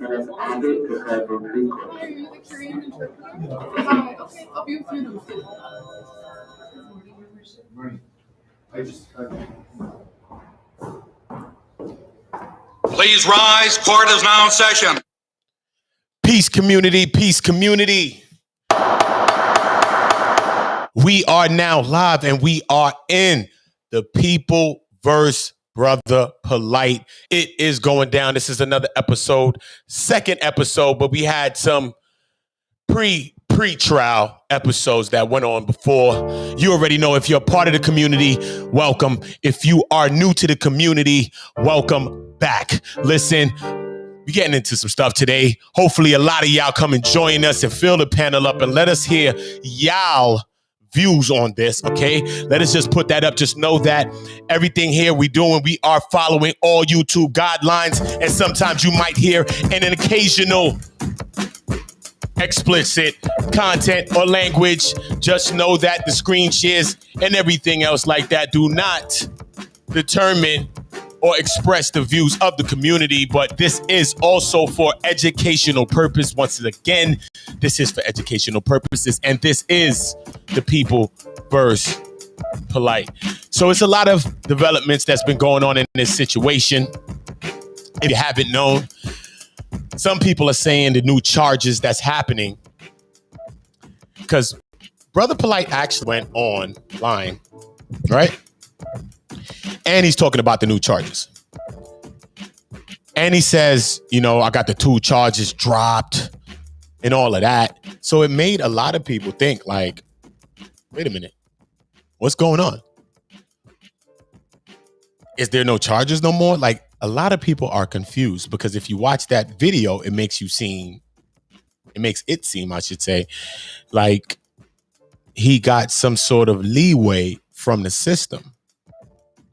Please rise. Court is now in session. Peace, community. Peace, community. We are now live and we are in the People versus Brother Polite. It is going down. This is another episode, second episode, but we had some pre-trial episodes that went on before. You already know, if you're a part of the community, welcome. If you are new to the community, welcome back. Listen, we're getting into some stuff today. Hopefully a lot of y'all come and join us and fill the panel up and let us hear y'all views on this, okay? Let us just put that up. Just know that everything here we are following all YouTube guidelines, and sometimes you might hear an occasional explicit content or language. Just know that the screen shares and everything else like that do not determine or express the views of the community, but this is also for educational purpose. Once again, this is for educational purposes, and this is the People versus Polite. So it's a lot of developments that's been going on in this situation. If you haven't known, some people are saying the new charges that's happening, because Brother Polite actually went online, right? And he's talking about the new charges. And he says, you know, I got the 2 charges dropped and all of that. So it made a lot of people think, like, wait a minute, what's going on? Is there no charges no more? Like, a lot of people are confused, because if you watch that video, it makes it seem, I should say, like he got some sort of leeway from the system.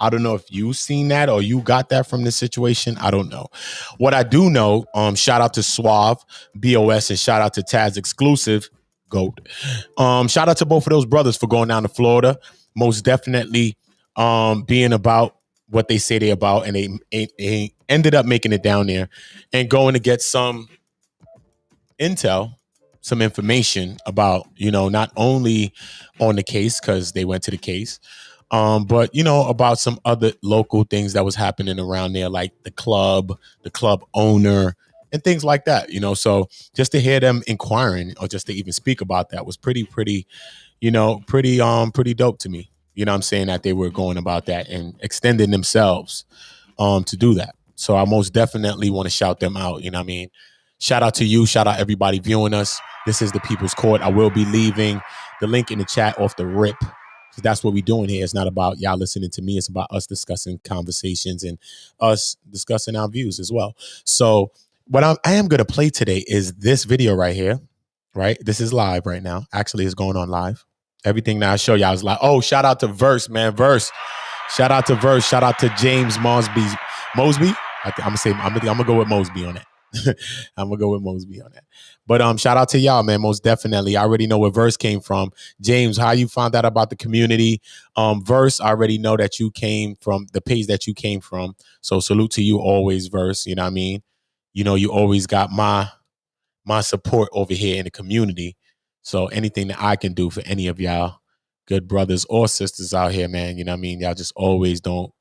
I don't know if you've seen that or you got that from this situation. I don't know. What I do know, shout out to Suave, BOS, and shout out to Taz Exclusive, GOAT. Shout out to both of those brothers for going down to Florida. Most definitely being about what they say they're about. And they ended up making it down there and going to get some intel, some information about, you know, not only on the case, because they went to the case, but, you know, about some other local things that was happening around there, like the club owner and things like that, you know. So just to hear them inquiring or just to even speak about that was pretty dope to me. You know what I'm saying? That they were going about that and extending themselves to do that. So I most definitely want to shout them out. You know what I mean? Shout out to you. Shout out everybody viewing us. This is the People's Court. I will be leaving the link in the chat off the rip. So that's what we're doing here. It's not about y'all listening to me. It's about us discussing conversations and us discussing our views as well. So what I am going to play today is this video right here, right? This is live right now. Actually, it's going on live. Everything that I show y'all is live. Oh, shout out to Verse, man. Verse. Shout out to Verse. Shout out to James Mosby. I'm gonna go with Mosby on that. I'm gonna go with Mosby on that. But shout out to y'all, man. Most definitely. I already know where Verse came from. James, how you found out about the community? Verse, I already know that you came from the page that you came from. So salute to you always, Verse. You know what I mean? You know, you always got my support over here in the community. So anything that I can do for any of y'all good brothers or sisters out here, man, you know what I mean? Y'all just always don't,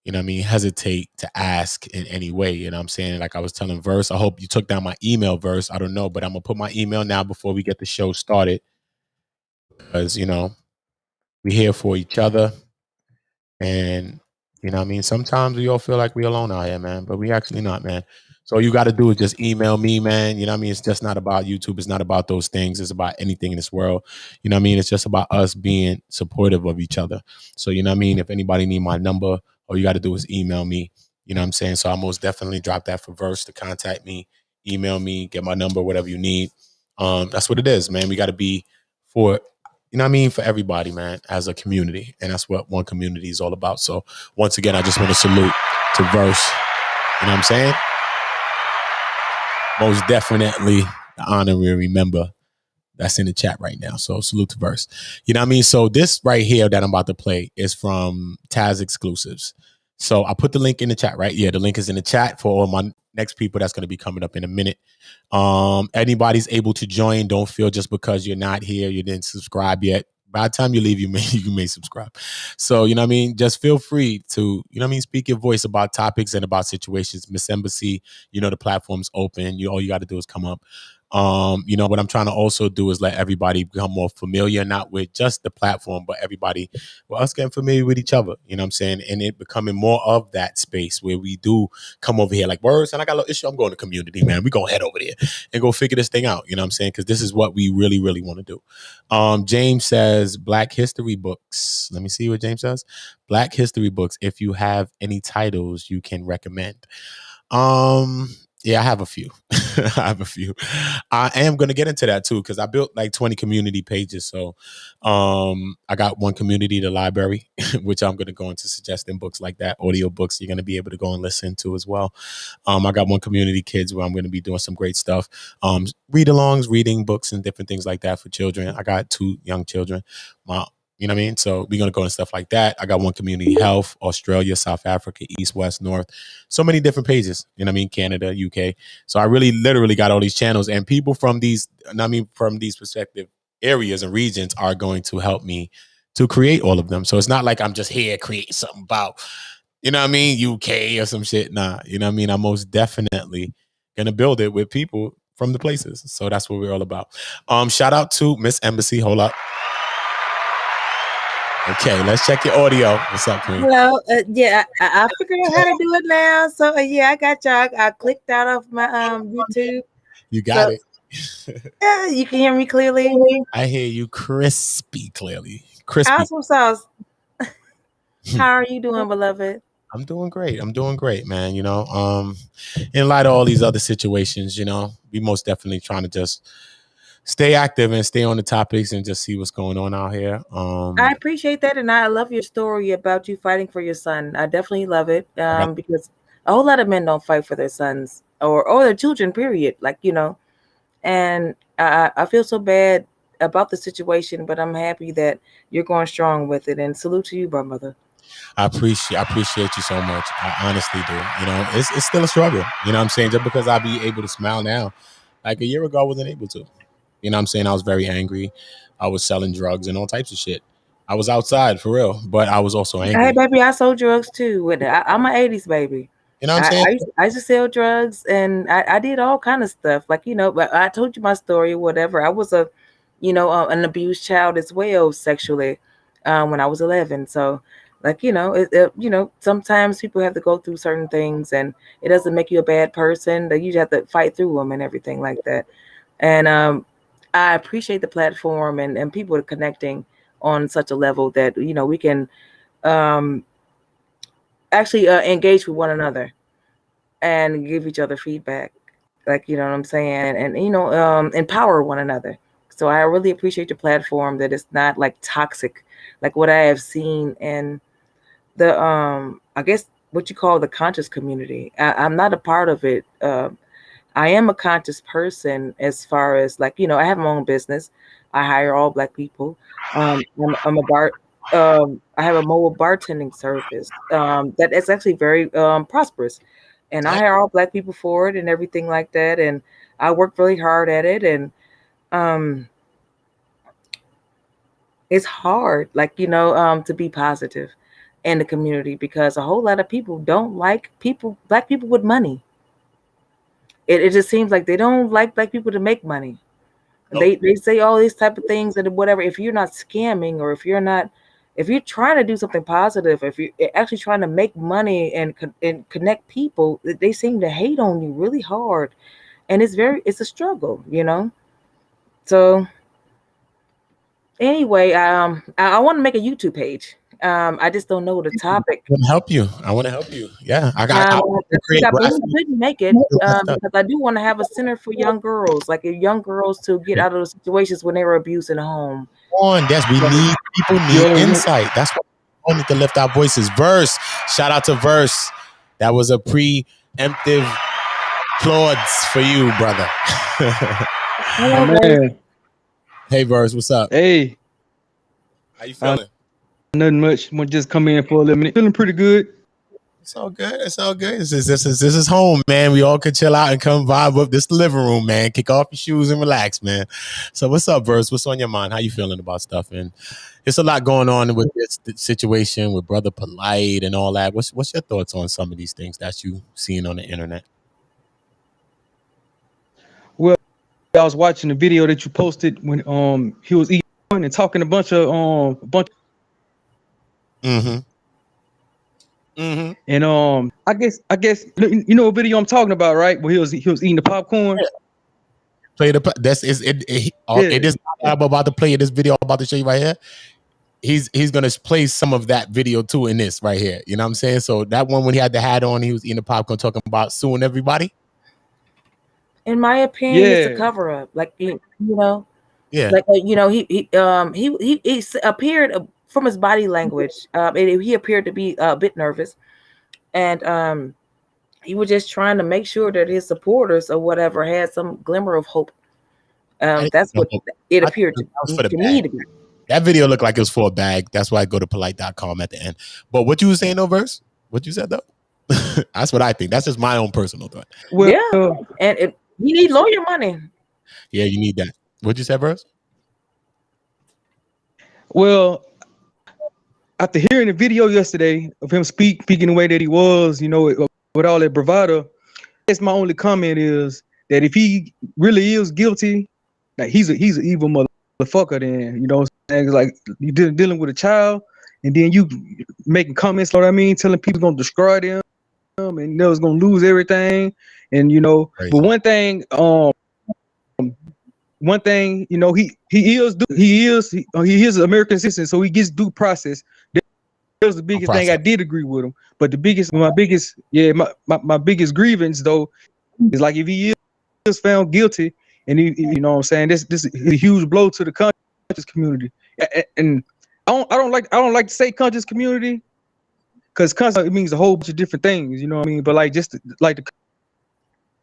you know what I mean, hesitate to ask in any way. You know what I'm saying? Like I was telling Verse, I hope you took down my email, Verse. I don't know, but I'm going to put my email now before we get the show started. Because, you know, we're here for each other. And, you know what I mean? Sometimes we all feel like we're alone out here, man. But we actually not, man. So all you got to do is just email me, man. You know what I mean? It's just not about YouTube. It's not about those things. It's about anything in this world. You know what I mean? It's just about us being supportive of each other. So, you know what I mean? If anybody need my number, all you got to do is email me. You know what I'm saying? So I'll most definitely drop that for Verse to contact me, email me, get my number, whatever you need. That's what it is, man. We got to be for, you know what I mean, for everybody, man, as a community. And that's what one community is all about. So once again, I just want to salute to Verse. You know what I'm saying? Most definitely the honorary member that's in the chat right now. So salute to Verse. You know what I mean? So this right here that I'm about to play is from Taz Exclusives. So I put the link in the chat, right? Yeah, the link is in the chat for all my next people that's going to be coming up in a minute. Anybody's able to join. Don't feel just because you're not here, you didn't subscribe yet. By the time you leave, you may subscribe. So, you know what I mean? Just feel free to, you know what I mean, speak your voice about topics and about situations. Miss Embassy, you know, the platform's open. All you got to do is come up. You know, what I'm trying to also do is let everybody become more familiar, not with just the platform, but everybody, well, us getting familiar with each other, you know what I'm saying? And it becoming more of that space where we do come over here like, words, and I got a little issue, I'm going to community, man. We gonna head over there and go figure this thing out, you know what I'm saying? Because this is what we really, really want to do. James says, Black history books. Let me see what James says. Black history books, if you have any titles you can recommend. Yeah, I have a few. I have a few. I am going to get into that too, because I built like 20 community pages. So I got one community, the library, which I'm going to go into suggesting books like that, audio books you're going to be able to go and listen to as well. I got one community kids where I'm going to be doing some great stuff. Read-alongs, reading books and different things like that for children. I got 2 young children. You know what I mean? So we're going to go into stuff like that. I got one community health, Australia, South Africa, East, West, North. So many different pages, you know what I mean? Canada, UK. So I really literally got all these channels, and people from these, from these perspective areas and regions are going to help me to create all of them. So it's not like I'm just here creating something about, you know what I mean, UK or some shit. Nah, you know what I mean? I'm most definitely going to build it with people from the places. So that's what we're all about. Shout out to Miss Embassy. Hold up. Okay, let's check your audio. What's up, Queen? Hello. Yeah, I figured out how to do it now. So yeah, I got y'all. I clicked out of my YouTube. You got it. Yeah, you can hear me clearly. I hear you crispy clearly. Crispy. Awesome sauce. How are you doing, beloved? I'm doing great. I'm doing great, man. You know, in light of all these other situations, you know, we most definitely trying to just stay active and stay on the topics and just see what's going on out here. I appreciate that, and I love your story about you fighting for your son. I definitely love it because a whole lot of men don't fight for their sons or their children, period. Like, you know, and I feel so bad about the situation, but I'm happy that you're going strong with it. And salute to you, brother. I appreciate you so much. I honestly do. You know, it's still a struggle. You know what I'm saying? Just because I be able to smile now, like a year ago, I wasn't able to. You know what I'm saying? I was very angry. I was selling drugs and all types of shit. I was outside for real, but I was also angry. Hey, baby, I sold drugs too. I'm an 80s baby. You know what I'm saying? I used to sell drugs, and I did all kind of stuff. Like, you know, but I told you my story or whatever. I was an abused child as well sexually when I was 11. So, like, you know, sometimes people have to go through certain things, and it doesn't make you a bad person. That you have to fight through them and everything like that. And I appreciate the platform and people are connecting on such a level that, you know, we can actually engage with one another and give each other feedback. Like, you know what I'm saying? And you know, empower one another. So I really appreciate your platform, that it's not like toxic, like what I have seen in the, I guess what you call the conscious community. I'm not a part of it. I am a conscious person as far as, like, you know, I have my own business. I hire all Black people. I'm a I have a mobile bartending service that is actually very prosperous, and I hire all Black people for it and everything like that. And I work really hard at it, and it's hard, like, you know, to be positive in the community, because a whole lot of people don't like Black people with money. It just seems like they don't like Black people to make money. Nope. They say all these type of things and whatever. If you're not scamming, or if you're trying to do something positive, if you're actually trying to make money and connect people, they seem to hate on you really hard, and it's a struggle, you know. So anyway, I want to make a YouTube page. I just don't know the topic. I want to help you. Yeah, I couldn't make it because I do want to have a center for young girls, like young girls to get out of those situations when they were abused in the home. People need insight. That's why we need to lift our voices. Verse, shout out to Verse. That was a preemptive applause for you, brother. Oh, man. Hey, Verse, what's up? Hey, how you feeling? Nothing much. I'm just come in for a little minute. Feeling pretty good. It's all good. It's all good. This is home, man. We all could chill out and come vibe up. This the living room, man. Kick off your shoes and relax, man. So what's up, Verse? What's on your mind? How you feeling about stuff? And it's a lot going on with this situation with Brother Polite and all that. What's your thoughts on some of these things that you seen on the internet? Well, I was watching the video that you posted when he was eating and talking a bunch. And I guess you know what video I'm talking about, right? Where he was eating the popcorn. Yeah. Play the it is I'm about to play this video I'm about to show you right here. He's gonna play some of that video too in this right here. You know what I'm saying? So that one when he had the hat on, he was eating the popcorn, talking about suing everybody. In my opinion, it's a cover up. Like you know, like you know, he appeared from his body language. He appeared to be a bit nervous, and he was just trying to make sure that his supporters or whatever had some glimmer of hope. That's what it appeared to me to be. That video looked like it was for a bag. That's why I go to POLIGHT.com at the end. But what you were saying though, Verse? What you said though? That's what I think. That's just my own personal thought. Well, yeah, and you need lawyer money. Yeah, you need that. What'd you say, Verse? Well, after hearing the video yesterday of him speaking the way that he was, you know, with all that bravado, I guess my only comment is that if he really is guilty, like he's an evil motherfucker. Then you know, like you dealing with a child, and then you making comments, you know what I mean, telling people gonna destroy them, and they was gonna lose everything, and you know. Right. But one thing, you know, he is an American citizen, so he gets due process. That was the biggest thing. I did agree with him, but my biggest grievance though is like if he is found guilty, and he, you know what I'm saying, this is a huge blow to the conscious community. And I don't like to say conscious community, because conscious, it means a whole bunch of different things, you know what I mean? But like just like the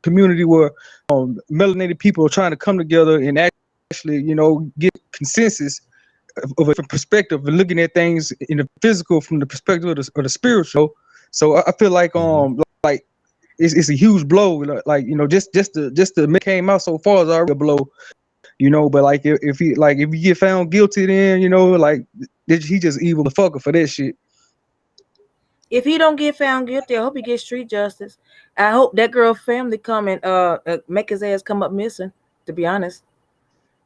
community where melanated people are trying to come together and actually, you know, get consensus of a perspective and looking at things in the physical from the perspective of the spiritual. So I feel like like it's a huge blow. Like, you know, just to make came out so far is already a blow, you know. But like if he get found guilty, then you know, like he just evil the fucker for that shit. If he don't get found guilty, I hope he gets street justice. I hope that girl's family come and make his ass come up missing. To be honest,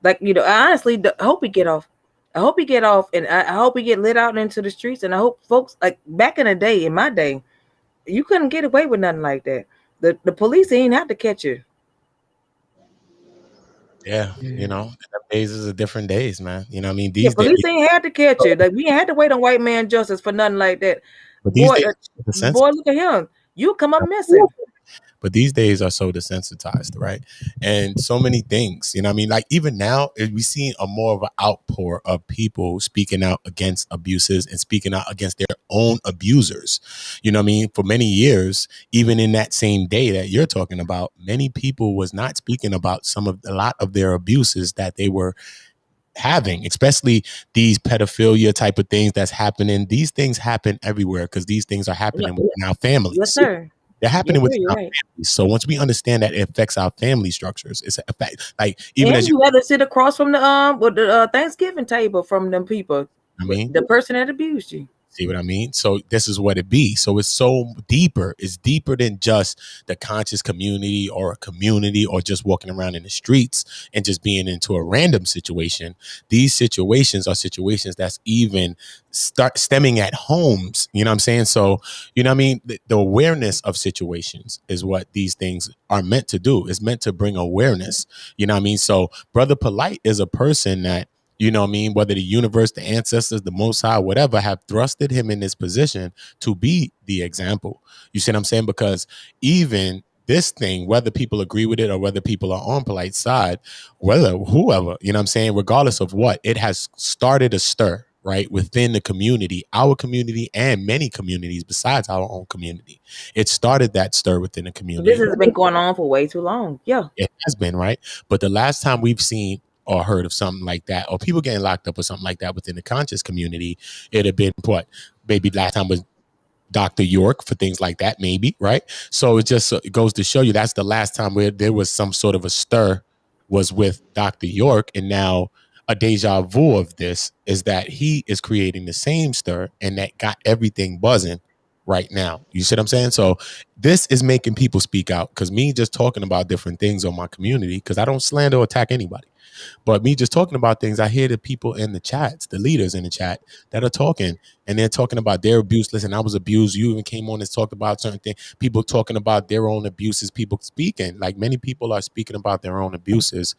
like, you know, I honestly hope he get off. I hope he get off, and I hope he get lit out into the streets. And I hope folks, like back in the day, in my day, you couldn't get away with nothing like that. The police ain't have to catch you. Yeah, you know, days is a different days, man. You know what I mean? These police ain't had to catch you. Like we ain't had to wait on white man justice for nothing like that. But boy, look at him. You come up missing. But these days are so desensitized, right? And so many things, you know what I mean? Like even now, we see a more of an outpour of people speaking out against abuses and speaking out against their own abusers. You know what I mean? For many years, even in that same day that you're talking about, many people was not speaking about a lot of their abuses that they were having, especially these pedophilia type of things that's happening. These things happen everywhere because these things are happening within our families. Yes, sir. They're happening within our families. So once we understand that it affects our family structures, it's a fact. Like even as you had to sit across from the Thanksgiving table from them people. I mean, the person that abused you. See what I mean? So this is what it be. So it's so deeper. It's deeper than just the conscious community or a community or just walking around in the streets and just being into a random situation. These situations are situations that's even start stemming at homes. You know what I'm saying? So, you know what I mean? The awareness of situations is what these things are meant to do. It's meant to bring awareness. You know what I mean? So Brother Polite is a person that, you know what I mean, whether the universe, the ancestors, the Most High, whatever, have thrusted him in this position to be the example. You see what I'm saying? Because even this thing, whether people agree with it or whether people are on Polite's side, whether whoever, you know what I'm saying, regardless of what, it has started a stir, right, within the community, our community and many communities besides our own community. It started that stir within the community. This has been going on for way too long. Yeah. It has been, right? But the last time we've seen or heard of something like that, or people getting locked up or something like that within the conscious community, it had been what? Maybe last time was Dr. York for things like that, maybe, right? So it goes to show you that's the last time where there was some sort of a stir was with Dr. York, and now a deja vu of this is that he is creating the same stir and that got everything buzzing right now. You see what I'm saying? So this is making people speak out, because me just talking about different things on my community, because I don't slander or attack anybody, but me just talking about things, I hear the people in the chats, the leaders in the chat that are talking, and they're talking about their abuse. Listen, I was abused. You even came on and talked about certain things. People talking about their own abuses, people speaking, like many people are speaking about their own abuses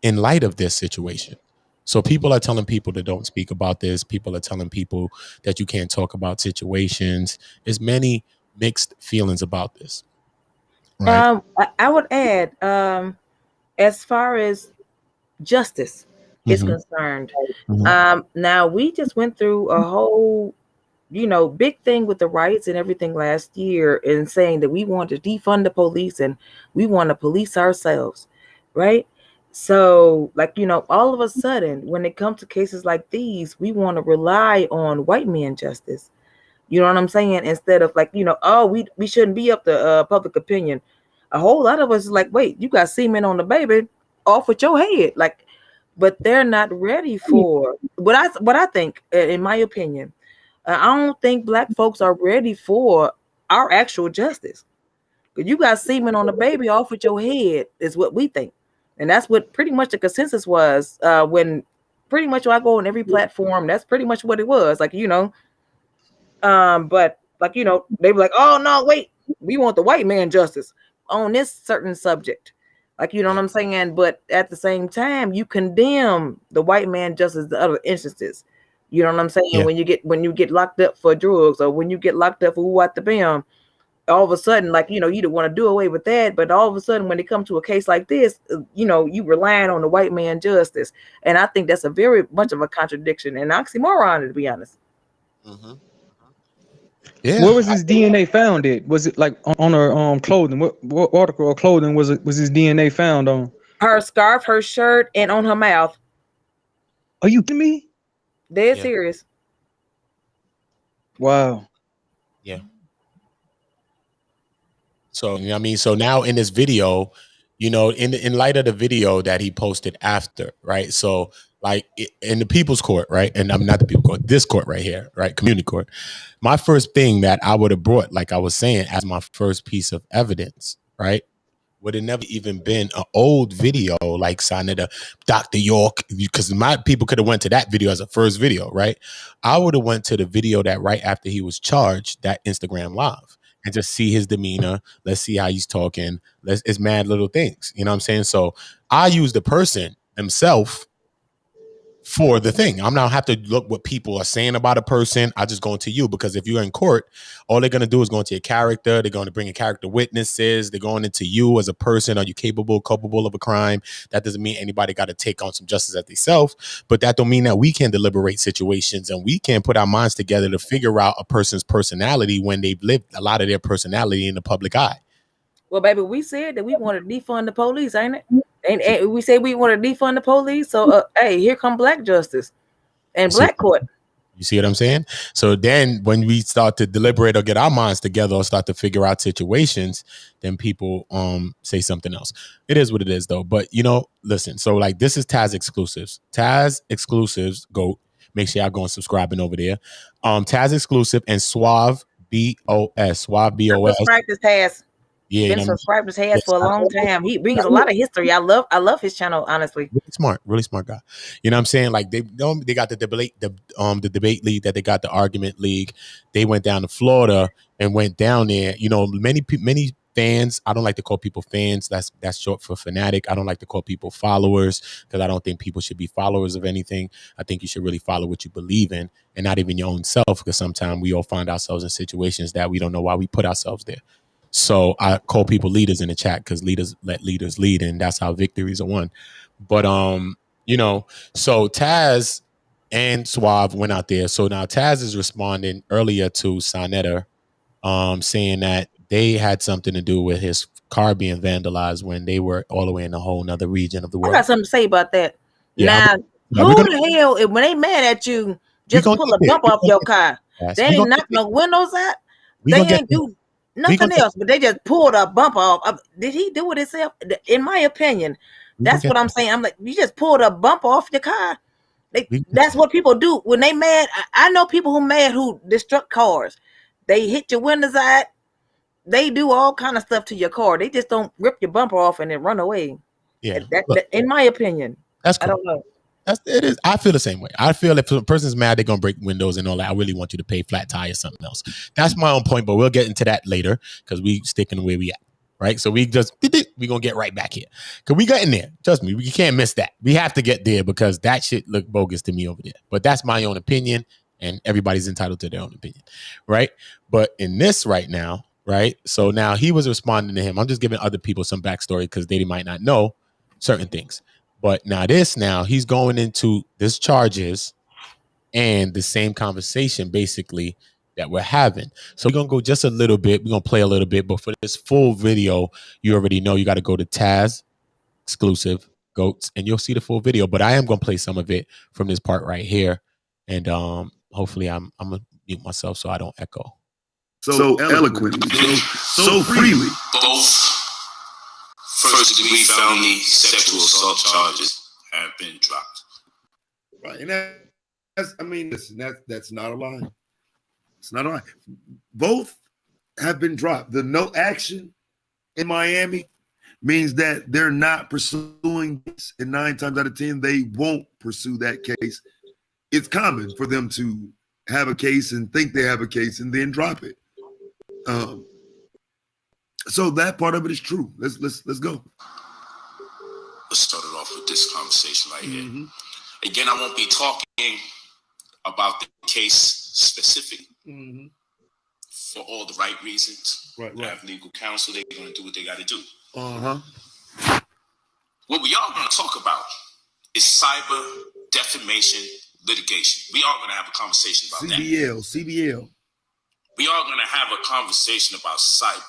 in light of this situation. So people are telling people that don't speak about this. People are telling people that you can't talk about situations. There's many mixed feelings about this. Right? I would add, as far as justice is concerned, now we just went through a whole, big thing with the riots and everything last year, and saying that we want to defund the police and we want to police ourselves, right? So, like, all of a sudden, when it comes to cases like these, we want to rely on white man justice. You know what I'm saying? Instead of like, oh, we shouldn't be up to public opinion. A whole lot of us is like, wait, you got semen on the baby, off with your head. Like, but they're not ready for what I think, in my opinion. I don't think black folks are ready for our actual justice. Because you got semen on the baby, off with your head is what we think. And that's what pretty much the consensus was, when pretty much when I go on every platform, that's pretty much what it was. Like, but like, they were like, oh no, wait, we want the white man justice on this certain subject. Like, you know what I'm saying? But at the same time, you condemn the white man justice to other instances. You know what I'm saying? Yeah. When you get locked up for drugs, or when you get locked up for what the bam, all of a sudden, like, you don't want to do away with that, but all of a sudden when it comes to a case like this, you relying on the white man justice. And I think that's a very much of a contradiction and oxymoron, to be honest. Yeah. Where was his DNA found at? Was it like on her clothing? What article or clothing was his DNA found on? Her scarf, her shirt, and on her mouth. Are you kidding me? Dead serious. Wow. Yeah. So, so now in this video, in light of the video that he posted after, right? So like in the people's court, right? And I'm not the people court, this court right here, right? Community court. My first thing that I would have brought, like I was saying, as my first piece of evidence, right, would have never even been an old video like Senator Dr. York, because my people could have went to that video as a first video, right? I would have went to the video that right after he was charged, that Instagram live, and just see his demeanor. Let's see how he's talking. It's mad little things. You know what I'm saying? So I use the person himself for the thing. I'm not have to look what people are saying about a person. I just go into you, because if you're in court, all they're going to do is go into your character. They're going to bring in character witnesses. They're going into you as a person. Are you capable, culpable of a crime? That doesn't mean anybody got to take on some justice at themselves, but that don't mean that we can deliberate situations and we can put our minds together to figure out a person's personality when they've lived a lot of their personality in the public eye. Well, baby, we said that we want to defund the police, ain't it? And we said we want to defund the police. So, hey, here come black justice and black court. You see what I'm saying? So then when we start to deliberate or get our minds together or start to figure out situations, then people say something else. It is what it is, though. But, listen, so like this is Taz exclusives. Taz exclusives, GOAT. Make sure y'all go and subscribing over there. Taz exclusive and Suave BOS. Suave BOS. Practice Taz. Yeah, been subscribed to his head for a long time. He brings a lot of history. I love his channel, honestly. Really smart guy. You know what I'm saying? Like they got the debate league, that they got the argument league. They went down to Florida and went down there. Many fans. I don't like to call people fans. That's short for fanatic. I don't like to call people followers, because I don't think people should be followers of anything. I think you should really follow what you believe in, and not even your own self, because sometimes we all find ourselves in situations that we don't know why we put ourselves there. So I call people leaders in the chat, because leaders let leaders lead, and that's how victories are won. But so Taz and Suave went out there. So now Taz is responding earlier to Sonetta, saying that they had something to do with his car being vandalized when they were all the way in a whole nother region of the world. I got something to say about that. Yeah, now, who the hell, when they mad at you, just pull a bump off your car? They ain't knock no windows out. We They gonna get ain't do we gonna nothing else, but they just pulled a bumper off. Did he do it himself? In my opinion, we gonna that's what get I'm saying. I'm like, you just pulled a bumper off your car. we, That's what people do when they mad. I know people who mad who destruct cars. They hit your windows out. They do all kind of stuff to your car. They just don't rip your bumper off and then run away. yeah. That in my opinion, That's I cool. don't know. It is. I feel the same way. I feel if a person's mad, they're gonna break windows and all that. I really want you to pay flat tire or something else. That's my own point, but we'll get into that later because we sticking where we at, right? So we gonna get right back here because we got in there. Trust me, we can't miss that. We have to get there because that shit looked bogus to me over there. But that's my own opinion, and everybody's entitled to their own opinion, right? But in this right now, right? So now he was responding to him. I'm just giving other people some backstory because they might not know certain things. But now he's going into this charges and the same conversation basically that we're having. So we're going to go just a little bit. We're going to play a little bit. But for this full video, you already know you got to go to Taz exclusive GOATs and you'll see the full video. But I am going to play some of it from this part right here. And hopefully I'm going to mute myself so I don't echo. So eloquently, so freely. Both first-degree felony sexual assault charges have been dropped. Right, and that's, I mean, listen, that's not a lie. It's not a lie. Both have been dropped. The no action in Miami means that they're not pursuing this, and 9 times out of 10, they won't pursue that case. It's common for them to have a case and think they have a case and then drop it. So that part of it is true. Let's go. Let's start it off with this conversation right here. Again, I won't be talking about the case specifically for all the right reasons. Right. I have legal counsel. They're going to do what they got to do. What we are going to talk about is cyber defamation litigation. We are going to have a conversation about that. CBL. We are going to have a conversation about cyber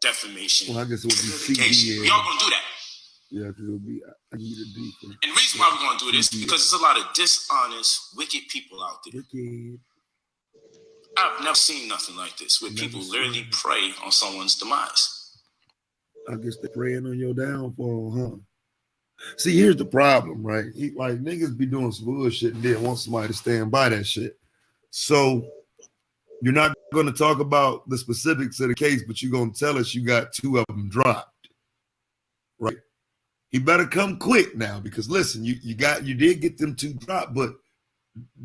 defamation. Well, I guess it would be litigation. CBL. We are going to do that. Yeah, it will be. I need a deep. And the reason why we're going to do this is because there's a lot of dishonest, wicked people out there. I've never seen nothing like this, where people literally prey on someone's demise. I guess they're preying on your downfall, huh? See, here's the problem, right? Like niggas be doing some bullshit and then want somebody to stand by that shit. So you're not going to talk about the specifics of the case, but you're going to tell us you got 2 of them dropped, right? You better come quick now because listen, you did get them 2 dropped, but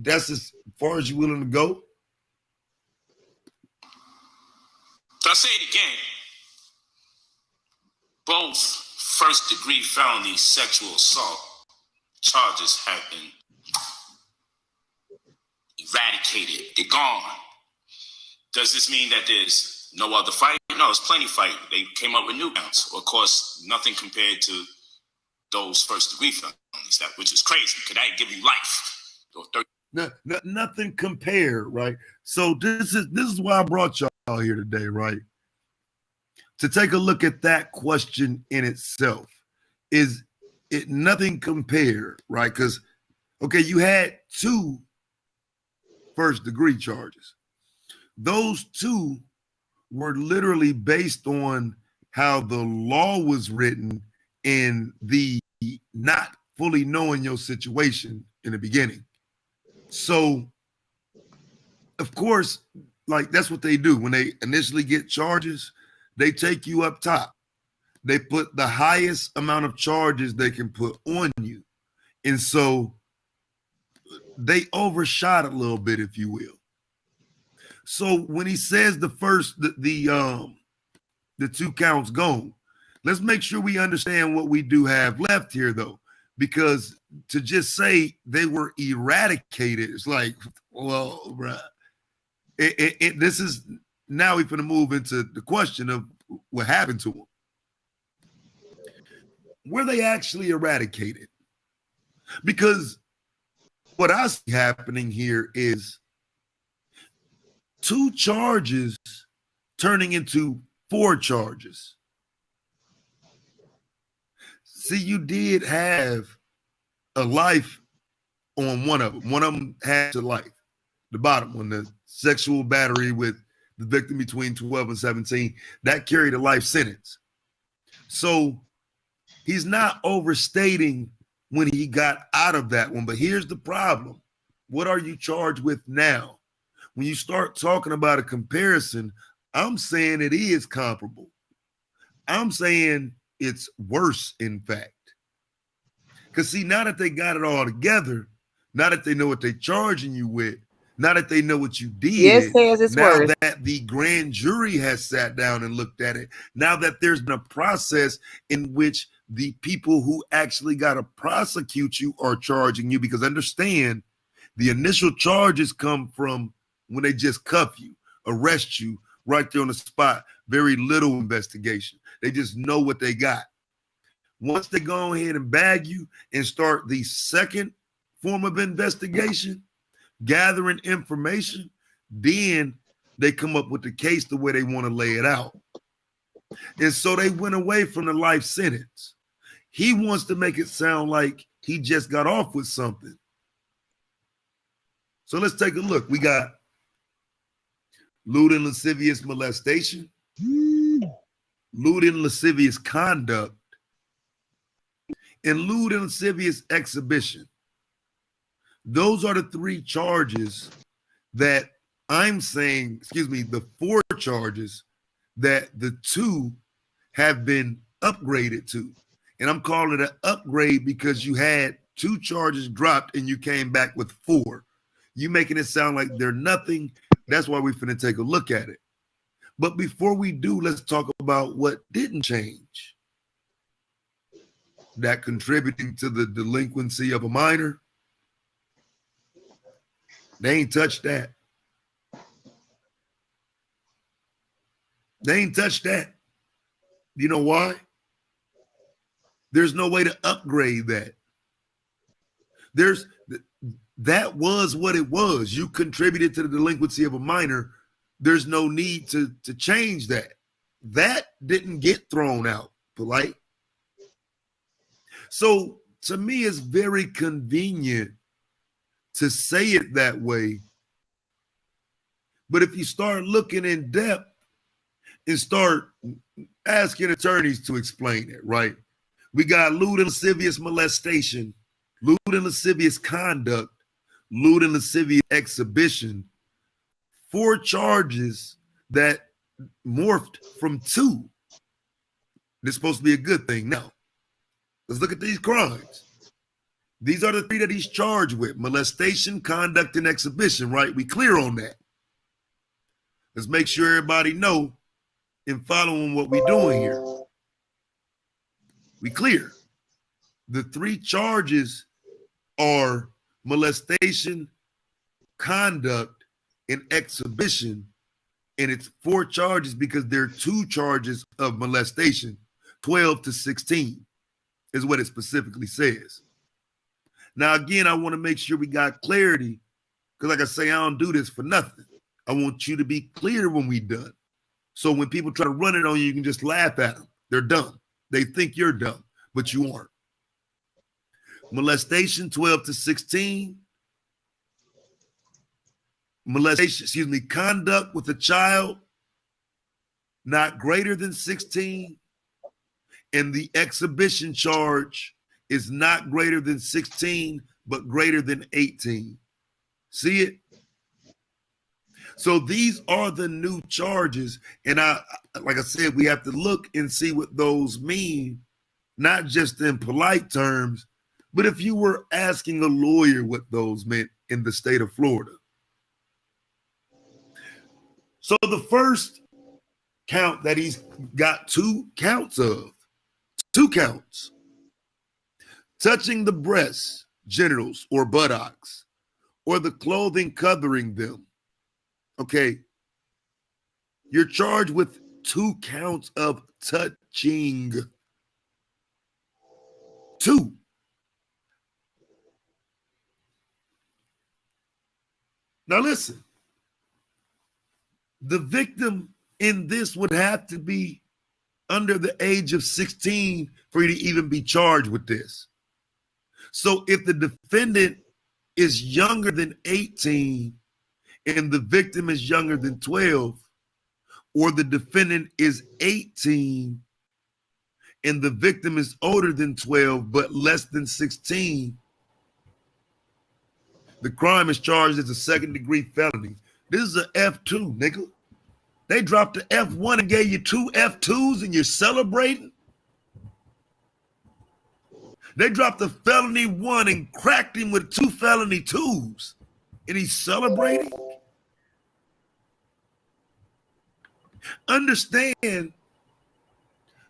that's as far as you're willing to go. I'll say it again. Both first-degree felony sexual assault charges have been eradicated. They're gone. Does this mean that there's no other fight? No, there's plenty of fight. They came up with new counts. Of course, nothing compared to those first-degree felonies, which is crazy. Could that give you life? Or 30? Nothing compared, right? So this is why I brought y'all here today, right? To take a look at that question in itself. Is it nothing compared, right? Because, okay, you had 2 first-degree charges. Those 2 were literally based on how the law was written and the not fully knowing your situation in the beginning. So, of course, like that's what they do. When they initially get charges, they take you up top. They put the highest amount of charges they can put on you. And so they overshot a little bit, if you will. So when he says the 2 counts gone, let's make sure we understand what we do have left here, though, because to just say they were eradicated, it's like, well, bruh, this is now we're going to move into the question of what happened to them. Were they actually eradicated? Because what I see happening here is 2 charges turning into 4 charges. See, you did have a life on one of them. One of them had a life. The bottom one, the sexual battery with the victim between 12 and 17, that carried a life sentence. So he's not overstating when he got out of that one. But here's the problem. What are you charged with now? When you start talking about a comparison, I'm saying it is comparable. I'm saying it's worse, in fact. Because see, now that they got it all together, now that they know what they're charging you with, now that they know what you did, Yes, says it's now worse. that the grand jury has sat down and looked at it, now that there's been a process in which the people who actually got to prosecute you are charging you, because understand, the initial charges come from when they just cuff you, arrest you right there on the spot. Very little investigation. They just know what they got. Once they go ahead and bag you and start the second form of investigation, gathering information, then they come up with the case the way they want to lay it out. And so they went away from the life sentence. He wants to make it sound like he just got off with something. So let's take a look. We got lewd and lascivious molestation, lewd and lascivious conduct, and lewd and lascivious exhibition. Those are the three charges that I'm saying, the four charges that the two have been upgraded to. And I'm calling it an upgrade because you had two charges dropped and you came back with four. You making it sound like they're nothing. That's why we're finna take a look at it. But before we do, let's talk about what didn't change. That contributing to the delinquency of a minor. They ain't touched that. They ain't touched that. You know why? There's no way to upgrade that. That was what it was. You contributed to the delinquency of a minor. There's no need to change that. That didn't get thrown out, polite. So to me, it's very convenient to say it that way. But if you start looking in depth and start asking attorneys to explain it, right? We got lewd and lascivious molestation, lewd and lascivious conduct, lewd and lascivious exhibition. Four charges that morphed from two. This is supposed to be a good thing. Now, let's look at these crimes. These are the three that he's charged with: molestation, conduct, and exhibition, right? We clear on that. Let's make sure everybody know and following what we're doing here. We clear. The three charges are molestation, conduct, and exhibition. And it's four charges because there are two charges of molestation. 12 to 16 is what it specifically says. Now, again, I want to make sure we got clarity, because like I say, I don't do this for nothing. I want you to be clear when we done. So when people try to run it on you, you can just laugh at them. They're dumb. They think you're dumb, but you aren't. Molestation, 12 to 16. Molestation, conduct with a child not greater than 16. And the exhibition charge is not greater than 16, but greater than 18. See it? So these are the new charges. And like I said, we have to look and see what those mean, not just in polite terms, but if you were asking a lawyer what those meant in the state of Florida. So the first count that he's got two counts, touching the breasts, genitals, or buttocks, or the clothing covering them. Okay, you're charged with 2 counts of touching. 2. Now listen, the victim in this would have to be under the age of 16 for you to even be charged with this. So if the defendant is younger than 18 and the victim is younger than 12, or the defendant is 18 and the victim is older than 12 but less than 16, the crime is charged as a second-degree felony. This is an F2, nigga. They dropped the F1 and gave you 2 F2s and you're celebrating? They dropped the felony 1 and cracked him with 2 felony 2s and he's celebrating? Understand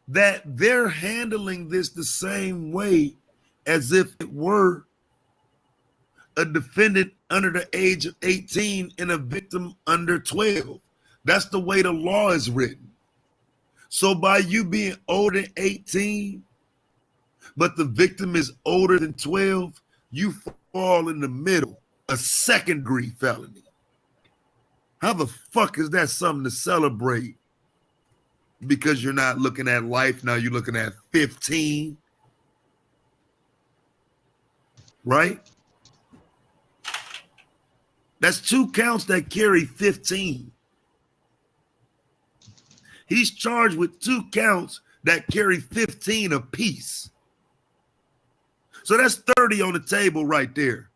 that they're handling this the same way as if it were a defendant under the age of 18 and a victim under 12. That's the way the law is written. So by you being older than 18, but the victim is older than 12, you fall in the middle, a second-degree felony. How the fuck is that something to celebrate? Because you're not looking at life now, you're looking at 15, right? That's 2 counts that carry 15. He's charged with 2 counts that carry 15 apiece. So that's 30 on the table right there.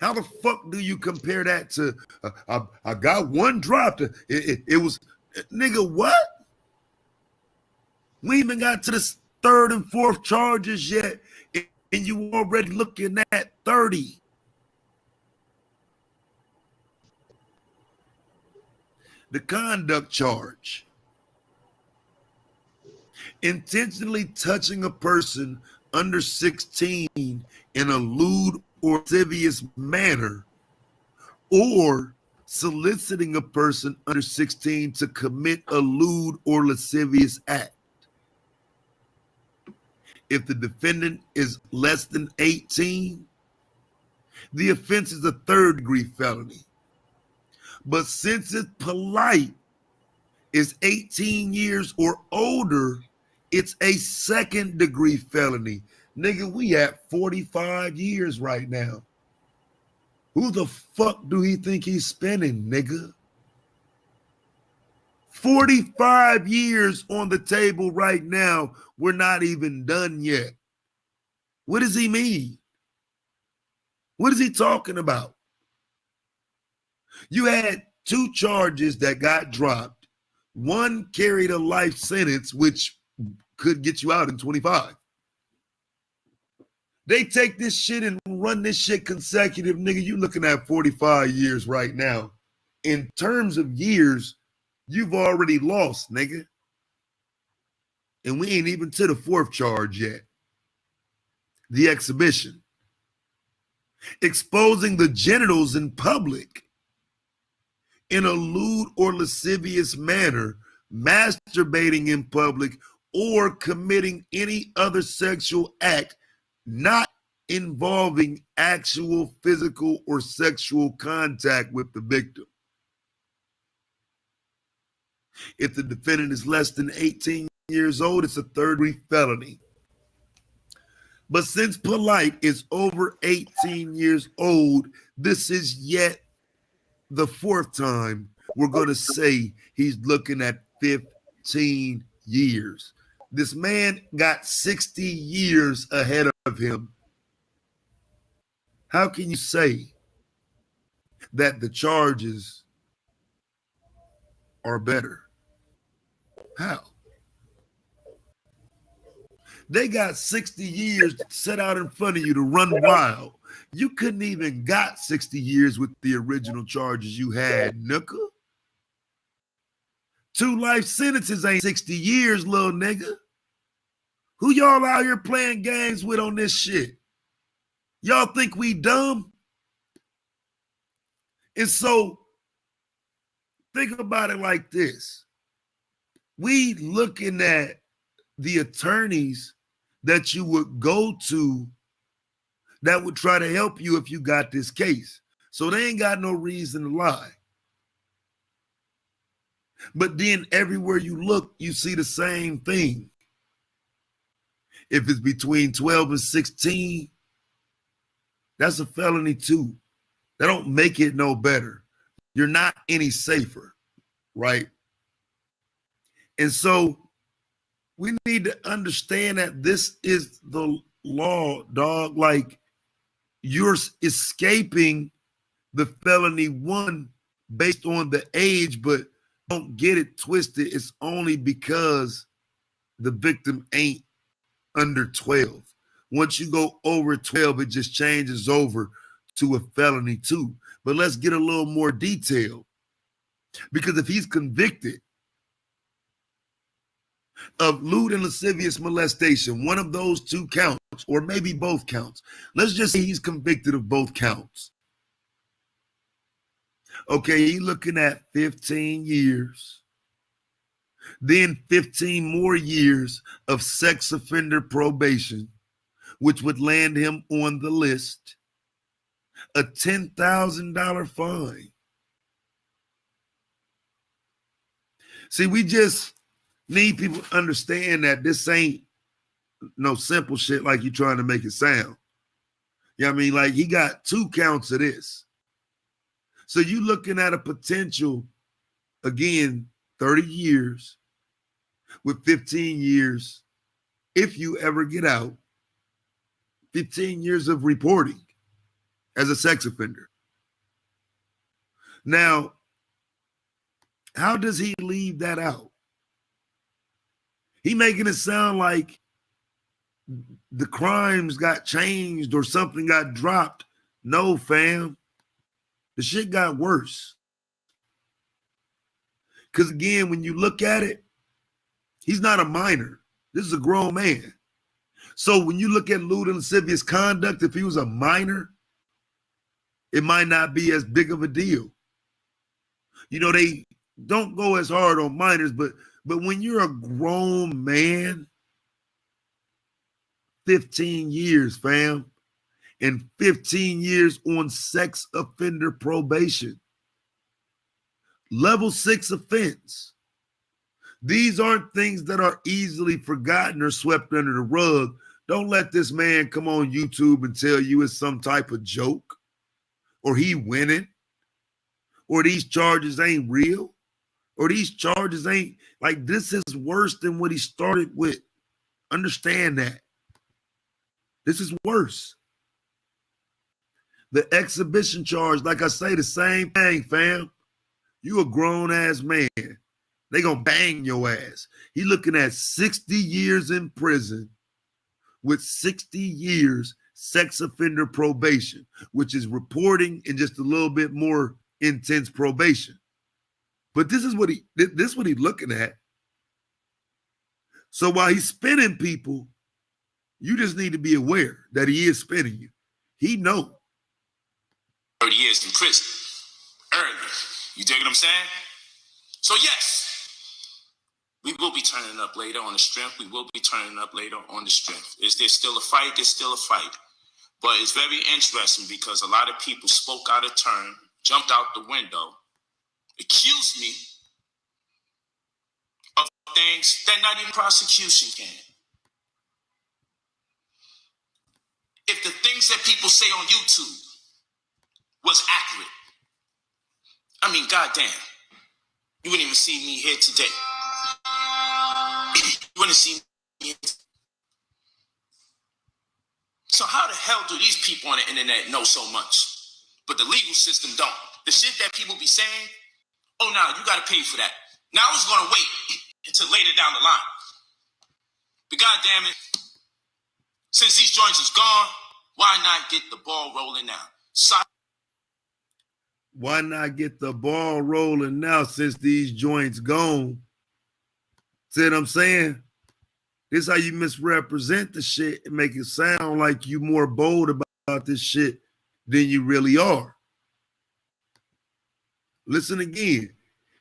How the fuck do you compare that to, I got 1 dropped. It was, nigga, what? We even got to the 3rd and 4th charges yet, and you already looking at 30. The conduct charge. Intentionally touching a person under 16 in a lewd or lascivious manner, or soliciting a person under 16 to commit a lewd or lascivious act. If the defendant is less than 18, the offense is a 3rd-degree felony. But since it's POLIGHT is 18 years or older, it's a 2nd-degree felony. Nigga, we at 45 years right now. Who the fuck do he think he's spending, nigga? 45 years on the table right now. We're not even done yet. What does he mean? What is he talking about? You had 2 charges that got dropped. 1 carried a life sentence, which could get you out in 25. They take this shit and run this shit consecutive, nigga. You looking at 45 years right now. In terms of years, you've already lost, nigga. And we ain't even to the 4th charge yet. The exhibition. Exposing the genitals in public in a lewd or lascivious manner, masturbating in public, or committing any other sexual act not involving actual physical or sexual contact with the victim. If the defendant is less than 18 years old, it's a 3rd-degree felony. But since POLIGHT is over 18 years old, this is yet the 4th time we're going to say he's looking at 15 years. This man got 60 years ahead of him. How can you say that the charges are better? How? They got 60 years set out in front of you to run wild. You couldn't even got 60 years with the original charges you had, nigga. 2 life sentences ain't 60 years, little nigga. Who y'all out here playing games with on this shit? Y'all think we dumb? And so think about it like this. We looking at the attorneys that you would go to that would try to help you if you got this case. So they ain't got no reason to lie. But then everywhere you look, you see the same thing. If it's between 12 and 16, that's a felony too. That don't make it no better. You're not any safer, right? And so we need to understand that this is the law, dog. Like, you're escaping the felony one based on the age, but don't get it twisted. It's only because the victim ain't under 12. Once you go over 12, it just changes over to a felony too. But let's get a little more detail, because if he's convicted of lewd and lascivious molestation, one of those two counts, or maybe both counts, let's just say he's convicted of both counts. Okay, he's looking at 15 years, then 15 more years of sex offender probation, which would land him on the list, a $10,000 fine. See, we just need people to understand that this ain't no simple shit like you're trying to make it sound. You know what I mean? Like, he got 2 counts of this. So you looking at a potential, again, 30 years with 15 years, if you ever get out, 15 years of reporting as a sex offender. Now, how does he leave that out? He making it sound like the crimes got changed or something got dropped. No, fam. The shit got worse. Because again, when you look at it, he's not a minor. This is a grown man. So when you look at lewd and lascivious conduct, if he was a minor, it might not be as big of a deal. You know, they don't go as hard on minors, but when you're a grown man, 15 years, fam, and 15 years on sex offender probation, level 6 offense. These aren't things that are easily forgotten or swept under the rug. Don't let this man come on YouTube and tell you it's some type of joke, or he winning, or these charges ain't real, or these charges ain't, like, this is worse than what he started with. Understand that. This is worse. The exhibition charge, like I say, the same thing, fam. You a grown-ass man. They gonna bang your ass. He looking at 60 years in prison with 60 years sex offender probation, which is reporting and just a little bit more intense probation. But this is what he's looking at. So while he's spinning people, you just need to be aware that he is spinning you. He know. 30 years in prison early. You dig what I'm saying? So yes, we will be turning up later on the strength. We will be turning up later on the strength. Is there still a fight? There's still a fight. But it's very interesting because a lot of people spoke out of turn, jumped out the window, accused me of things that not even prosecution can. If the things that people say on YouTube was accurate, I mean, goddamn, you wouldn't even see me here today. You wouldn't see me. So how the hell do these people on the internet know so much, but the legal system don't? The shit that people be saying, oh, no, you got to pay for that. Now I was going to wait until later down the line. But goddamn it, since these joints is gone, why not get the ball rolling now? Why not get the ball rolling now since these joints gone? See what I'm saying? This is how you misrepresent the shit and make it sound like you more bold about this shit than you really are. Listen again.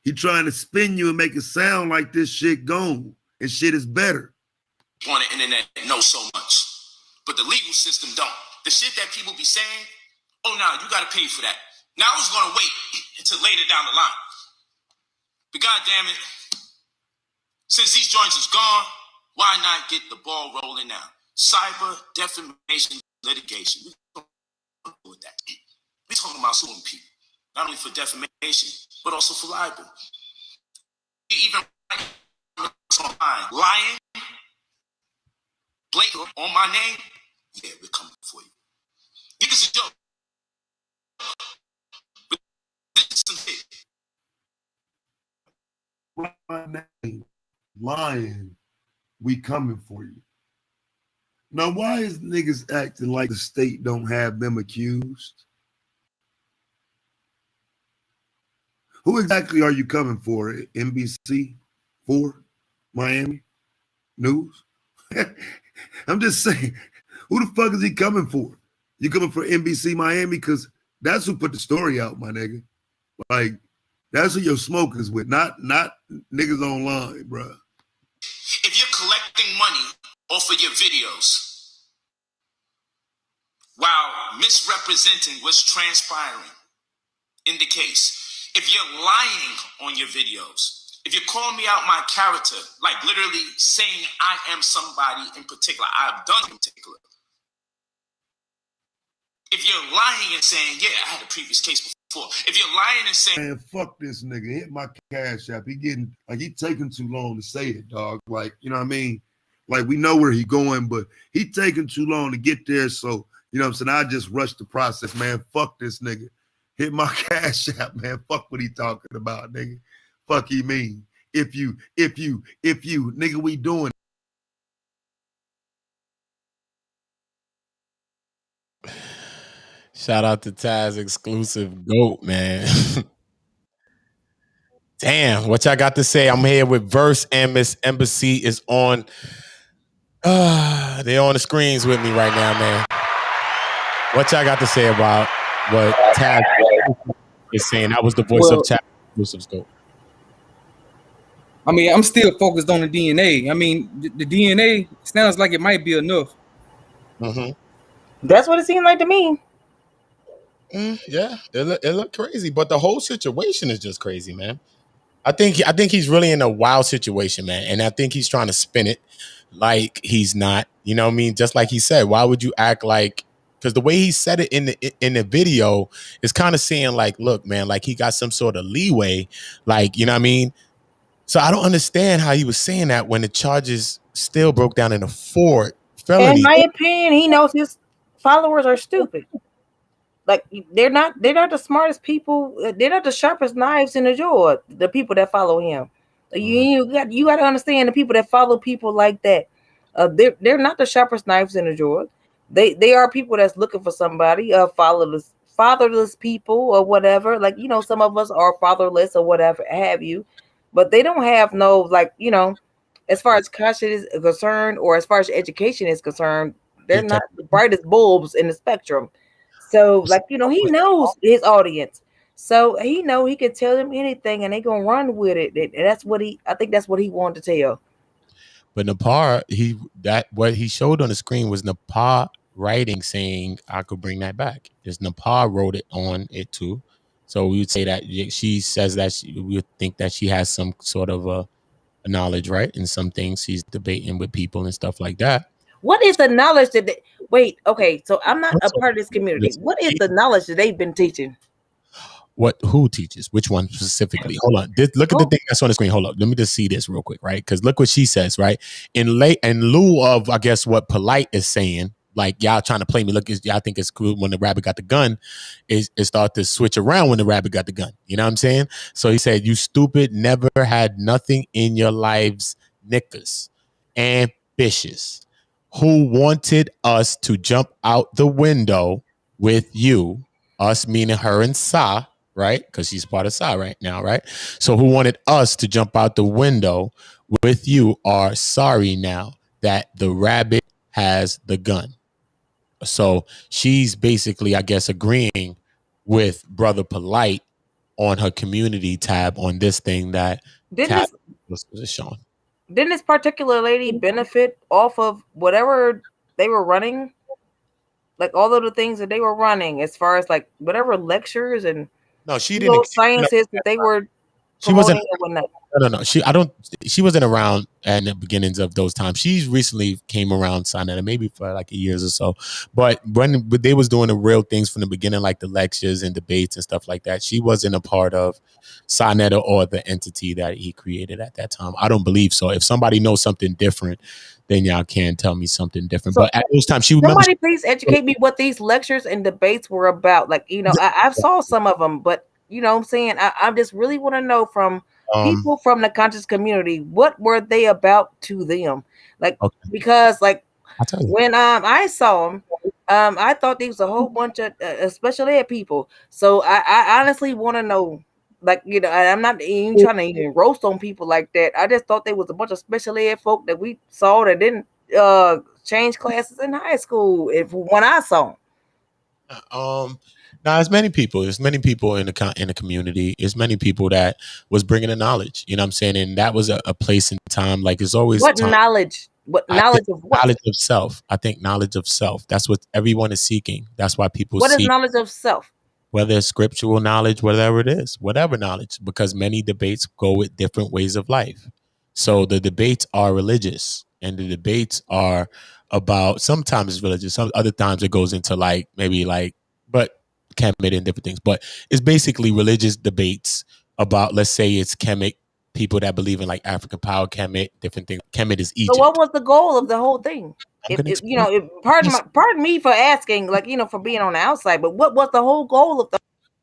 He trying to spin you and make it sound like this shit gone and shit is better. On the internet know so much, but the legal system don't. The shit that people be saying, oh, no, you got to pay for that. Now I was going to wait until later down the line. But goddamn it, since these joints is gone, why not get the ball rolling now? Cyber defamation litigation. We're with that. We're talking about suing people, not only for defamation, but also for libel. Even online lying, blatant on my name, yeah, we're coming for you. Give us a joke. This is some shit. My name, lying, we coming for you. Now, why is niggas acting like the state don't have them accused? Who exactly are you coming for? NBC? 4? Miami? News? I'm just saying, who the fuck is he coming for? You coming for NBC Miami? Because that's who put the story out, my nigga. Like, that's who your smoke is with, not niggas online, bro. If you're collecting money off of your videos while misrepresenting what's transpiring in the case, if you're lying on your videos, if you're calling me out my character, like literally saying I am somebody in particular, I've done in particular. If you're lying and saying, yeah, I had a previous case before. If you're lying and saying, man, fuck this nigga, hit my cash app. He taking too long to say it, dog. Like, you know what I mean? Like, we know where he going, but he taking too long to get there. So, you know what I'm saying? I just rushed the process, man. Fuck this nigga. Hit my cash app, man. Fuck what he talking about, nigga. Fuck he mean. If you, nigga, we doing it. Shout out to Taz exclusive GOAT, man. Damn, what y'all got to say? I'm here with Verse and Miss Embassy is on. They're on the screens with me right now, man. What y'all got to say about what Taz is saying? That was the voice of Taz exclusive GOAT. I mean, I'm still focused on the DNA. I mean, the DNA sounds like it might be enough. Mm-hmm. That's what it seemed like to me. Yeah, it looked crazy, but the whole situation is just crazy, man. I think he's really in a wild situation, man, and I think he's trying to spin it like he's not. You know what I mean? Just like he said, why would you act like? Because the way he said it in the video is kind of saying like, look, man, like he got some sort of leeway, like, you know what I mean? So I don't understand how he was saying that when the charges still broke down in a felony. In my opinion, he knows his followers are stupid. Like they're not the smartest people. They're not the sharpest knives in the drawer. The people that follow him, you got to understand the people that follow people like that. They're not the sharpest knives in the drawer. They are people that's looking for somebody. Fatherless people or whatever. Like, you know, some of us are fatherless or whatever have you, but they don't have no, like, you know, as far as conscience is concerned or as far as education is concerned, they're not the brightest bulbs in the spectrum. So, like, you know, he knows his audience. So he know he can tell them anything and they gonna run with it. And I think that's what he wanted to tell. But Napar, what he showed on the screen was Napar writing saying, I could bring that back. Just Napar wrote it on it too. So we would say that she says that we would think that she has some sort of a knowledge, right? In some things she's debating with people and stuff like that. What is the knowledge that wait, okay, so I'm not a part of this community. What is the knowledge that they've been teaching? Who teaches? Which one specifically? Hold on. Look at the thing that's on the screen. Hold up. Let me just see this real quick, right? Because look what she says, right? In lieu of, I guess, what POLIGHT is saying, like, y'all trying to play me. Look, y'all think it's cool when the rabbit got the gun. It start to switch around when the rabbit got the gun. You know what I'm saying? So he said, you stupid, never had nothing in your lives, niggas, ambitious, who wanted us to jump out the window with you, us meaning her and Sa, right? Because she's part of Sa right now, right? So who wanted us to jump out the window with you are sorry now that the rabbit has the gun. So she's basically, I guess, agreeing with Brother POLIGHT on her community tab on this thing that was shown. Didn't this particular lady benefit off of whatever they were running? Like all of the things that they were running as far as like whatever lectures and no, she didn't sciences that they were. She wasn't. promoting or whatnot? No. She wasn't around at the beginnings of those times. She's recently came around Sinetta, maybe for like a years or so. But when they was doing the real things from the beginning, like the lectures and debates and stuff like that, she wasn't a part of Sinetta or the entity that he created at that time. I don't believe so. If somebody knows something different, then y'all can tell me something different. So, but at those times, somebody please educate me what these lectures and debates were about. Like, I saw some of them, but you know what I'm saying? I just really want to know from people from the conscious community, what were they about to them? Like, because like when I saw them, I thought there was a whole bunch of special ed people. So I honestly want to know, like, I'm not even trying to even roast on people like that. I just thought there was a bunch of special ed folk that we saw that didn't change classes in high school. When I saw them. Now, there's many people in the community. There's many people that was bringing the knowledge. You know what I'm saying? And that was a place and time. Like, it's always what time. knowledge. What knowledge of what? Knowledge of self. I think knowledge of self. That's what everyone is seeking. That's why people. What is knowledge of self? Whether it's scriptural knowledge, whatever it is, whatever knowledge, because many debates go with different ways of life. So the debates are religious, and the debates are about, sometimes it's religious, some other times it goes into like maybe like, but Kemet and different things. But it's basically religious debates about, let's say it's Kemet, people that believe in like African power, Kemet, different things. Kemet is Egypt. So what was the goal of the whole thing? Pardon me for asking, like, for being on the outside, but what was the whole goal of the?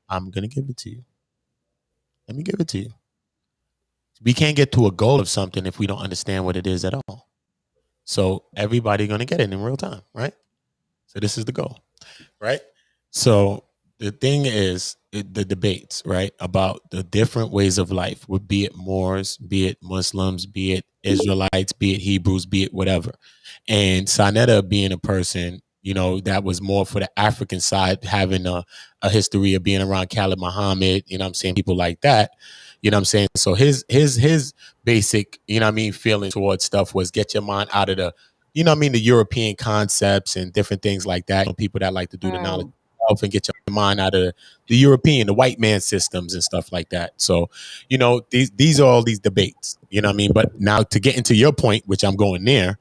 I'm gonna give it to you. Let me give it to you. We can't get to a goal of something if we don't understand what it is at all. So everybody gonna get it in real time, right? So this is the goal, right? So the thing is, the debates, right, about the different ways of life, would be it Moors, be it Muslims, be it Israelites, be it Hebrews, be it whatever. And Sinetta being a person, that was more for the African side, having a history of being around Khalid Muhammad, people like that, So his basic, feeling towards stuff was get your mind out of the, the European concepts and different things like that. People that like to do the knowledge and get your mind out of the European, the white man systems and stuff like that. So, these are all these debates, But now to get into your point, which I'm going there,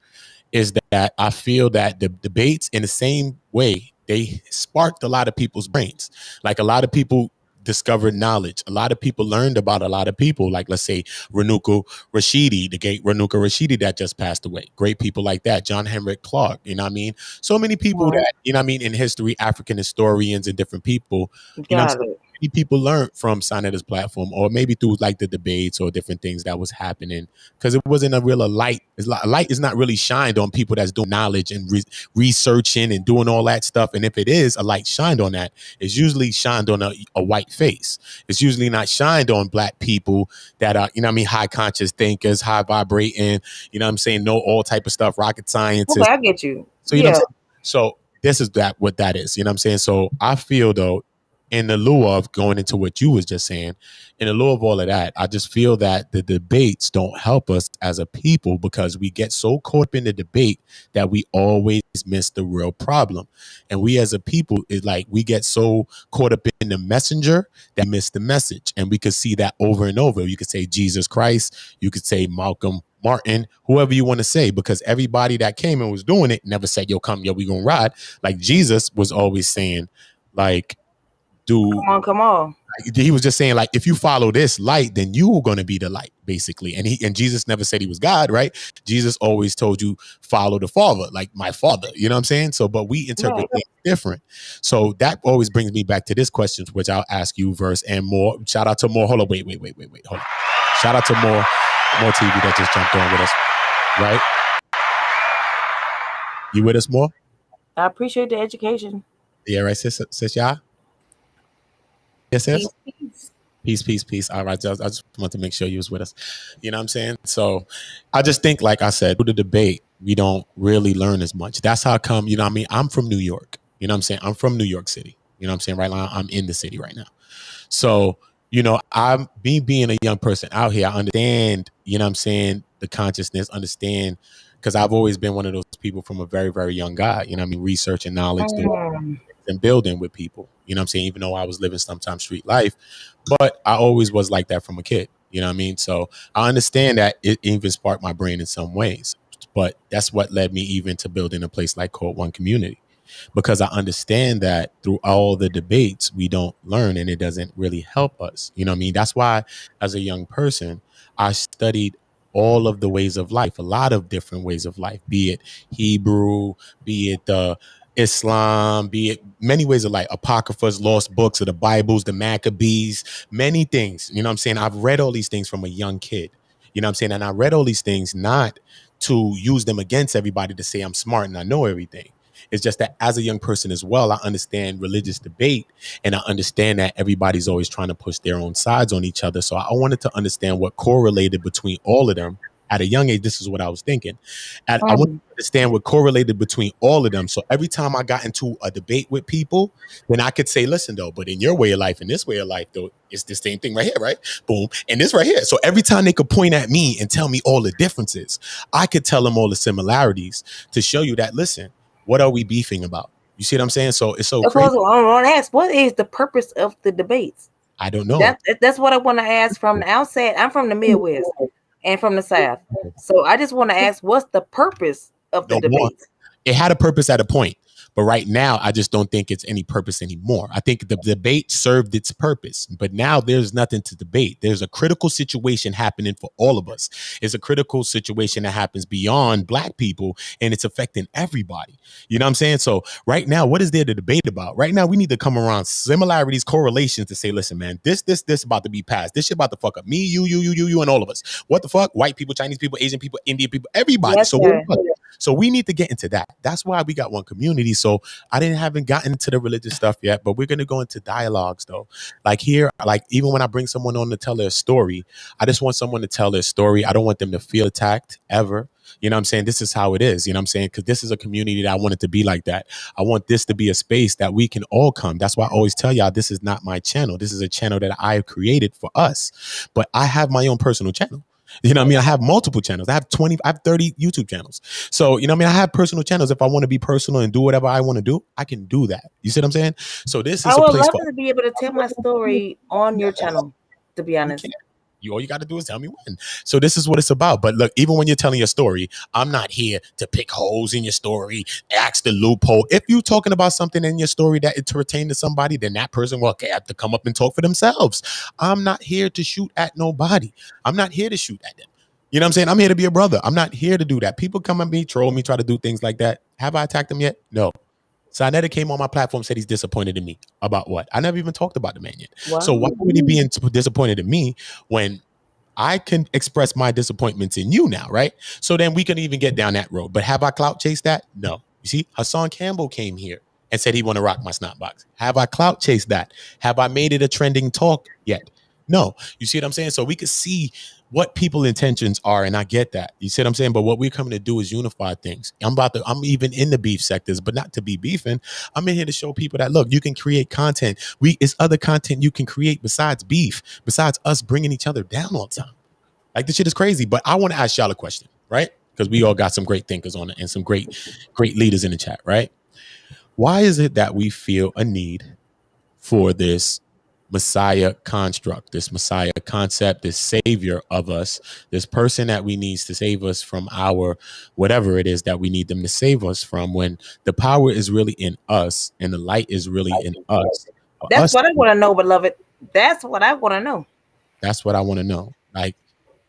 is that I feel that the debates, in the same way, they sparked a lot of people's brains. Like, a lot of people discovered knowledge. A lot of people learned about a lot of people, like, let's say Renuka Rashidi, the great Renuka Rashidi that just passed away. Great people like that. John Henrik Clark, So many people that, in history, African historians and different people, many people learned from Sinetta's platform, or maybe through like the debates or different things that was happening, because it wasn't a light. A light is not really shined on people that's doing knowledge and researching and doing all that stuff. And if it is a light shined on that, it's usually shined on a white face. It's usually not shined on black people that are, high conscious thinkers, high vibrating, know all type of stuff, rocket scientists. Okay, I get you. So, so this is what that is, So I feel, though, in the lieu of going into what you was just saying, in the lieu of all of that, I just feel that the debates don't help us as a people, because we get so caught up in the debate that we always miss the real problem. And we as a people, is like, we get so caught up in the messenger that miss the message. And we could see that over and over. You could say Jesus Christ, you could say Malcolm Martin, whoever you want to say, because everybody that came and was doing it never said, yo, come, yo, we gonna ride. Like, Jesus was always saying, like, come on. He was just saying, like, if you follow this light, then you are going to be the light, basically. And Jesus never said he was God, right? Jesus always told you, follow the Father, like my Father. You know what I'm saying? So, but we interpret things different. So that always brings me back to this question, which I'll ask you, Verse and More. Shout out to More. Hold on, wait. Hold on. Shout out to More TV that just jumped on with us, right? You with us, More? I appreciate the education. Yeah, right, sis, y'all. Yes, yes. Peace. All right, I just want to make sure you was with us. You know what I'm saying? So I just think, like I said, through the debate, we don't really learn as much. That's how come, I'm from New York. You know what I'm saying? I'm from New York City. You know what I'm saying? Right now, I'm in the city right now. So, I'm being a young person out here. I understand, the consciousness, understand, because I've always been one of those people from a very, very young guy, research and knowledge and building with people, even though I was living sometimes street life, but I always was like that from a kid, You know what I mean? So I understand that it even sparked my brain in some ways, but that's what led me even to building a place like called One Community, because I understand that through all the debates, we don't learn and it doesn't really help us. You know what I mean? That's why as a young person, I studied all of the ways of life, a lot of different ways of life, be it Hebrew, be it Islam, be it many ways of life, Apocryphas, lost books of the Bibles, the Maccabees, many things. You know what I'm saying? I've read all these things from a young kid. You know what I'm saying? And I read all these things not to use them against everybody to say I'm smart and I know everything. It's just that as a young person as well, I understand religious debate, and I understand that everybody's always trying to push their own sides on each other. So I wanted to understand what correlated between all of them. At a young age, this is what I was thinking. I wanted to understand what correlated between all of them. So every time I got into a debate with people, then I could say, listen, though, but in your way of life, in this way of life, though, it's the same thing right here, right? Boom. And this right here. So every time they could point at me and tell me all the differences, I could tell them all the similarities to show you that, listen, what are we beefing about? You see what I'm saying? So it's so crazy. I want to ask, what is the purpose of the debates? I don't know. That's what I want to ask from the outset. I'm from the Midwest and from the South. So I just want to ask, what's the purpose of the debates? It had a purpose at a point, but right now I just don't think it's any purpose anymore. I think the debate served its purpose, but now there's nothing to debate. There's a critical situation happening for all of us. It's a critical situation that happens beyond Black people, and it's affecting everybody. You know what I'm saying? So right now, what is there to debate about? Right now, we need to come around similarities, correlations to say, listen, man, this about to be passed. This shit about to fuck up me, you, and all of us. What the fuck? White people, Chinese people, Asian people, Indian people, everybody. Yes, so we need to get into that. That's why we got One Community. So I haven't gotten into the religious stuff yet, but we're going to go into dialogues though. Like here, like even when I bring someone on to tell their story, I just want someone to tell their story. I don't want them to feel attacked ever. You know what I'm saying? This is how it is. You know what I'm saying? Because this is a community that I want it to be like that. I want this to be a space that we can all come. That's why I always tell y'all, this is not my channel. This is a channel that I have created for us, but I have my own personal channel. You know what I mean? I have multiple channels. I have 30 YouTube channels. So, you know what I mean? I have personal channels. If I want to be personal and do whatever I want to do, I can do that. You see what I'm saying? So this is I would love to be able to tell my story on your channel, to be honest. All you got to do is tell me when. So this is what it's about. But look, even when you're telling your story, I'm not here to pick holes in your story, ask the loophole. If you're talking about something in your story that it to retain to somebody, then that person will have to come up and talk for themselves. I'm not here to shoot at nobody. I'm not here to shoot at them. You know what I'm saying? I'm here to be a brother. I'm not here to do that. People come at me, troll me, try to do things like that. Have I attacked them yet? No. Sinetta came on my platform, said he's disappointed in me. About what? I never even talked about the man yet. Wow. So why would he be disappointed in me when I can express my disappointments in you now, right? So then we can even get down that road. But have I clout chased that? No. You see, Hassan Campbell came here and said he want to rock my snot box. Have I clout chased that? Have I made it a trending talk yet? No. You see what I'm saying? So we could see what people's intentions are, and I get that. You see what I'm saying? But what we're coming to do is unify things. I'm even in the beef sectors, but not to be beefing. I'm in here to show people that, look, you can create content. It's other content you can create besides beef, besides us bringing each other down all the time. Like, this shit is crazy. But I want to ask y'all a question, right? Because we all got some great thinkers on it and some great leaders in the chat, right? Why is it that we feel a need for this Messiah construct, this Messiah concept, this savior of us, this person that we need to save us from our whatever it is that we need them to save us from, when the power is really in us and the light is really in us? That's what I want to know, beloved. That's what I want to know. That's what I want to know. Like,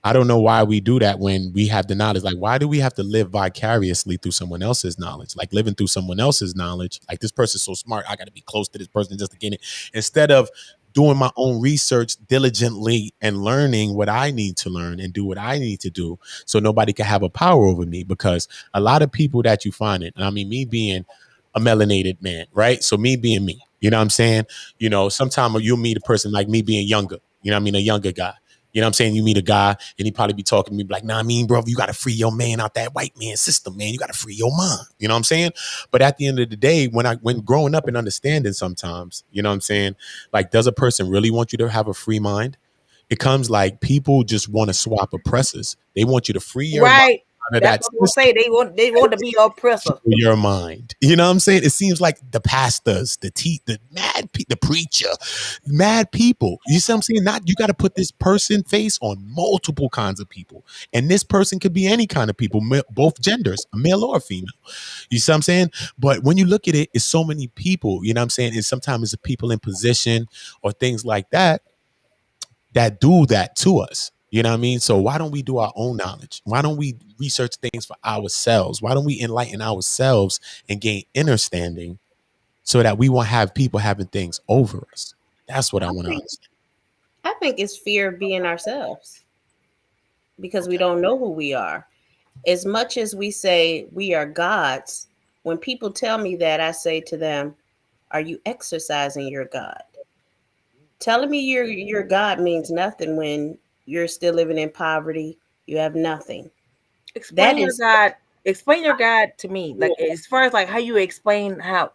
I don't know why we do that when we have the knowledge. Like, why do we have to live vicariously through someone else's knowledge? Like, living through someone else's knowledge. Like, this person's so smart, I got to be close to this person just to get it. Instead of doing my own research diligently and learning what I need to learn and do what I need to do, so nobody can have a power over me. Because a lot of people that you find it, and I mean, me being a melanated man, right? So me being me, you know what I'm saying? You know, sometimes you'll meet a person like me being younger, you know what I mean? A younger guy. You know what I'm saying? You meet a guy and he probably be talking to me like, nah, I mean, bro, you got to free your man out that white man system, man. You got to free your mind. You know what I'm saying? But at the end of the day, when growing up and understanding sometimes, you know what I'm saying? Like, does a person really want you to have a free mind? It comes like people just want to swap oppressors. They want you to free your mind. That's what we'll say. They want to be your oppressor. Your mind. You know what I'm saying? It seems like the pastors, the preacher, mad people. You see what I'm saying? Not you got to put this person face on multiple kinds of people, and this person could be any kind of people, both genders, a male or a female. You see what I'm saying? But when you look at it, it's so many people. You know what I'm saying? And sometimes it's the people in position or things like that that do that to us. You know what I mean? So why don't we do our own knowledge? Why don't we research things for ourselves? Why don't we enlighten ourselves and gain understanding so that we won't have people having things over us? That's what I want to understand. I think it's fear of being ourselves because we don't know who we are. As much as we say we are gods, when people tell me that, I say to them, are you exercising your God? Telling me your God means nothing when you're still living in poverty. You have nothing. Explain your God. Explain your God to me. Like as far as like how you explain that.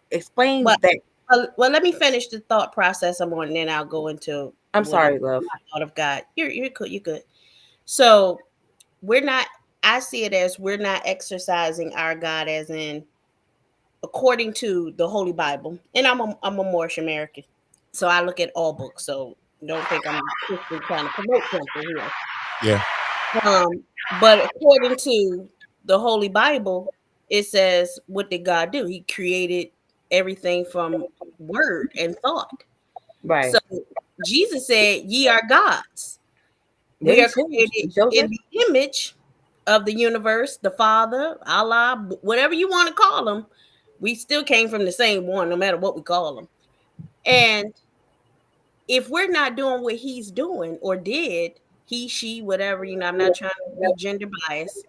Well, let me finish the thought process I'm on, and then I'll go into. I'm sorry, love. Thought of God. You're good. You're good. So we're not. I see it as we're not exercising our God as in according to the Holy Bible, and I'm a Moorish American. So I look at all books. So don't think I'm trying to promote something here. Yeah. But according to the Holy Bible, it says, what did God do? He created everything from word and thought. Right. So Jesus said, ye are gods. We are created in the image of the universe, the Father, Allah, whatever you want to call them. We still came from the same one, no matter what we call them. And if we're not doing what he's doing or did, he, she, whatever, I'm not trying to be gender biased,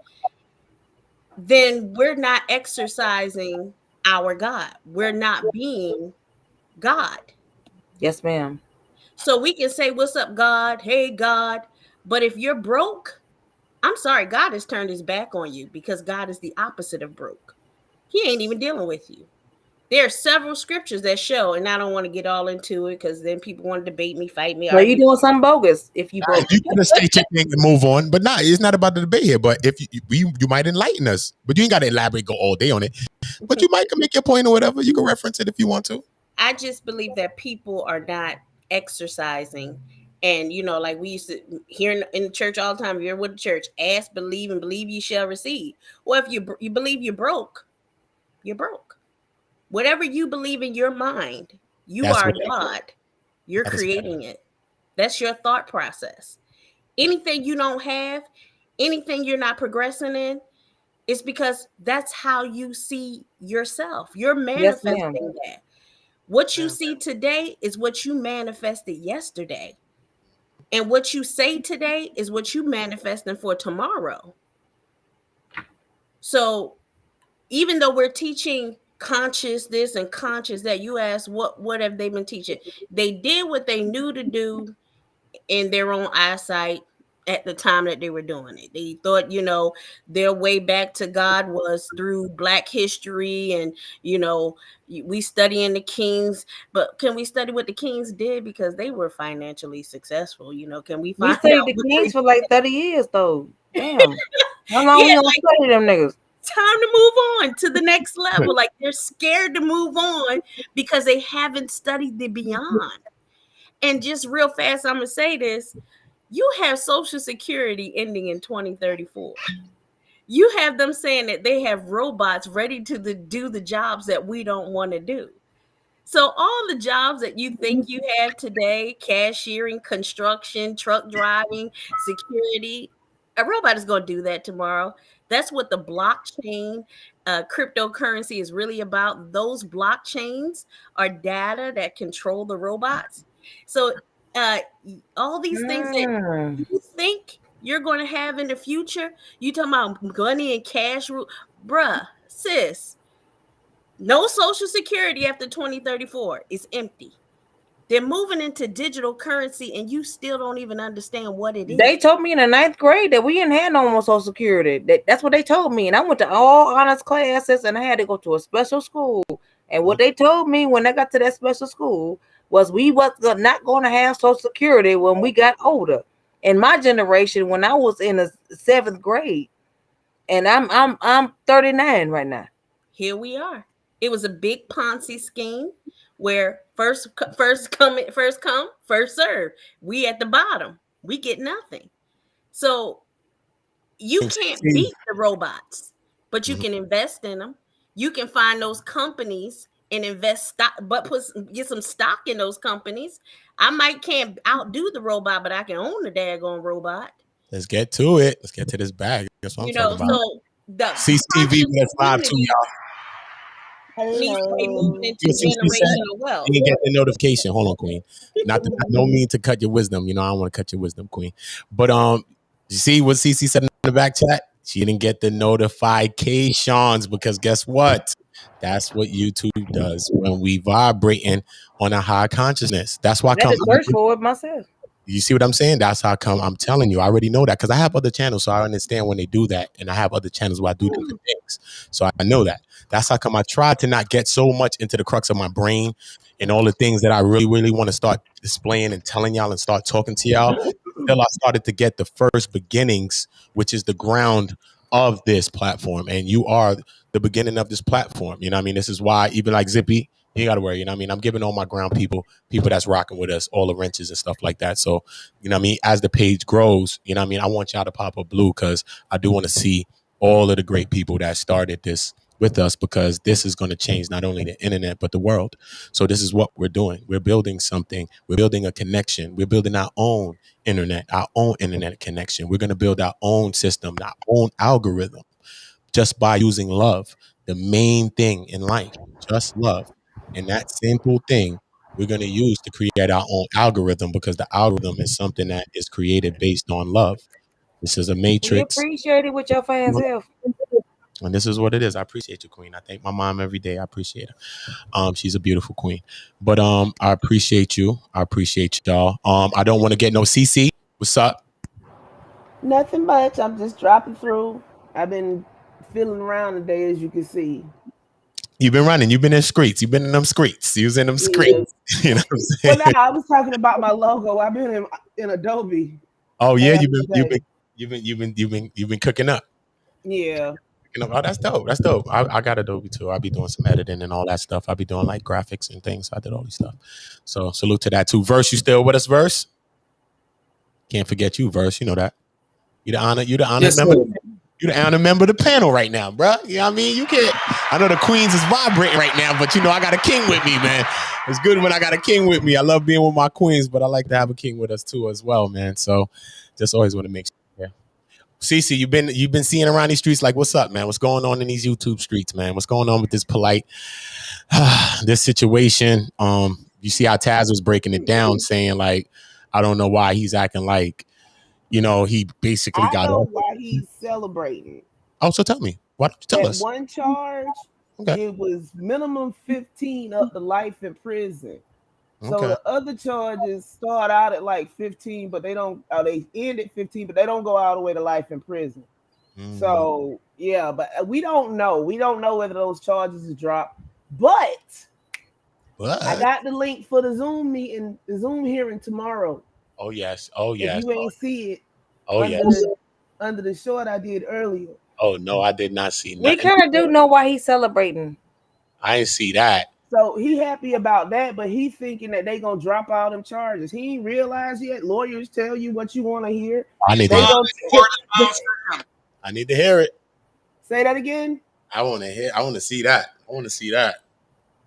then we're not exercising our God. We're not being God. Yes, ma'am. So we can say, what's up, God? Hey, God. But if you're broke, I'm sorry, God has turned his back on you because God is the opposite of broke. He ain't even dealing with you. There are several scriptures that show, and I don't want to get all into it because then people want to debate me, fight me. Well, you're doing something bogus if you broke. You can state your thing and move on, but it's not about the debate here. But if you might enlighten us, but you ain't got to elaborate, go all day on it. But you might make your point or whatever. You can reference it if you want to. I just believe that people are not exercising. And, like we used to hear in the church all the time, you're with the church, ask, believe, and believe you shall receive. Well, if you believe you're broke, you're broke. Whatever you believe in your mind, you are God. You're creating it. That's your thought process. Anything you don't have, anything you're not progressing in, it's because that's how you see yourself. You're manifesting that. What you see today is what you manifested yesterday. And what you say today is what you manifesting for tomorrow. So even though we're teaching conscious this and conscious that, you ask what have they been teaching? They did what they knew to do in their own eyesight at the time that they were doing it. They thought, their way back to God was through Black history and, we studying the kings, but can we study what the kings did? Because they were financially successful. Can we find studied the kings for like 30 years though? Damn. How long we gonna study them niggas? Time to move on to the next level. Like they're scared to move on because they haven't studied the beyond. And just real fast, I'm gonna say this. You have Social Security ending in 2034. You have them saying that they have robots ready to do the jobs that we don't want to do. So all the jobs that you think you have today, cashiering, construction, truck driving, security, a robot is going to do that tomorrow. That's what the blockchain, cryptocurrency is really about. Those blockchains are data that control the robots. So all these things that you think you're going to have in the future, you talking about money and cash, bruh, sis, no Social Security after 2034 is empty. They're moving into digital currency and you still don't even understand what it is. They told me in the 9th grade that we didn't have no more Social Security. That's what they told me. And I went to all honors classes and I had to go to a special school. And what they told me when I got to that special school was we was not going to have Social Security when we got older. In my generation, when I was in the 7th grade, and I'm 39 right now. Here we are. It was a big Ponzi scheme where first come, first serve. We at the bottom. We get nothing. So you can't beat the robots, but you can invest in them. You can find those companies and invest stock, but get some stock in those companies. I can't outdo the robot, but I can own the daggone robot. Let's get to it. Let's get to this bag. That's what I'm talking about. So the CCV, that's live too, y'all. Needs to be moving into You generational wealth. didn't get the notification. Hold on, Queen. No mean to cut your wisdom. I don't want to cut your wisdom, Queen. But you see what CC said in the back chat? She didn't get the notifications because guess what? That's what YouTube does when we vibrating on a high consciousness. That's why I just search for it myself. You see what I'm saying? That's how come I'm telling you. I already know that because I have other channels, so I understand when they do that, and I have other channels where I do different things, so I know that. That's how come I try to not get so much into the crux of my brain and all the things that I really, really want to start displaying and telling y'all and start talking to y'all. Until I started to get the first beginnings, which is the ground of this platform, and you are the beginning of this platform. You know what I mean? This is why even like Zippy, you got to worry. You know what I mean? I'm giving all my ground people that's rocking with us, all the wrenches and stuff like that. So, you know what I mean? As the page grows, you know what I mean? I want y'all to pop up blue because I do want to see all of the great people that started this with us, because this is going to change not only the internet, but the world. So this is what we're doing. We're building something. We're building a connection. We're building our own internet connection. We're going to build our own system, our own algorithm, just by using love. The main thing in life, just love. And that simple thing we're going to use to create our own algorithm, because the algorithm is something that is created based on love. This is a matrix. We appreciate it with your fans' help. And this is what it is. I appreciate you, Queen. I thank my mom every day. I appreciate her. She's a beautiful queen. But I appreciate you. I appreciate y'all. I don't want to get no CC. What's up? Nothing much. I'm just dropping through. I've been feeling around today, as you can see. You've been running. You've been in streets. You've been in them streets. You was in them streets. Yes. You know what I'm saying? Well, no, I was talking about my logo. I've been in Adobe. Oh yeah, you've been cooking up. Yeah. Oh, that's dope. That's dope. I got Adobe too. I'll be doing some editing and all that stuff. I'll be doing like graphics and things. I did all these stuff. So salute to that too. Verse, you still with us, Verse? Can't forget you, Verse. You know that. You the honor Yes, member. sir. You the honor member of the panel right now, bro. You know what I mean? You can't. I know the Queens is vibrating right now, but you know I got a king with me, man. It's good when I got a king with me. I love being with my queens, but I like to have a king with us too as well, man. So just always want to make sure. Yeah. Cece, you've been seeing around these streets, like, what's up, man? What's going on in these YouTube streets, man? What's going on with this polite this situation? You see how Taz was breaking it down, saying like, I don't know why he's acting like, you know, he basically I got know off. why he's celebrating. Oh, so tell me. Why don't you tell That us? one charge, Okay. it was minimum 15 up to life in prison. So Okay. the other charges start out at like 15, but they don't. They end at 15, but they don't go all the way to life in prison. So yeah, but we don't know. We don't know whether those charges is dropped. But I got the link for the Zoom meeting, the Zoom hearing tomorrow. Oh yes. Oh yes. If you ain't see it. Oh yes. Under the short I did earlier. Oh no, I did not see nothing. We kind of do know why he's celebrating. I didn't see that. So he happy about that, but he thinking that they gonna drop all them charges. He ain't realized yet. Lawyers tell you what you want to hear. I need to hear it. Say that again. I want to hear. I want to see that. I want to see that.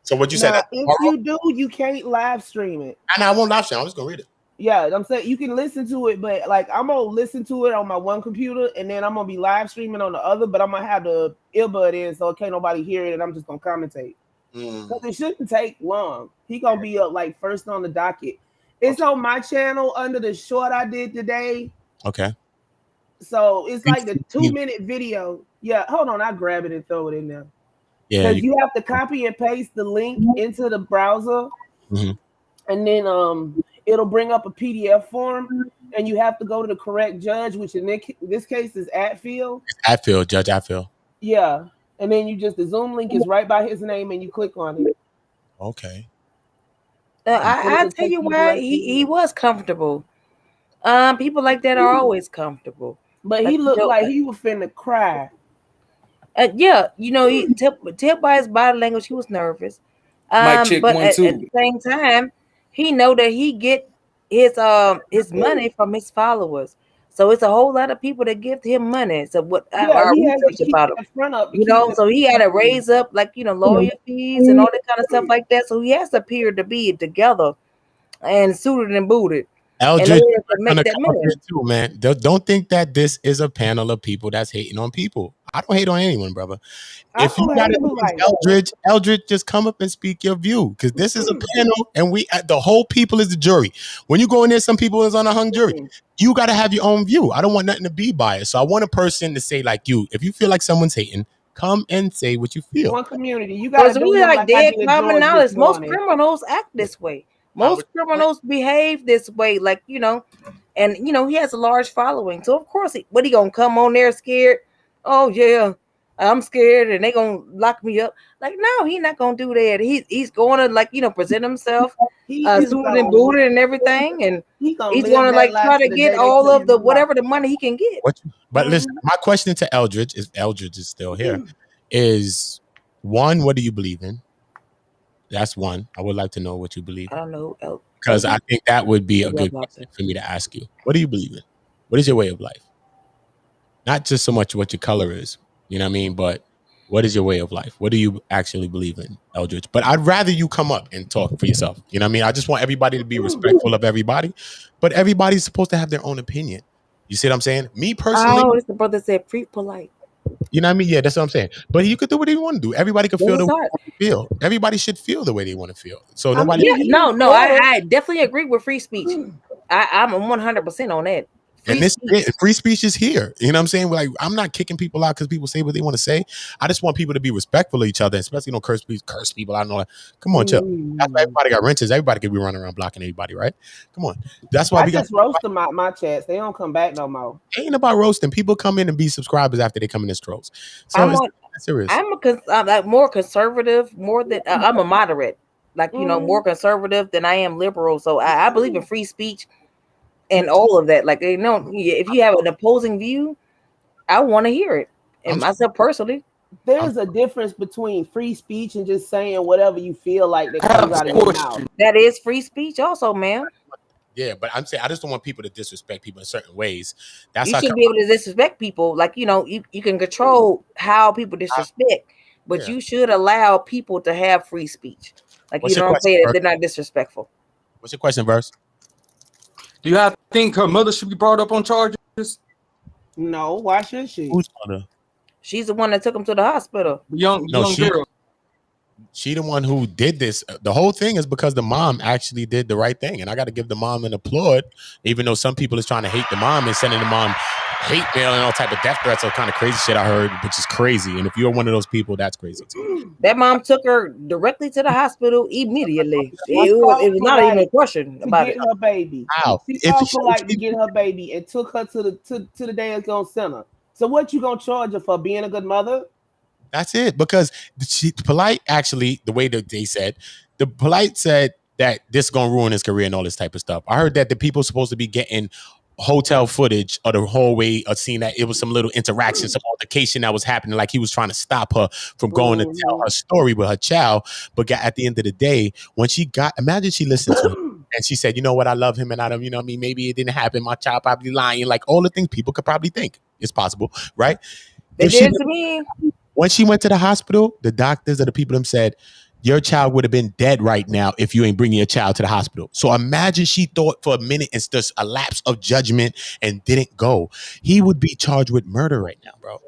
So what you said? If you do, you can't live stream it. And I won't live stream. I'm just gonna read it. Yeah, I'm saying you can listen to it, but like I'm gonna listen to it on my one computer, and then I'm gonna be live streaming on the other. But I'm gonna have the earbud in, so can't nobody hear it, and I'm just gonna commentate. Because it shouldn't take long. He gonna be up like first on the docket. It's on my channel under the short I did today. Okay. So it's like the 2-minute video. Yeah, hold on, I'll grab it and throw it in there. Yeah, because you have to copy and paste the link into the browser, and then it'll bring up a PDF form, and you have to go to the correct judge, which in this case is Atfield. Judge Atfield. Yeah. And then you just, the Zoom link is right by his name, and you click on it. Okay. I tell you why he was comfortable. People like that are always comfortable. But he looked like he was finna cry. Yeah, you know, he tell by his body language he was nervous. Mic check But 1 at 2. the same time, he know that he get his money from his followers. So it's a whole lot of people that give him money. So what Yeah, our he has to research keep about him, that front up to you keep know, his so he had to raise up like lawyer fees and all that kind of stuff like that. So he has to appear to be together and suited and booted in Eldridge, order to gonna make that come up money. here too, man. Don't think that this is a panel of people that's hating on people. I don't hate on anyone, brother. I If you don't got hate it him against like Eldridge, just come up and speak your view, because this is a panel, and the whole people is the jury. When you go in there, some people is on a hung jury. You got to have your own view. I don't want nothing to be biased. So I want a person to say like you. If you feel like someone's hating, come and say what you feel. one community. You But gotta it's do really him like like I dead did common George this knowledge. Most morning. criminals act this way. Most criminals behave this way, like and he has a large following. So of course, what he gonna come on there scared? Oh yeah, I'm scared, and they gonna lock me up. Like no, he not gonna do that. He's going to like present himself, He is suited and booted and everything, and he's gonna live like that life try to to the get day they all take of the him out. whatever the money he can get. But listen, my question to Eldridge, if Eldridge is still here, is one: what do you believe in? That's one. I would like to know what you believe I don't know. because I think that would be a good question for me to ask you. What do you believe in? What is your way of life? Not just so much what your color is, you know what I mean, but what is your way of life? What do you actually believe in, Eldridge? But I'd rather you come up and talk for yourself. You know what I mean? I just want everybody to be respectful of everybody, but everybody's supposed to have their own opinion. You see what I'm saying? Me personally, Oh, it's the brother said polite. you know what I mean? Yeah, that's what I'm saying. But you could do what you want to do. Everybody can feel the way they want to feel. Everybody should feel the way they want to feel. So nobody. Yeah, no, I definitely agree with free speech. I'm 100% on that. And this free speech is here. You know what I'm saying? Like, I'm not kicking people out because people say what they want to say. I just want people to be respectful of each other, especially curse people. I know. Come on, chill. That's why everybody got wrenches. Everybody can be running around blocking everybody, right? Come on. That's why I we just roast them out my chats. They don't come back no more. It ain't about roasting. People come in and be subscribers after they come in as trolls. So it's not serious. I'm like more conservative, more than I'm a moderate, like more conservative than I am liberal. So I believe in free speech and all of that. Like if you have an opposing view, I want to hear it. And myself personally, there's a difference between free speech and just saying whatever you feel like that comes out of your mouth. That is free speech, also, man. Yeah, but I'm saying I just don't want people to disrespect people in certain ways. That's you should be able to disrespect people. Like you can control how people disrespect, but you should allow people to have free speech. Like what I'm saying, that they're not disrespectful. What's your question, Verse? Do you think her mother should be brought up on charges? No, why should she? Who's mother? She's the one that took him to the hospital. Young girl. She the one who did this. The whole thing is because the mom actually did the right thing, and I got to give the mom an applaud. Even though some people is trying to hate the mom and sending the mom hate mail and all type of death threats, all kind of crazy shit I heard, which is crazy. And if you're one of those people, that's crazy too. That mom took her directly to the hospital immediately. It was not even a question about it. Her baby. Wow. She also like to get her baby and took her to the Days Gone Center. So what you gonna charge her for being a good mother? That's it, because Polite actually, the way that they said, the Polite said that this is gonna ruin his career and all this type of stuff. I heard that the people supposed to be getting hotel footage of the whole way of seeing that it was some little interaction, some altercation that was happening, like he was trying to stop her from going to tell her story with her child. But at the end of the day, when imagine she listened to him and she said, you know what, I love him and I don't, maybe it didn't happen. My child probably lying, like all the things people could probably think. It's possible, right? They did to me. When she went to the hospital, the doctors or the people them said, your child would have been dead right now if you ain't bringing your child to the hospital. So imagine she thought for a minute and just a lapse of judgment and didn't go. He would be charged with murder right now, bro.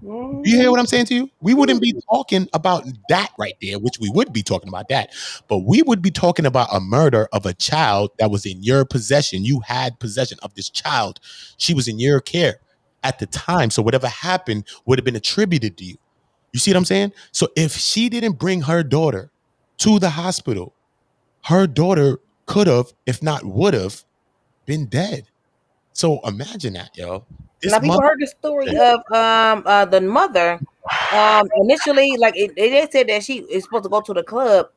You hear what I'm saying to you? We wouldn't be talking about that right there, which we would be talking about that. But we would be talking about a murder of a child that was in your possession. You had possession of this child. She was in your care at the time. So whatever happened would have been attributed to you. You see what I'm saying? So if she didn't bring her daughter to the hospital, her daughter could have, if not would have, been dead. So imagine that, yo. Now people heard the story of the mother. Initially, like they said that she is supposed to go to the club.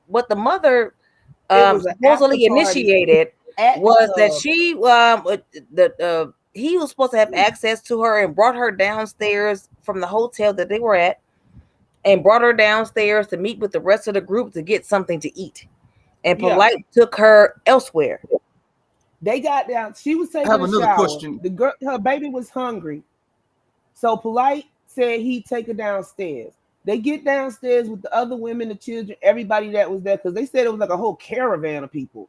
What the mother supposedly initiated was that she he was supposed to have access to her and brought her downstairs from the hotel that they were at, and brought her downstairs to meet with the rest of the group to get something to eat. And Polite took her elsewhere. They got down. She was taking I have a another shower. question. The girl, her baby was hungry, so Polite said he'd take her downstairs. They get downstairs with the other women, the children, everybody that was there, because they said it was like a whole caravan of people.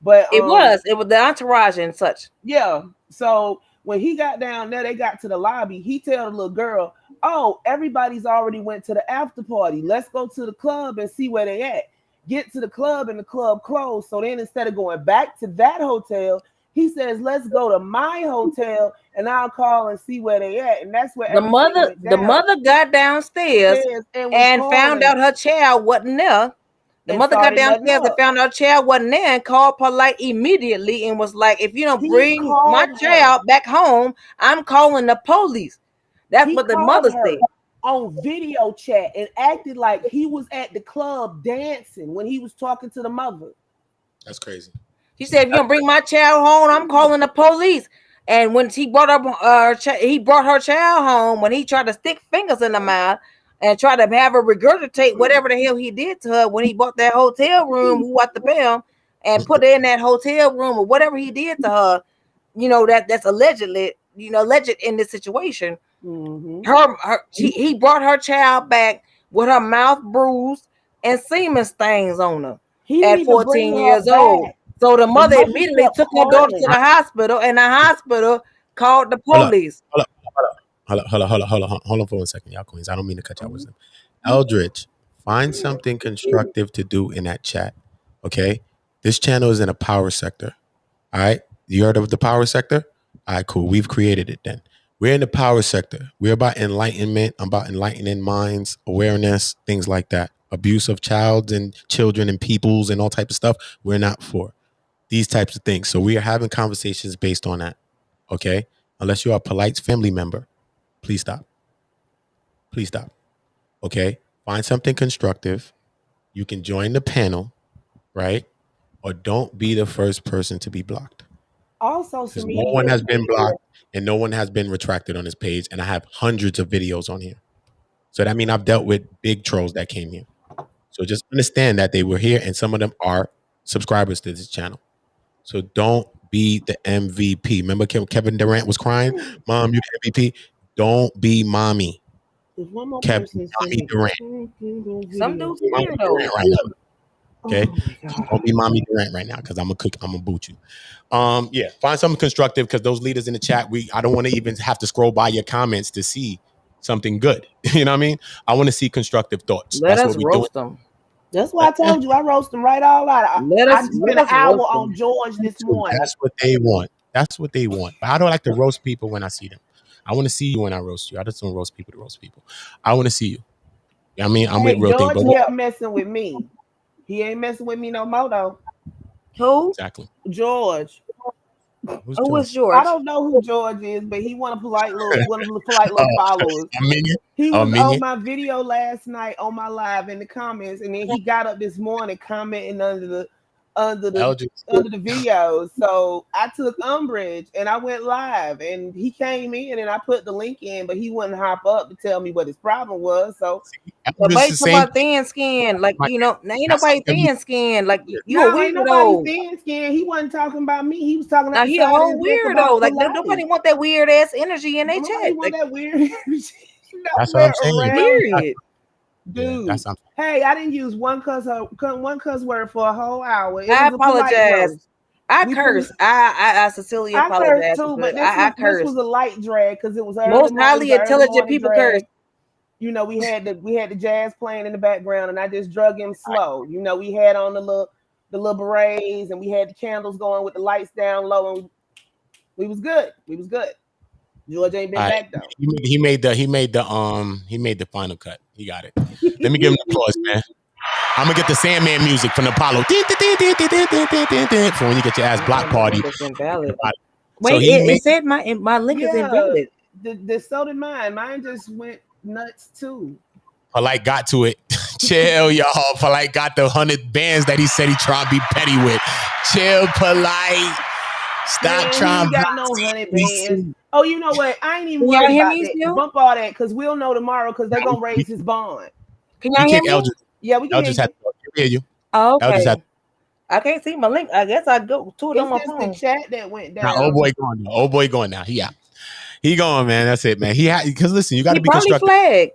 But it was the entourage and such. Yeah. So when he got down there, they got to the lobby. He tell the little girl, "Oh, everybody's already went to the after party. Let's go to the club and see where they at." Get to the club and the club closed. So then instead of going back to that hotel, he says, "Let's go to my hotel and I'll call and see where they at." And that's where the mother got downstairs and found out her child wasn't there. The mother got downstairs and found out her child wasn't there and called Polite immediately and was like, "If you don't bring my child back home, I'm calling the police." That's what the mother said on video chat, and acted like he was at the club dancing when he was talking to the mother. That's crazy. He said, "If you don't bring my child home, I'm calling the police." And when he brought he brought her child home, when he tried to stick fingers in her mouth and try to have her regurgitate whatever the hell he did to her when he bought that hotel room, who at the bell, and put her in that hotel room or whatever he did to her, that's allegedly, alleged in this situation. He brought her child back with her mouth bruised and semen stains on her at 14 years old. So the mother immediately took her daughter to the hospital, and the hospital called the police. Hold on for 1 second, y'all queens. I don't mean to cut y'all wisdom. Eldridge, find something constructive to do in that chat. Okay, this channel is in a power sector. All right, you heard of the power sector? All right, cool. We've created it. Then we're in the power sector. We're about enlightenment. I'm about enlightening minds, awareness, things like that. Abuse of children and peoples and all types of stuff. We're not for these types of things. So we are having conversations based on that. Okay, unless you are a Polite's family member. Please stop. Please stop. Okay. Find something constructive. You can join the panel, right? Or don't be the first person to be blocked. Also, no one has been blocked and no one has been retracted on this page. And I have hundreds of videos on here. So that means I've dealt with big trolls that came here. So just understand that they were here and some of them are subscribers to this channel. So don't be the MVP. Remember Kevin Durant was crying? Mom, you MVP. Don't be mommy. Kevin Durant. Some dudes weirdo. Right now. Okay, don't be mommy Durant right now because I'm gonna boot you. Yeah, find something constructive because those leaders in the chat, I don't want to even have to scroll by your comments to see something good. You know what I mean? I want to see constructive thoughts. Let us roast them. That's why I told you I roast them right all out. I spent an hour on George this morning. That's what they want. That's what they want. But I don't like to roast people when I see them. I want to see you when I roast you. I just don't roast people to roast people. I want to see you. I mean, I'm with real things. George kept messing with me. He ain't messing with me no more though. Who? Exactly. George. Who is George? I don't know who George is, but he one of the polite little followers. He was on my video last night on my live in the comments, and then he got up this morning commenting under the videos. So I took umbrage and I went live, and he came in and I put the link in, but he wouldn't hop up to tell me what his problem was. So nobody's talking about thin skin, like ain't nobody thin skin, like you a ain't nobody thin skin. He wasn't talking about me. He was talking about he a whole weirdo. Like nobody want that weird ass energy in their chat. Want that weird energy. That's what I'm saying. Period. Dude, hey, I didn't use one cuss word for a whole hour. I apologize. I cursed. I sincerely apologize. I cursed too, but this was a light drag because it was most highly intelligent people curse. We had the jazz playing in the background, and I just drug him slow. We had on the little berets, and we had the candles going with the lights down low, and we was good. George ain't been back though. He made the final cut. He got it. Let me give him applause, man. I'm gonna get the Sandman music from the Apollo for when you get your ass block party. Wait, it said my link is invalid. So did mine. Mine just went nuts too. Polite got to it. Chill, y'all. Polite got the 100 bands that he said he trying to be petty with. Chill, Polite. Stop Man, he trying. ain't got no honey bands. Oh, you know what? I ain't even Can y'all worried hear about me that. still? Bump all that because we'll know tomorrow because they're gonna raise his bond. Can We y'all hear kick me? Eldridge. Yeah, we can Eldridge hear had you. to hear you. Oh, Eldridge had okay. I can't see my link. I guess I go to it on It's my just phone. the chat that went now. down. Old boy going now. Old boy going now. He out. He going, man. That's it, man. He had because listen, you got He to be probably constructive. flagged.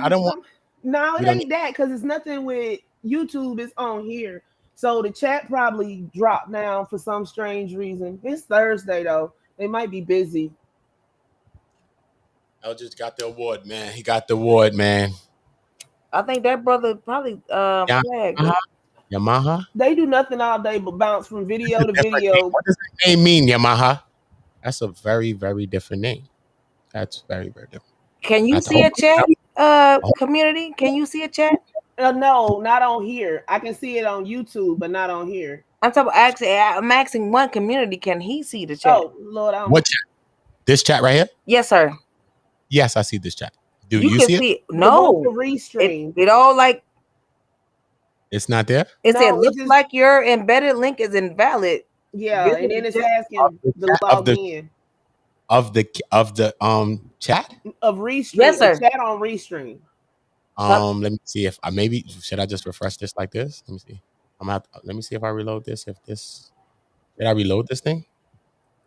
I don't want. No, it we don't ain't that because it's nothing with YouTube. It's on here. So the chat probably dropped down for some strange reason. It's Thursday though. They might be busy. Eldridge got the award, man. He got the award, man. I think that brother probably Yeah. flagged. Yamaha. They do nothing all day but bounce from video to video. What does that name mean, Yamaha? That's a very, very different name. That's very, very different. Can you Not the see whole- a chat, community? Can you see a chat? No, not on here. I can see it on YouTube, but not on here. I'm talking actually. I'm asking one community. Can he see the chat? Oh Lord, I don't. What chat? This chat right here? Yes, sir. Yes, I see this chat. Do You you can see it? see it. The one No, for restream. it all like It's not there. it No, said. it Looks just- like your embedded link is invalid. Yeah, and then it's asking the of login of the chat. of restream. Yes, sir. Chat on restream. Let me see if I maybe should I just refresh this like this? Let me see. Let me see if I reload this. If this did I reload this thing?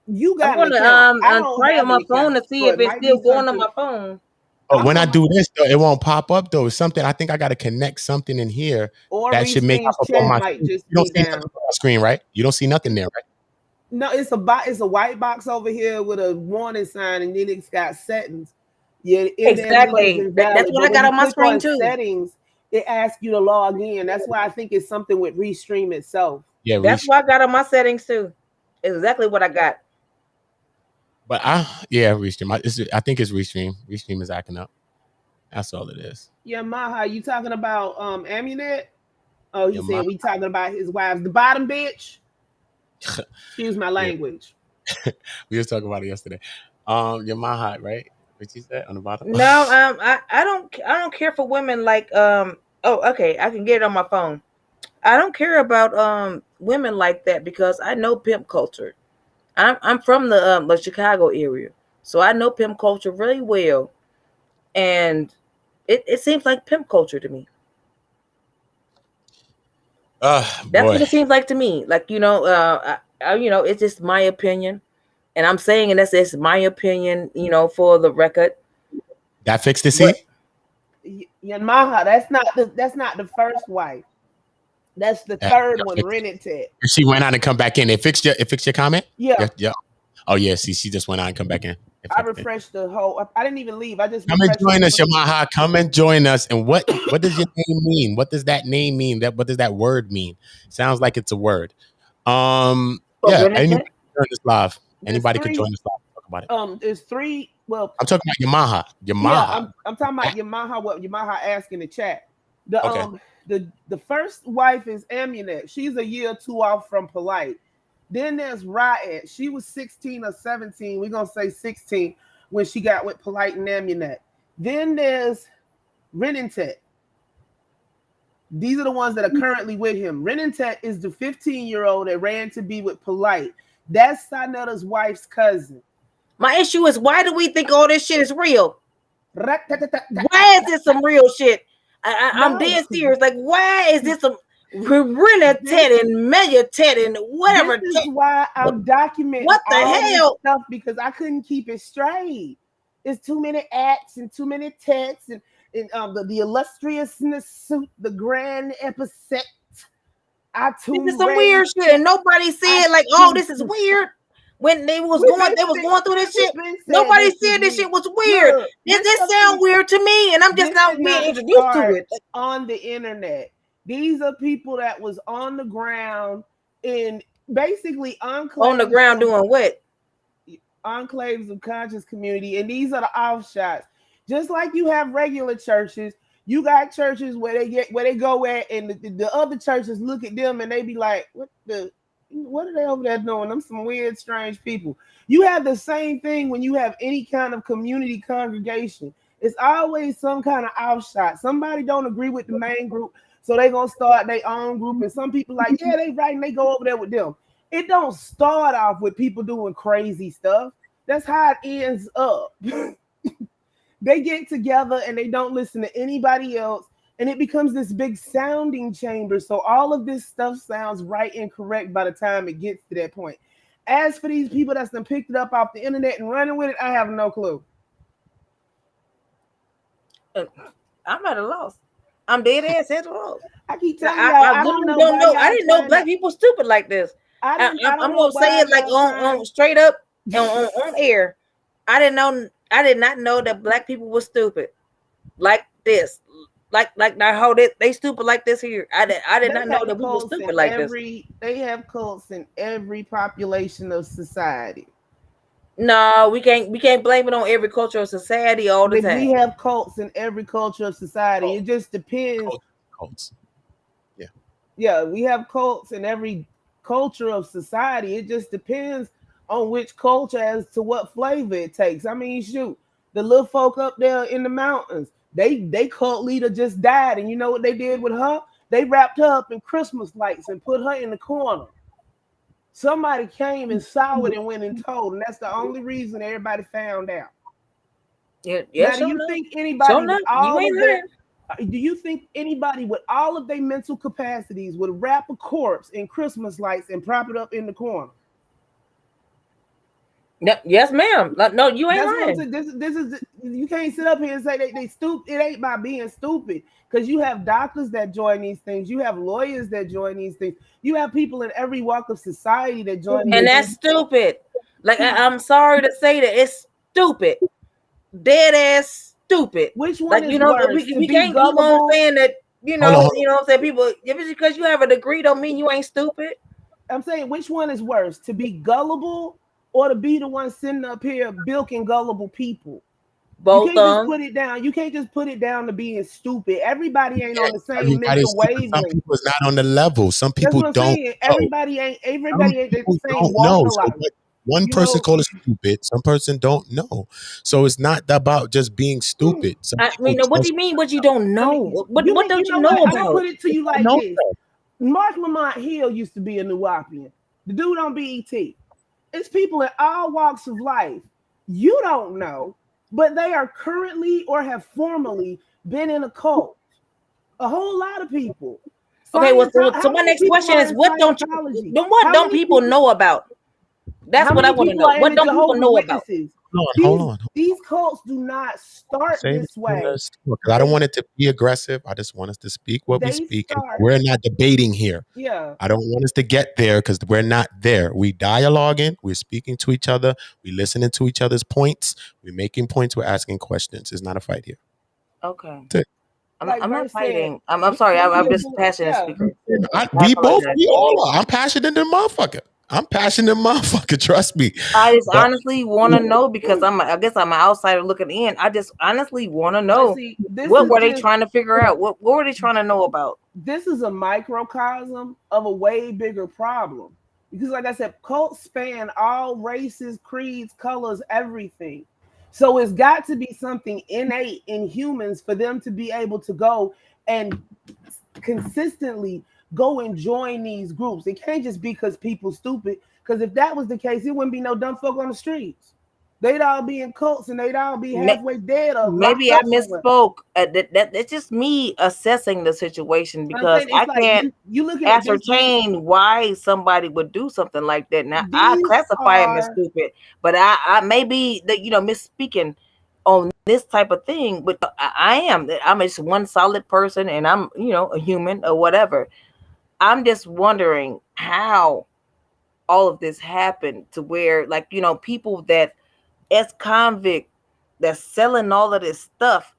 You got I'm an gonna account. I don't try have on my an phone to account, see so if it it's might be still going on something- my phone. But when I I'm do this though, it won't pop up though. It's something I think I got to connect something in here Or that should make Restream's up on chat my might screen. just You don't be see nothing down. on my screen, right? You don't see nothing there, right? No, it's a white box over here with a warning sign, and then it's got settings. Yeah, Exactly. That's what I got on my screen too. Settings, it asks you to log in. That's why I think it's something with Restream itself. Yeah, That's what I got on my settings too. Exactly what I got. But Restream. I think it's Restream. Restream is acting up. That's all it is. Yeah, Maha, you talking about Amunet? Oh, he Yeah, said we talking about his wives. The bottom bitch. Excuse my language. We was talking about it yesterday. Yamaha, right? What you said on the bottom? No, I don't care for women like oh, okay, I can get it on my phone. I don't care about women like that because I know pimp culture. I'm from the Chicago area, so I know pimp culture really well, and it seems like pimp culture to me. That's what it seems like to me. Like you know, it's just my opinion, and I'm saying, and it's my opinion. You know, for the record. That fixed the C? Yamaha, that's not the first wife. That's the third one, rented it. She went on and come back in. It fixed your comment? Yeah. Yeah. Oh yeah, see, she just went on and come back in. I refreshed the whole. I didn't even leave. I just come and join us, Yamaha. Come and join us. And what does your name mean? What does that name mean? What does that word mean? Sounds like it's a word. Yeah. Anybody can join us live. Anybody can join us live. Talk about it. There's three. Well, I'm talking about Yamaha. Yeah, I'm talking about Yamaha. What Yamaha asked in the chat. The first wife is Amunet. She's a year or two off from POLIGHT. Then there's Riot. She was 16 or 17. We're gonna say 16 when she got with POLIGHT and Amunet. Then there's Renintet. These are the ones that are currently with him. Renintet is the 15-year-old that ran to be with POLIGHT. That's Sanetta's wife's cousin. My issue is, why do we think all this shit is real? Why is this some real shit? I'm dead serious. Like, why is this some Renintet and Megatet and whatever? This is why I'm documenting what the all hell this stuff, because I couldn't keep it straight. It's too many acts and too many texts and the illustriousness suit, the grand epithet. This is some weird shit, and nobody said like, "Oh, this is weird." When they was going through this shit, nobody said this shit was weird. Look, this sound weird to me, and I'm just not being introduced to it on the internet. These are people that was on the ground in basically enclaves. On the ground doing what? Enclaves of conscious community, and these are the offshots. Just like you have regular churches, you got churches where they go at, and the other churches look at them and they be like, what are they over there doing? Them some weird, strange people. You have the same thing when you have any kind of community congregation. It's always some kind of offshot. Somebody don't agree with the main group, so they gonna start their own group. And some people like, yeah, they right, and they go over there with them. it don't start off with people doing crazy stuff. That's how it ends up. They get together and they don't listen to anybody else, and it becomes this big sounding chamber. So all of this stuff sounds right and correct by the time it gets to that point. As for these people that's done picked it up off the internet and running with it, I have no clue. I'm at a loss. I'm dead ass at a loss. I keep telling you, I don't know. I didn't know black people stupid like this. I'm gonna say it like on straight up on air. I did not know that black people were stupid like this. Like how they stupid like this here. I did not know that we were stupid like this. They have cults in every population of society. No, we can't blame it on every culture of society all the time. We have cults in every culture of society. It just depends. Cults. Yeah. Yeah, we have cults in every culture of society. It just depends on which culture as to what flavor it takes. I mean, shoot, the little folk up there in the mountains, they cult leader just died, and you know what they did with her? They wrapped her up in Christmas lights and put her in the corner. Somebody came and saw it and went and told, and that's the only reason everybody found out. Yeah. Now, do you think anybody with all of their, do you think anybody with all of their mental capacities would wrap a corpse in Christmas lights and prop it up in the corner? No, yes, ma'am. No, you ain't lying. This is you can't sit up here and say they stupid. It ain't by being stupid, because you have doctors that join these things, you have lawyers that join these things, you have people in every walk of society that join. And that's stupid. Like I'm sorry to say that it's stupid, dead ass stupid. Which one is worse? We can't keep on saying that. You know what I'm saying? People, just because you have a degree don't mean you ain't stupid. I'm saying, which one is worse, to be gullible or to be the one sitting up here bilking gullible people? Both you can't just put it down. You can't just put it down to being stupid. Everybody ain't on the same mental wavelength. Some people is not on the level. Some people don't. Saying. Everybody ain't the same walk of life. One person called it stupid. Some person don't know. So it's not about just being stupid. I mean, what do you mean? What you don't know? What don't you know about? I'll put it to you like this. Mark Lamont Hill used to be a Nuwapian. The dude on BET. It's people in all walks of life you don't know, but they are currently or have formerly been in a cult. A whole lot of people. Okay, so my next question is, what don't people know about? That's what I want to know. What don't people know about? Hold on. These cults do not start this way. I don't want it to be aggressive. I just want us to speak what we speak. We're not debating here. Yeah. I don't want us to get there because we're not there. We dialoguing. We're speaking to each other. We're listening to each other's points. We're making points. We're asking questions. It's not a fight here. Okay. I'm not fighting. I'm sorry. I'm just a passionate speaker. We all are. I'm passionate than motherfucker. Trust me. I just honestly want to know, because I guess I'm an outsider looking in. I just honestly want to know, what were they trying to figure out? What were they trying to know about? This is a microcosm of a way bigger problem, because like I said, cults span all races, creeds, colors, everything. So it's got to be something innate in humans for them to be able to go and consistently go and join these groups. It can't just be because people stupid, because if that was the case, it wouldn't be no dumb folk on the streets. They'd all be in cults and they'd all be halfway dead. Or maybe I misspoke. That's just me assessing the situation, because I can't ascertain why somebody would do something like that. Now I classify them as stupid, but I may be misspeaking on this type of thing. But I'm just one solid person, and I'm a human or whatever. I'm just wondering how all of this happened to where, people that ex-convict that's selling all of this stuff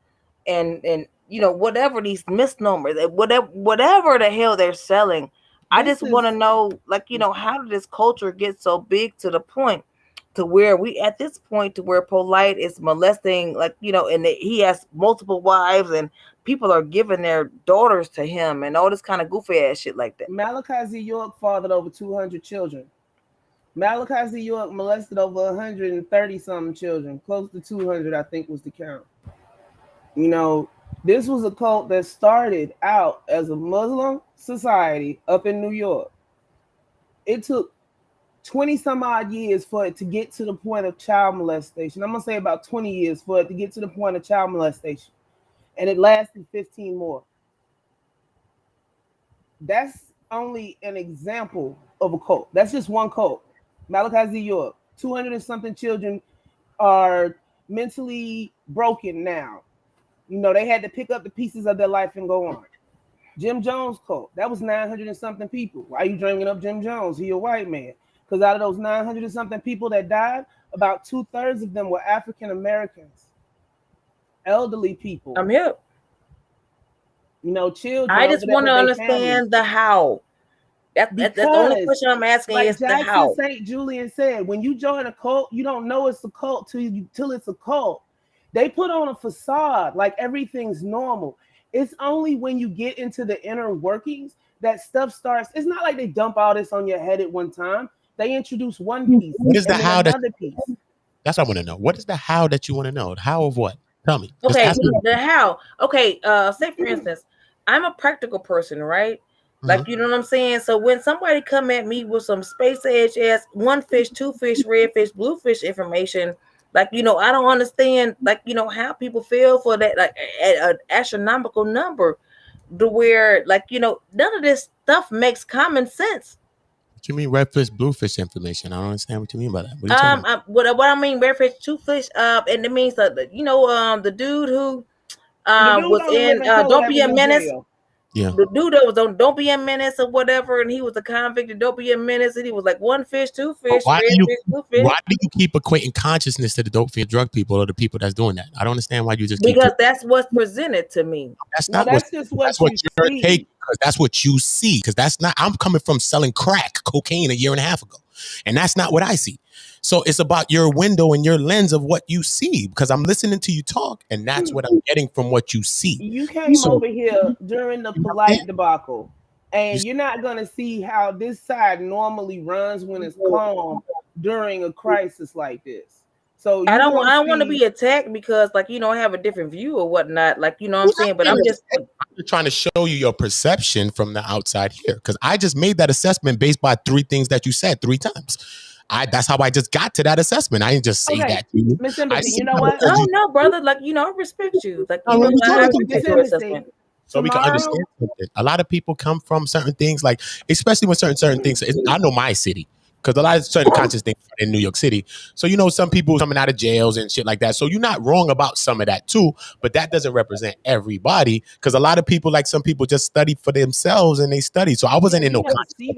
and whatever these misnomers, whatever the hell they're selling. I just want to know, how did this culture get so big to the point to where POLIGHT is molesting, and he has multiple wives and people are giving their daughters to him and all this kind of goofy ass shit like that. Malachi Z. York fathered over 200 children. Malachi Z. York molested over 130 something children, close to 200, I think was the count. This was a cult that started out as a Muslim society up in New York. It took 20 some odd years for it to get to the point of child molestation. I'm gonna say about 20 years for it to get to the point of child molestation, and it lasted 15 more. That's only an example of a cult. That's just one cult. Malachi Z. York, 200 and something children are mentally broken now. You know, they had to pick up the pieces of their life and go on. Jim Jones cult, that was 900 and something people. Why are you bringing up Jim Jones? He a white man. Because out of those 900 and something people that died, about 2/3 of them were African Americans, elderly people. I'm here. You know, children. I just want to understand the how. That's the only question I'm asking like is Jackson the how. St. Julian said, when you join a cult, you don't know it's a cult till it's a cult. They put on a facade like everything's normal. It's only when you get into the inner workings that stuff starts. It's not like they dump all this on your head at one time. They introduce one piece. What is the how that? Piece. That's what I want to know. What is the how that you want to know? How of what? Tell me. Okay, the how. Okay, say for instance, I'm a practical person, right? Like, you know what I'm saying? So when somebody come at me with some space age ass 1 fish, 2 fish, red fish, blue fish information, like, you know, I don't understand, like, you know, how people feel for that, like an astronomical number to where, like, you know, none of this stuff makes common sense. What you mean red fish, blue fish information? I don't understand what you mean by that. What I mean, red fish, 2 fish, and it means that, you know, the dude who was in Don't Be a Menace. Yeah. The dude that was on Don't Be a Menace or whatever, and he was a convict in Don't Be a Menace, and he was like 1 fish, 2 fish, red fish, blue fish. Why do you keep equating consciousness to the dope fiend drug people or the people that's doing that? I don't understand why you just because that's what's presented to me. That's not that's what you're taking, because that's what you see. Because that's not. I'm coming from selling crack cocaine a year and a half ago, and that's not what I see. So it's about your window and your lens of what you see, because I'm listening to you talk, and that's what I'm getting from what you see. You came over here during the POLIGHT debacle, and you're not going to see how this side normally runs when it's calm during a crisis like this. So I don't want to be attacked because, like, you know, I have a different view or whatnot. Like, you know what I'm saying? But I'm just trying to show you your perception from the outside here, because I just made that assessment based by 3 things that you said 3 times. That's how I just got to that assessment. I didn't just say that to you. Miss Empathy, you know what? No, brother. Like, you know, I respect you. Like, you know, I respect your assessment. So we can understand something. A lot of people come from certain things, like, especially when certain things. I know my city, because a lot of certain conscious things in New York City. So, you know, some people coming out of jails and shit like that. So you're not wrong about some of that too, but that doesn't represent everybody, because a lot of people, like some people just study for themselves and they study. So I wasn't in no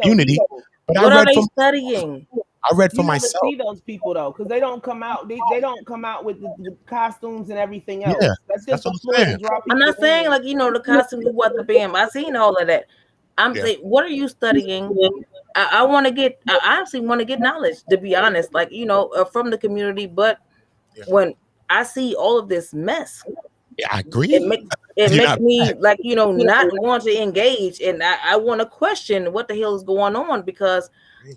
community. But what are they studying? I read for myself. See those people though, because they don't come out. They don't come out with the costumes and everything else. Yeah, that's just what I'm saying. I'm not saying like, you know, the costumes, what the bam. I seen all of that. I'm saying, what are you studying? I want to get. I honestly want to get knowledge, to be honest. Like, you know, from the community. But when I see all of this mess, yeah, I agree. It makes me like, you know, not want to engage, and I want to question what the hell is going on, because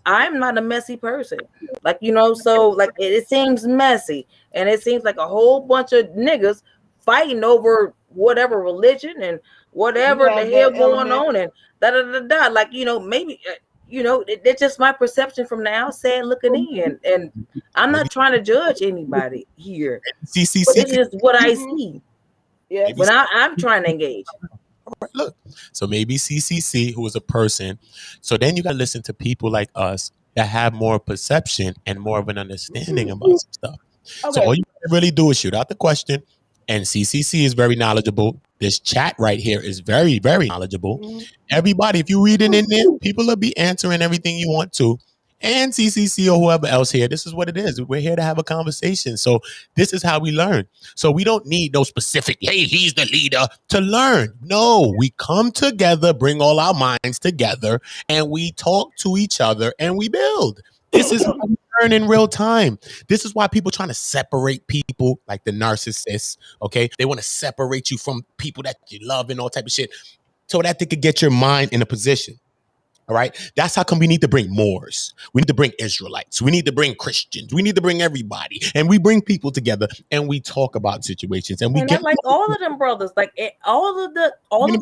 I'm not a messy person. Like, you know, so like it seems messy, and it seems like a whole bunch of niggas fighting over whatever religion and whatever the hell going on, and da da da da. Like, you know, maybe you know, it's just my perception from the outside looking in, and I'm not trying to judge anybody here. But it's just what I see. Yeah, when I'm trying to engage. Look, so maybe CCC, who is a person. So then you got to listen to people like us that have more perception and more of an understanding about some stuff. Okay. So all you really do is shoot out the question, and CCC is very knowledgeable. This chat right here is very, very knowledgeable. Everybody, if you read it in there, people will be answering everything you want to. And CCC or whoever else here, this is what it is. We're here to have a conversation. So this is how we learn. So we don't need no specific, hey, he's the leader, to learn. No, we come together, bring all our minds together, and we talk to each other and we build. This is how we learn in real time. This is why people trying to separate people, like the narcissists, okay? They want to separate you from people that you love and all type of shit, so that they could get your mind in a position. All right. That's how come we need to bring Moors. We need to bring Israelites. We need to bring Christians. We need to bring everybody. And we bring people together and we talk about situations and we And I get like all of them brothers, like all of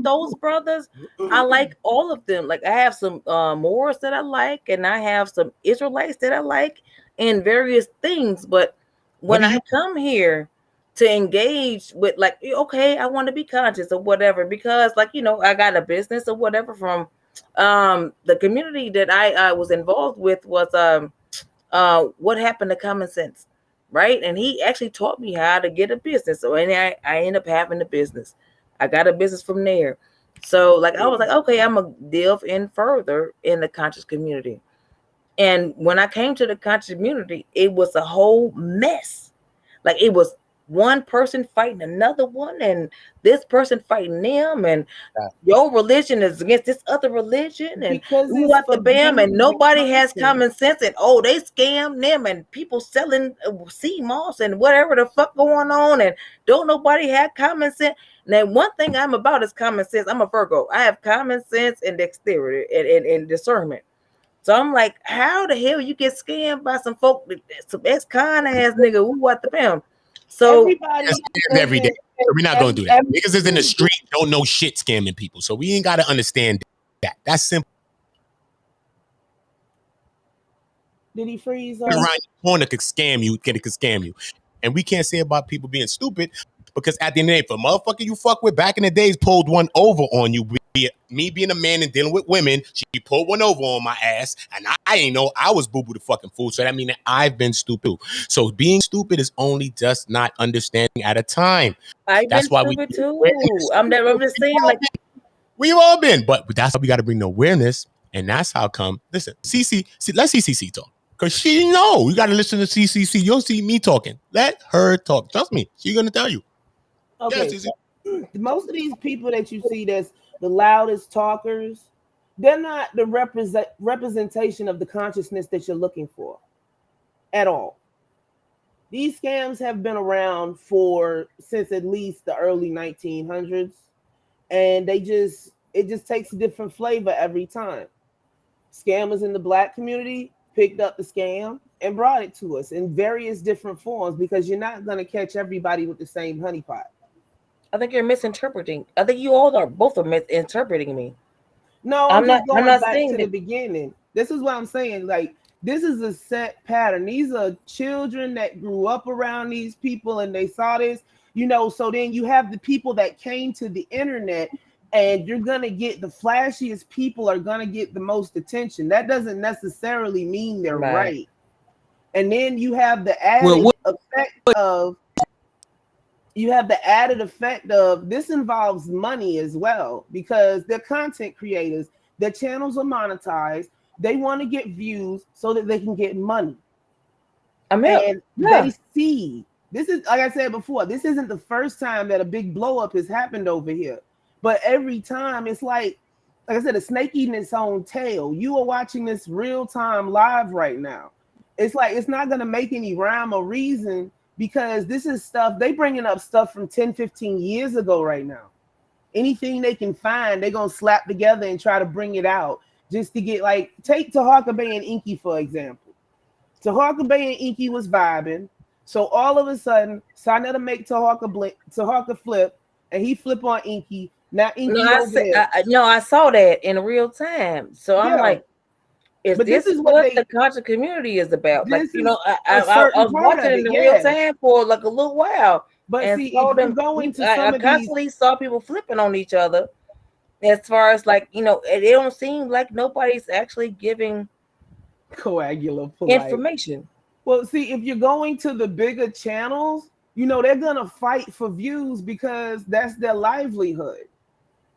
those brothers. I like all of them. Like I have some Moors that I like, and I have some Israelites that I like, and various things. But when I come here to engage with, like, okay, I want to be conscious or whatever, because, like, I got a business or whatever from the community that I was involved with was what happened to common sense, right? And he actually taught me how to get a business. So and I ended up having a business. I got a business from there. So like I was like, okay, I'm gonna delve in further in the conscious community. And when I came to the conscious community, it was a whole mess. Like it was one person fighting another one, and this person fighting them, and your religion is against this other religion, and Because who it's got the bam, and forbidden nobody has content. common sense, and they scam them, and people selling sea moss and whatever the fuck going on, and don't nobody have common sense. Now, one thing I'm about is common sense. I'm a Virgo. I have common sense and dexterity and discernment. So I'm like, how the hell you get scammed by some folk, some ex-con ass nigga who what the bam? So Everybody every day. We're not going to do that. Niggas is in the street, don't know shit scamming people. So we ain't got to understand that. That's simple. Did he freeze Around up? your corner could scam you, could scam you. And we can't say about people being stupid because at the end of the day, if a motherfucker you fuck with back in the days pulled one over on you, me being a man and dealing with women, she pulled one over on my ass, and I ain't know I was boo-boo the fucking fool. So that means that I've been stupid. So being stupid is only just not understanding at a time. I've That's been why stupid too. I'm just saying, like, we've all been, but that's how we got to bring the awareness, and that's how come. Listen, CC, let CCC talk. Because she know. You got to listen to CCC. You'll see me talking. Let her talk. Trust me. She's going to tell you. Okay. Yeah, CC. Most of these people that you see that's the loudest talkers, they're not the representation of the consciousness that you're looking for at all. These scams have been around since at least the early 1900s, and it just takes a different flavor every time. Scammers in the Black community picked up the scam and brought it to us in various different forms, because you're not going to catch everybody with the same honeypot. I think you're misinterpreting. I think you all are both misinterpreting me. No, I'm not going back to the that. beginning. This is what I'm saying. Like, this is a set pattern. These are children that grew up around these people and they saw this, so then you have the people that came to the internet, and you're going to get the flashiest people are going to get the most attention. That doesn't necessarily mean they're right. And then you have the added effect of this involves money as well, because they're content creators. Their channels are monetized. They want to get views so that they can get money. They see, this is, like I said before, this isn't the first time that a big blow up has happened over here. But every time it's like I said, a snake eating its own tail. You are watching this real time live right now. It's like, it's not going to make any rhyme or reason, because this is stuff, they bringing up stuff from 10, 15 years ago right now. Anything they can find, they're going to slap together and try to bring it out just to get, like, take Tahaka Bay and Inky, for example. Tahaka Bay and Inky was vibing. So all of a sudden, Sanetta make Tahaka flip, and he flip on Inky. Now Inky I saw that in real time. So I'm like, this is what the conscious community is about. Like, I was watching it in real time for like a little while. But and see, if you're going to some I constantly saw people flipping on each other. As far as like, it don't seem like nobody's actually giving information. Well, see, if you're going to the bigger channels, they're gonna fight for views because that's their livelihood.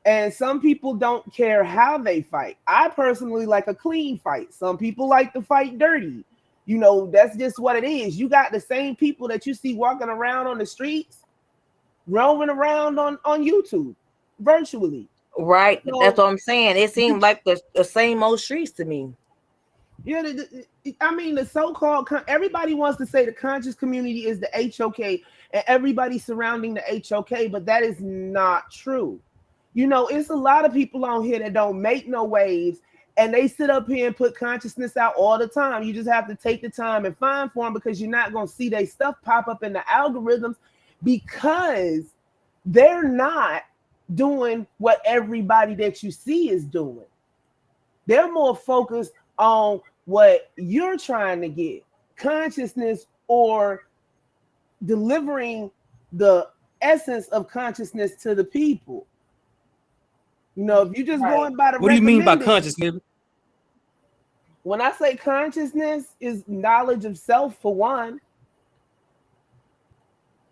And some people don't care how they fight. I personally like a clean fight. Some people like to fight dirty. That's just what it is. You got the same people that you see walking around on the streets, roaming around on YouTube, virtually. Right. So, that's what I'm saying. It seemed like the same old streets to me. Yeah, the so-called, everybody wants to say the conscious community is the HOK and everybody surrounding the HOK, but that is not true. It's a lot of people on here that don't make no waves, And they sit up here and put consciousness out all the time. You just have to take the time and find for them, because you're not going to see their stuff pop up in the algorithms, because they're not doing what everybody that you see is doing. They're more focused on what you're trying to get, consciousness, or delivering the essence of consciousness to the people. You know, if you just going by the What do you mean by recommended- consciousness? When I say consciousness, is knowledge of self for one.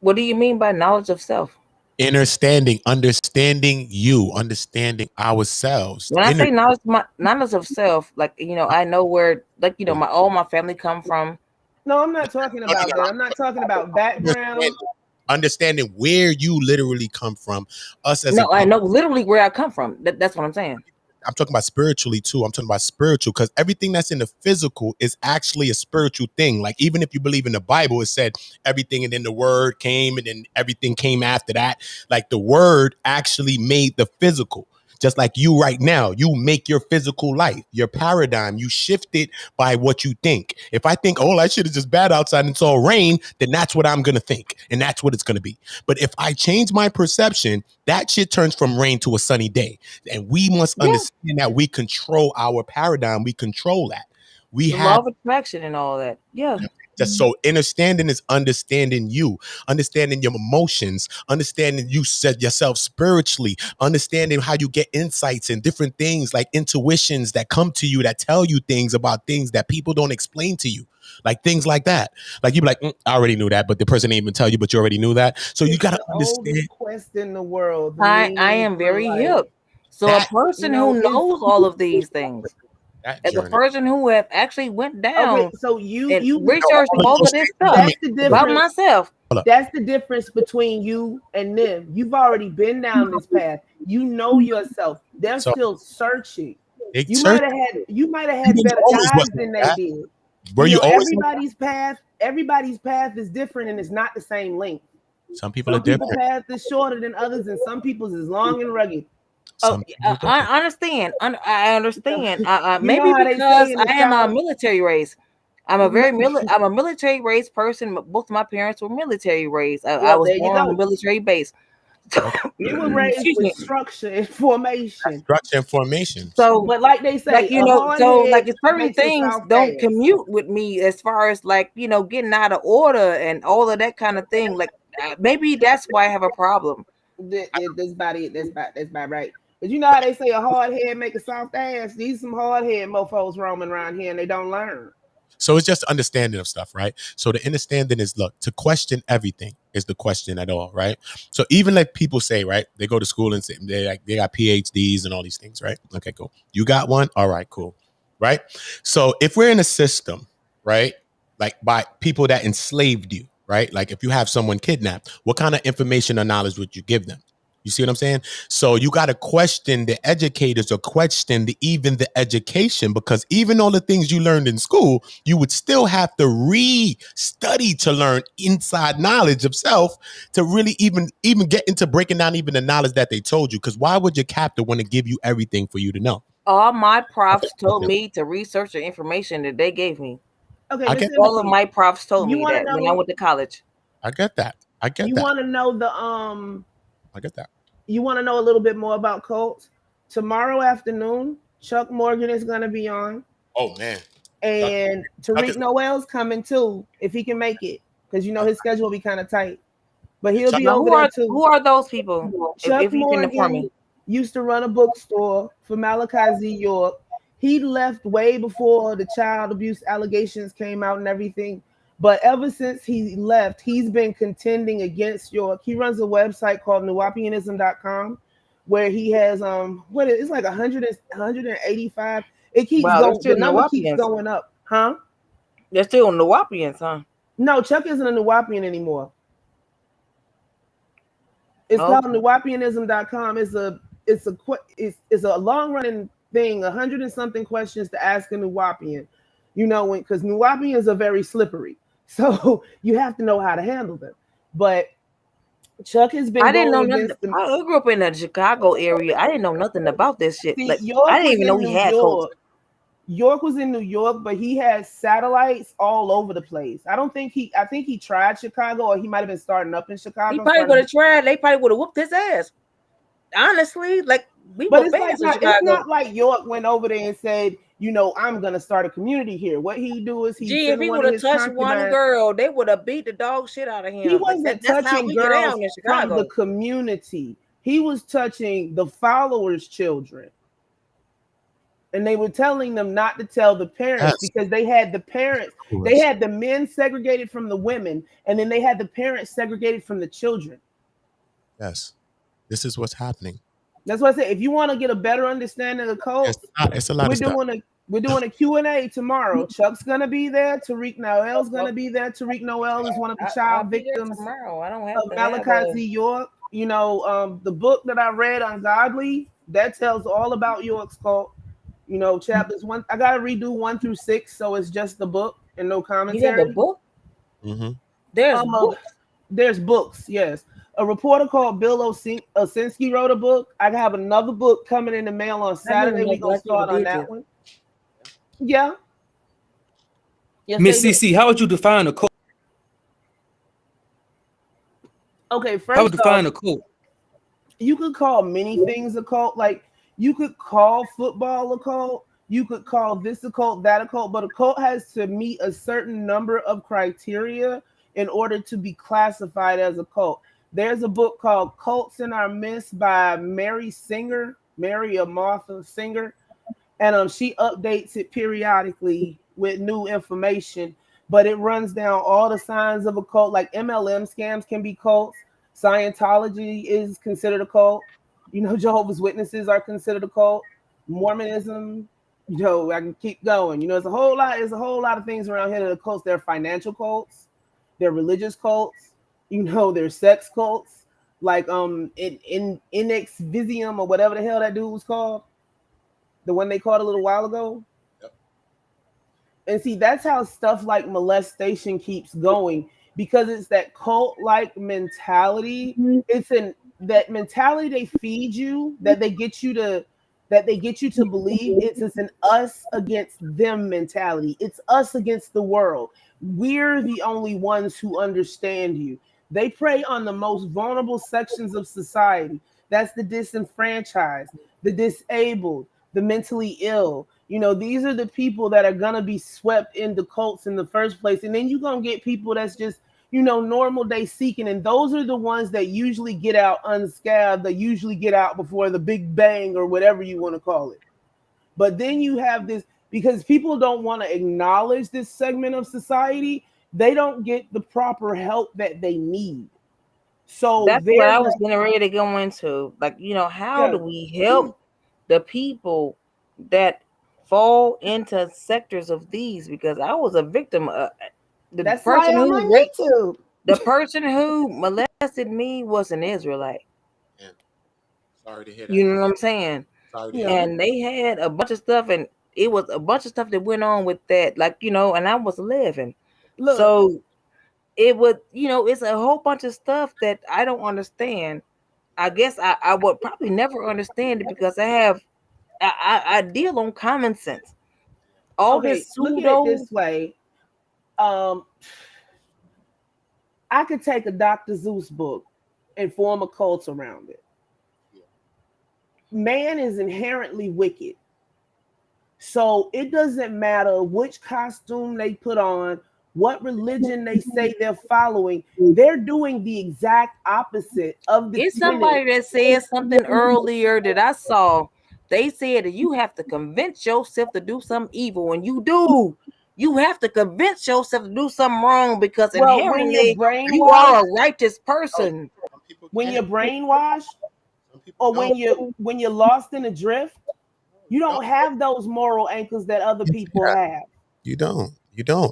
What do you mean by knowledge of self? Understanding you, understanding ourselves. When I say knowledge of self, like, you know, I know where, like, you know, all my family come from. No, I'm not talking about that. I'm not talking about background. Understanding where you literally come from. Us as I know literally where I come from. That's what I'm saying. I'm talking about spiritually too. I'm talking about spiritual, because everything that's in the physical is actually a spiritual thing. Like, even if you believe in the Bible, it said everything, and then the word came, and then everything came after that. Like, the word actually made the physical. Just like you right now, you make your physical life, your paradigm, you shift it by what you think. If I think, oh, that shit is just bad outside and it's all rain, then that's what I'm going to think. And that's what it's going to be. But if I change my perception, that shit turns from rain to a sunny day. And we must understand that we control our paradigm. We control that. We The have law of attraction and all that. Yeah. just so understanding is understanding you, understanding your emotions, understanding you said yourself spiritually, understanding how you get insights and different things like intuitions that come to you, that tell you things about things that people don't explain to you. Like things like that. Like you'd be like, I already knew that, but the person didn't even tell you, but you already knew that. So you got to understand. Oldest quest in the world. I am very hip. So a person who knows all of these things, as a person who have actually went down, okay, so you researched all of this stuff that's the difference by myself. That's the difference between you and them. You've already been down this path. You know yourself. They're still searching. You might have had better guides than they did. Were you always everybody's path is different, and it's not the same length. Some people are different. Some people's path is shorter than others, and some people's is long and rugged. I understand. I understand. Maybe because I am a military race. I'm a military race person. Both of my parents were military raised. I was born on a military base. You were raised with structure and formation. So, but like they say, like, you know, so like certain things don't commute with me as far as like, you know, getting out of order and all of that kind of thing. Like maybe that's why I have a problem. That's about it. That's about right. But you know how they say a hard head make a soft ass? These some hard head mofos roaming around here and they don't learn. So it's just understanding of stuff, right? So the understanding is, look, to question everything is the question at all, right? So even like people say, right, they go to school and say they got PhDs and all these things, right? Okay, cool. You got one? All right, cool. Right? So if we're in a system, right, like by people that enslaved you, right? Like if you have someone kidnapped, what kind of information or knowledge would you give them? You see what I'm saying? So you got to question the educators or question even the education, because even all the things you learned in school, you would still have to re-study to learn inside knowledge of self to really even get into breaking down even the knowledge that they told you. Because why would your captor want to give you everything for you to know? All my profs told me to research the information that they gave me. Okay, all of my profs told me that when I went to college. I get that. You want to know I get that. You want to know a little bit more about cults? Tomorrow afternoon, Chuck Morgan is going to be on. Oh, man. And Tariq Noel's coming too, if he can make it, because you know his schedule will be kind of tight. But he'll be over there too. Who are those people? Chuck Morgan used to run a bookstore for Malachi Z. York. He left way before the child abuse allegations came out and everything. But ever since he left, he's been contending against York. He runs a website called nuwapianism.com where he has it's like 185. It keeps going. The number keeps going up, huh? They're still Nuwapians, huh? No, Chuck isn't a Nuwapian anymore. It's called nuwapianism.com. It's a long running thing, 100 and something questions to ask a Nuwapian. You know, because Nuwapians are very slippery. So you have to know how to handle them. But Chuck has been. I didn't know nothing. I grew up in the Chicago area. I didn't know nothing about this shit. See, like, I didn't even know he had cults. York was in New York, but he had satellites all over the place. I think he tried Chicago, or he might have been starting up in Chicago. He probably would have tried. They probably would have whooped his ass. Honestly, like but it's not like York went over there and said, you know, I'm gonna start a community here. What he do is if he would have touched one girl, they would have beat the dog shit out of him. He wasn't touching girls from the community. He was touching the followers' children. And they were telling them not to tell the parents because they had the parents. They had the men segregated from the women, and then they had the parents segregated from the children. Yes. This is what's happening. That's why I said, if you want to get a better understanding of the cult, it's a lot of stuff. We're doing a Q&A tomorrow. Chuck's going to be there. Tariq Noel's going to be there. Tariq Noel is one of the child victims of Malachi Z. York. You know, the book that I read, Ungodly, that tells all about York's cult. You know, chapters 1. I gotta redo 1 through 6, so it's just the book and no commentary. You have the book? Mm-hmm. There's books. There's books, yes. A reporter called Bill Osinski wrote a book. I have another book coming in the mail on Saturday. We're gonna start on that one. Yeah. Yes, Miss CC, how would you define a cult? Okay, first how would you define a cult? You could call many things a cult, like. You could call football a cult. You could call this a cult, that a cult, but a cult has to meet a certain number of criteria in order to be classified as a cult. There's a book called Cults in Our Midst by Mary or Martha Singer, and she updates it periodically with new information, but it runs down all the signs of a cult, like MLM scams can be cults. Scientology is considered a cult. You know, Jehovah's Witnesses are considered a cult. Mormonism, you know, I can keep going. You know, there's a whole lot of things around here that are cults. They're financial cults, they're religious cults, you know, they're sex cults, like in Inex Visium or whatever the hell that dude was called. The one they called a little while ago. Yep. And see, that's how stuff like molestation keeps going, because it's that cult-like mentality. Mm-hmm. That mentality they feed you, that they get you to believe it's an us against them mentality. It's us against the world. We're the only ones who understand you. They prey on the most vulnerable sections of society. That's the disenfranchised, the disabled, the mentally ill. You know, these are the people that are gonna be swept into cults in the first place. And then you're gonna get people that's just, you know, normal day seeking, and those are the ones that usually get out unscathed. They usually get out before the big bang or whatever you want to call it. But then you have this, because people don't want to acknowledge this segment of society, they don't get the proper help that they need. So that's what I was getting ready to go into. Like, you know, how do we help the people that fall into sectors of these? Because I was a victim of the person who molested me was an Israelite. Yeah. Sorry to hear that. You know what I'm saying? And they had a bunch of stuff, and it was a bunch of stuff that went on with that, like, you know, and I was 11. Look, so it would, you know, it's a whole bunch of stuff that I don't understand. I guess I would probably never understand it because I deal on common sense. All this pseudo. Look at it this way. I could take a Dr. Seuss book and form a cult around it. Man is inherently wicked. So it doesn't matter which costume they put on, what religion they say they're following, they're doing the exact opposite of the It's somebody that said something earlier that I saw. They said that you have to convince yourself to do something evil. When you do, you have to convince yourself to do something wrong, because inherently you are a righteous person. When you're brainwashed, or when you're lost in a drift, you don't have those moral anchors that other people have. You don't.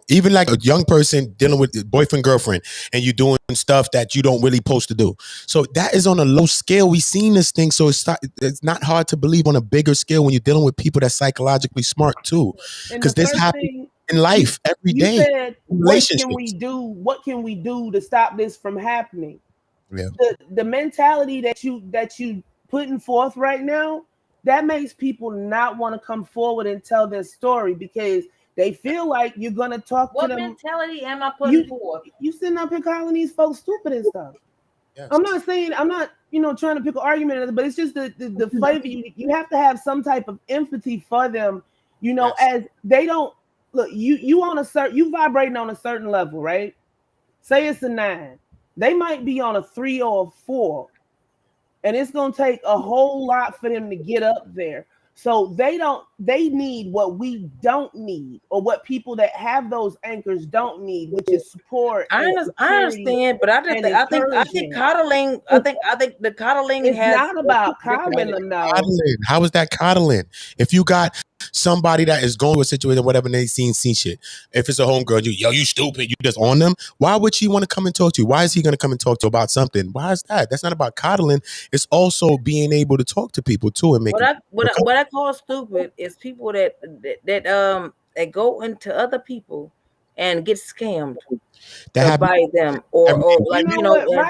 Even like a young person dealing with boyfriend, girlfriend, and you doing stuff that you don't really supposed to do. So that is on a low scale. We've seen this thing. So it's not hard to believe on a bigger scale when you're dealing with people that's psychologically smart too. Because this happens in life every day. You said, what can we do to stop this from happening? Yeah. The mentality that you putting forth right now, that makes people not want to come forward and tell their story because they feel like you're gonna talk What to them. mentality am I putting forth? You sitting up here calling these folks stupid and stuff. Yes. I'm not saying I'm not, trying to pick an argument, but it's just the flavor. You have to have some type of empathy for them, Yes. as they don't look. You on a certain, you vibrating on a certain level, right? Say it's a 9, they might be on a 3 or a 4, and it's gonna take a whole lot for them to get up there. So they need what we don't need, or what people that have those anchors don't need, which is support. I understand, but I think coddling. I think the coddling it's not about coddling them now. How is that coddling? If you got somebody that is going to a situation, whatever, and they seen shit. If it's a homegirl, you stupid, you just on them. Why would she want to come and talk to you? Why is he going to come and talk to you about something? Why is that? That's not about coddling. It's also being able to talk to people too and make. What I call stupid is people that go into other people and get scammed by them, or like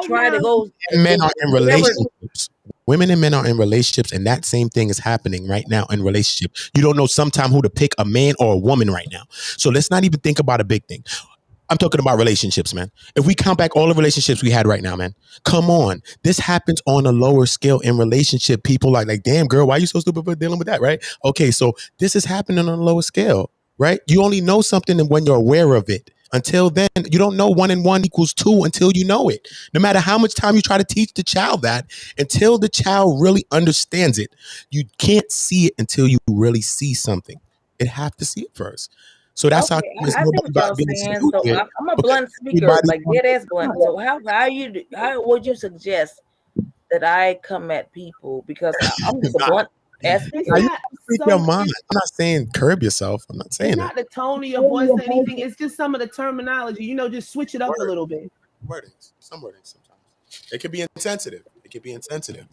try to go. Men are in relationships. Women and men are in relationships, and that same thing is happening right now in relationships. You don't know sometimes who to pick, a man or a woman right now. So let's not even think about a big thing. I'm talking about relationships, man. If we count back all the relationships we had right now, man, come on. This happens on a lower scale in relationship. People like, damn, girl, why are you so stupid for dealing with that, right? Okay, so this is happening on a lower scale, right? You only know something when you're aware of it. Until then, you don't know 1 and 1 equals 2 until you know it. No matter how much time you try to teach the child that, until the child really understands it, you can't see it until you really see something. It have to see it first. So that's how it's more about being so I'm a blunt speaker, like dead ass blunt. So how would you suggest that I come at people? Because I'm just a blunt. Speak your mind. I'm not saying curb yourself. I'm not saying not the tone of your voice or anything. It's just some of the terminology. Just switch it up a little bit. Wordings. Some wordings sometimes. It could be insensitive.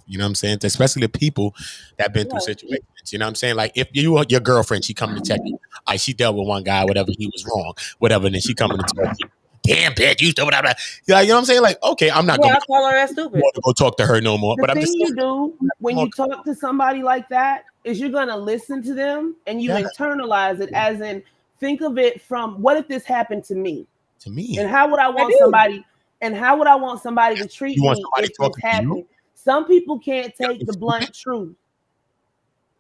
You know what I'm saying? Especially the people that have been through situations. You know what I'm saying? Like if your girlfriend, she coming to check you. She dealt with one guy, whatever, he was wrong, whatever, and then she coming to talk to you. Damn, bitch, you stupid. You know what I'm saying? Like, okay, I'm not going to call her as stupid. Go talk to her no more. The thing you do when you talk to somebody like that is you're going to listen to them and you internalize it, as in think of it from, what if this happened to me? And how would I want somebody? And how would I want somebody to treat me if this happened? Some people can't take the blunt truth.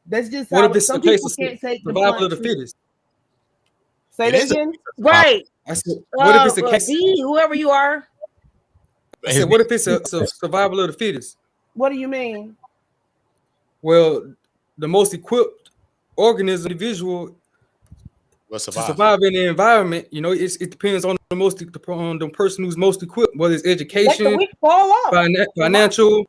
That's just how some people can't take the blunt survival of the fittest. Say that again. Right. I said, what if it's a case? Whoever you are. I said, what if it's a survival of the fittest? What do you mean? Well, the most equipped organism, individual, to survive in the environment, it depends on the person who's most equipped, whether it's education, financial,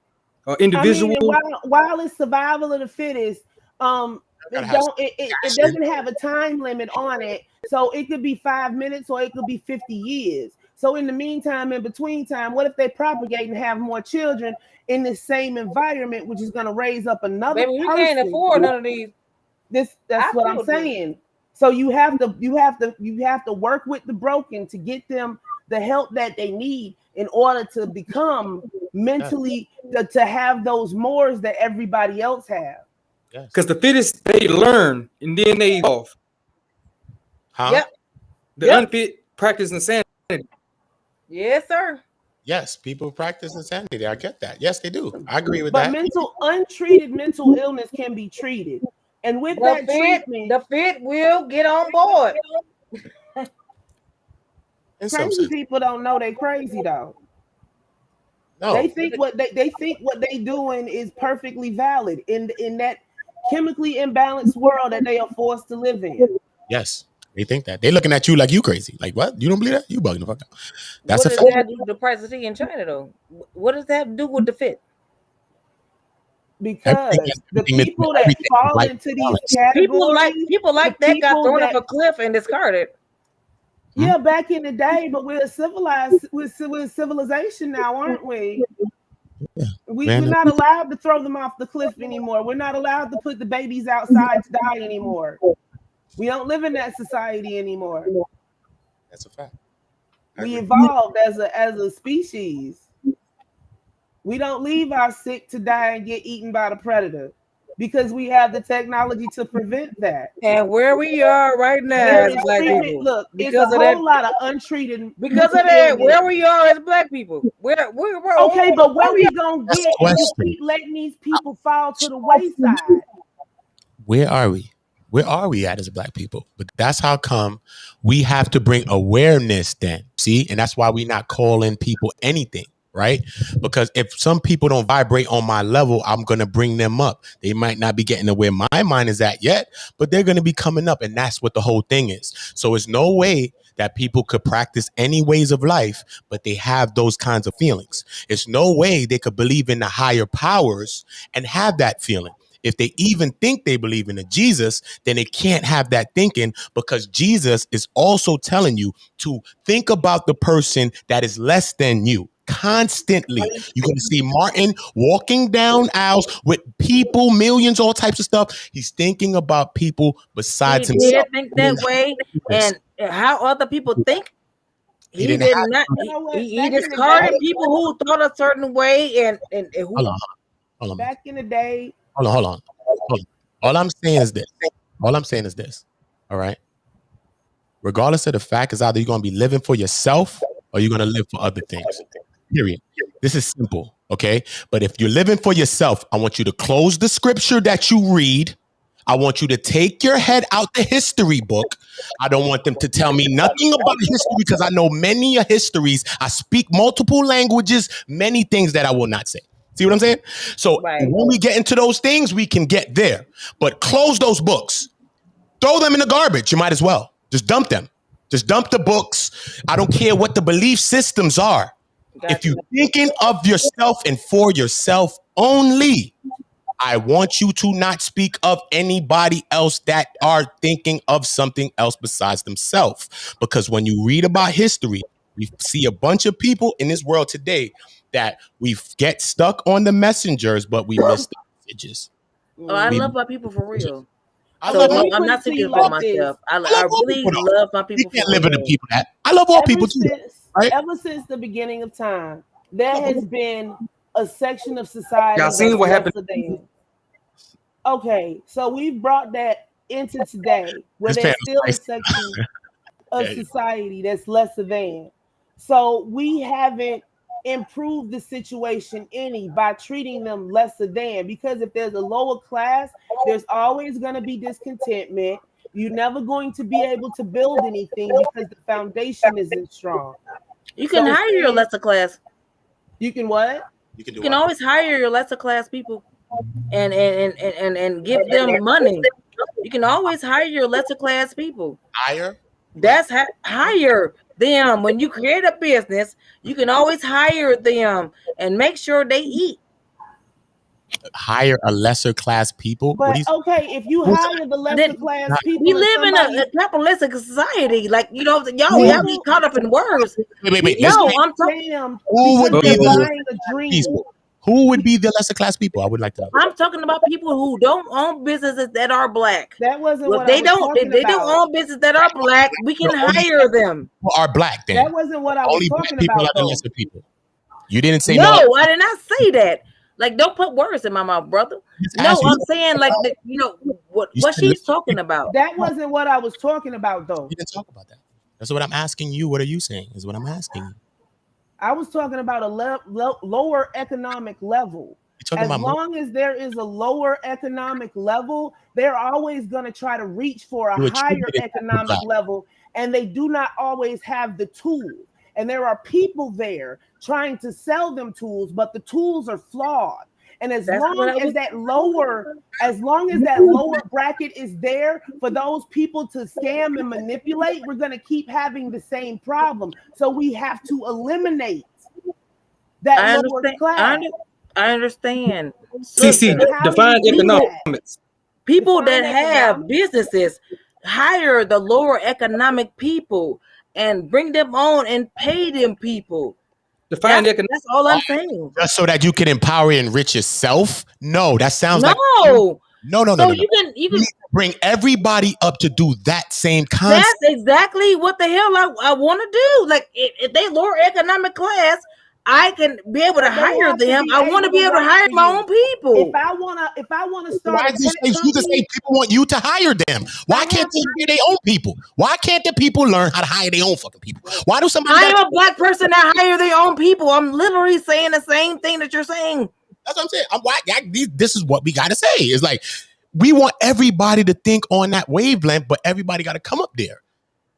individual. I mean, while it's survival of the fittest, it doesn't have a time limit on it. So it could be 5 minutes or it could be 50 years. So in the meantime, in between time, what if they propagate and have more children in the same environment, which is going to raise up another person? We can't afford none of these. That's what I'm saying. So you have to work with the broken to get them the help that they need in order to become mentally to have those mores that everybody else have. Because the fittest, they learn and then they evolve. The unfit practice insanity. Yes, sir. Yes, people practice insanity. I get that. Yes, they do. I agree with that. But untreated mental illness can be treated. And with that treatment, the fit will get on board. Crazy people don't know they crazy though. No. They think what they doing is perfectly valid in that chemically imbalanced world that they are forced to live in. Yes, they think that. They're looking at you like you crazy. Like, what? You don't believe that? You bugging the fuck out. That's what does that do with the price of tea in China though? What does that do with the fit? Because the people that fall into these categories, people like that got thrown off a cliff and discarded. Yeah, back in the day, but we're civilized. We're civilization now, aren't we? Yeah. We're not allowed to throw them off the cliff anymore. We're not allowed to put the babies outside to die anymore. We don't live in that society anymore. That's a fact. We evolved as a species. We don't leave our sick to die and get eaten by the predator. because we have the technology to prevent that. And where we are right now There as is black treatment. people, Look, because it's a of that, whole lot of untreated. because of that, where we are as black people, we're okay, but where we gonna get if you keep letting these people fall to the wayside? Where are we? Where are we at as black people? But that's how come we have to bring awareness then. See? And that's why we not calling people anything, right? Because if some people don't vibrate on my level, I'm going to bring them up. They might not be getting to where my mind is at yet, but they're going to be coming up. And that's what the whole thing is. So it's no way that people could practice any ways of life, but they have those kinds of feelings. It's no way they could believe in the higher powers and have that feeling. If they even think they believe in a Jesus, then they can't have that thinking, because Jesus is also telling you to think about the person that is less than you constantly. You're going to see Martin walking down aisles with people, millions, all types of stuff. He's thinking about people besides himself. He did think that way, and how other people think. He did not. He discarded people who thought a certain way, and who. Hold on. Back in the day. Hold on. All I'm saying is this. All right. Regardless of the fact, is either you're going to be living for yourself or you're going to live for other things. Period. This is simple. Okay. But if you're living for yourself, I want you to close the scripture that you read. I want you to take your head out the history book. I don't want them to tell me nothing about history, because I know many histories. I speak multiple languages, many things that I will not say. See what I'm saying? So when we get into those things, we can get there. But close those books. Throw them in the garbage. You might as well. Just dump them. Just dump the books. I don't care what the belief systems are. Gotcha. If you're thinking of yourself and for yourself only, I want you to not speak of anybody else that are thinking of something else besides themselves. Because when you read about history, we see a bunch of people in this world today that we get stuck on the messengers, but we miss the messages. Oh, I love my people for real. I'm not thinking about myself. I really love my people. You can't live with the people that I love all people too. Right? Ever since the beginning of time, there has been a section of society. Y'all seen what happened? Okay, so we've brought that into today, where there's still a section of society that's lesser than. So we haven't improved the situation any by treating them lesser than, because if there's a lower class, there's always going to be discontentment. You're never going to be able to build anything because the foundation isn't strong. You can hire your lesser class. You can what? You can always hire your lesser class people and give them money. You can always hire your lesser class people. Hire? That's hire them. When you create a business, you can always hire them and make sure they eat. Hire a lesser class people? But okay, if you hire the lesser class people, we live in a capitalistic society. Like, you know, y'all get caught up in words. Wait. No, I'm talking. Who would be the lesser class people? I would like to know. I'm talking about people who don't own businesses that are black. That wasn't what they don't. They don't own businesses that are black. We can hire them. Who are black then? That wasn't what I was talking about. Only black people are the lesser people. You didn't say no. I did not say that. Like, don't put words in my mouth, brother. No, I'm saying like you know what she's talking about. That wasn't what I was talking about, though. You didn't talk about that. That's what I'm asking you. What are you saying? Is what I'm asking you. I was talking about a lower economic level. As long as there is a lower economic level, they're always going to try to reach for a higher economic level, and they do not always have the tools. And there are people there trying to sell them tools, but the tools are flawed. And as long as that lower bracket is there for those people to scam and manipulate, we're going to keep having the same problem. So we have to eliminate that lower class. I understand. CC, define economics. People that have businesses hire the lower economic people and bring them on and pay them people. That's all I'm saying. Just so that you can empower and enrich yourself? No, that sounds like no. No. You can bring everybody up to do that same concept. That's exactly what the hell I want to do. Like, if they lower economic class, I can be able to hire them. I want to be able to hire my own people. If I wanna start, why do you just say people want you to hire them? Why can't they hire their own people? Why can't the people learn how to hire their own fucking people? Why do somebody? I am a black person that hire their own people. I'm literally saying the same thing that you're saying. That's what I'm saying. This is what we gotta say. It's like we want everybody to think on that wavelength, but everybody got to come up there.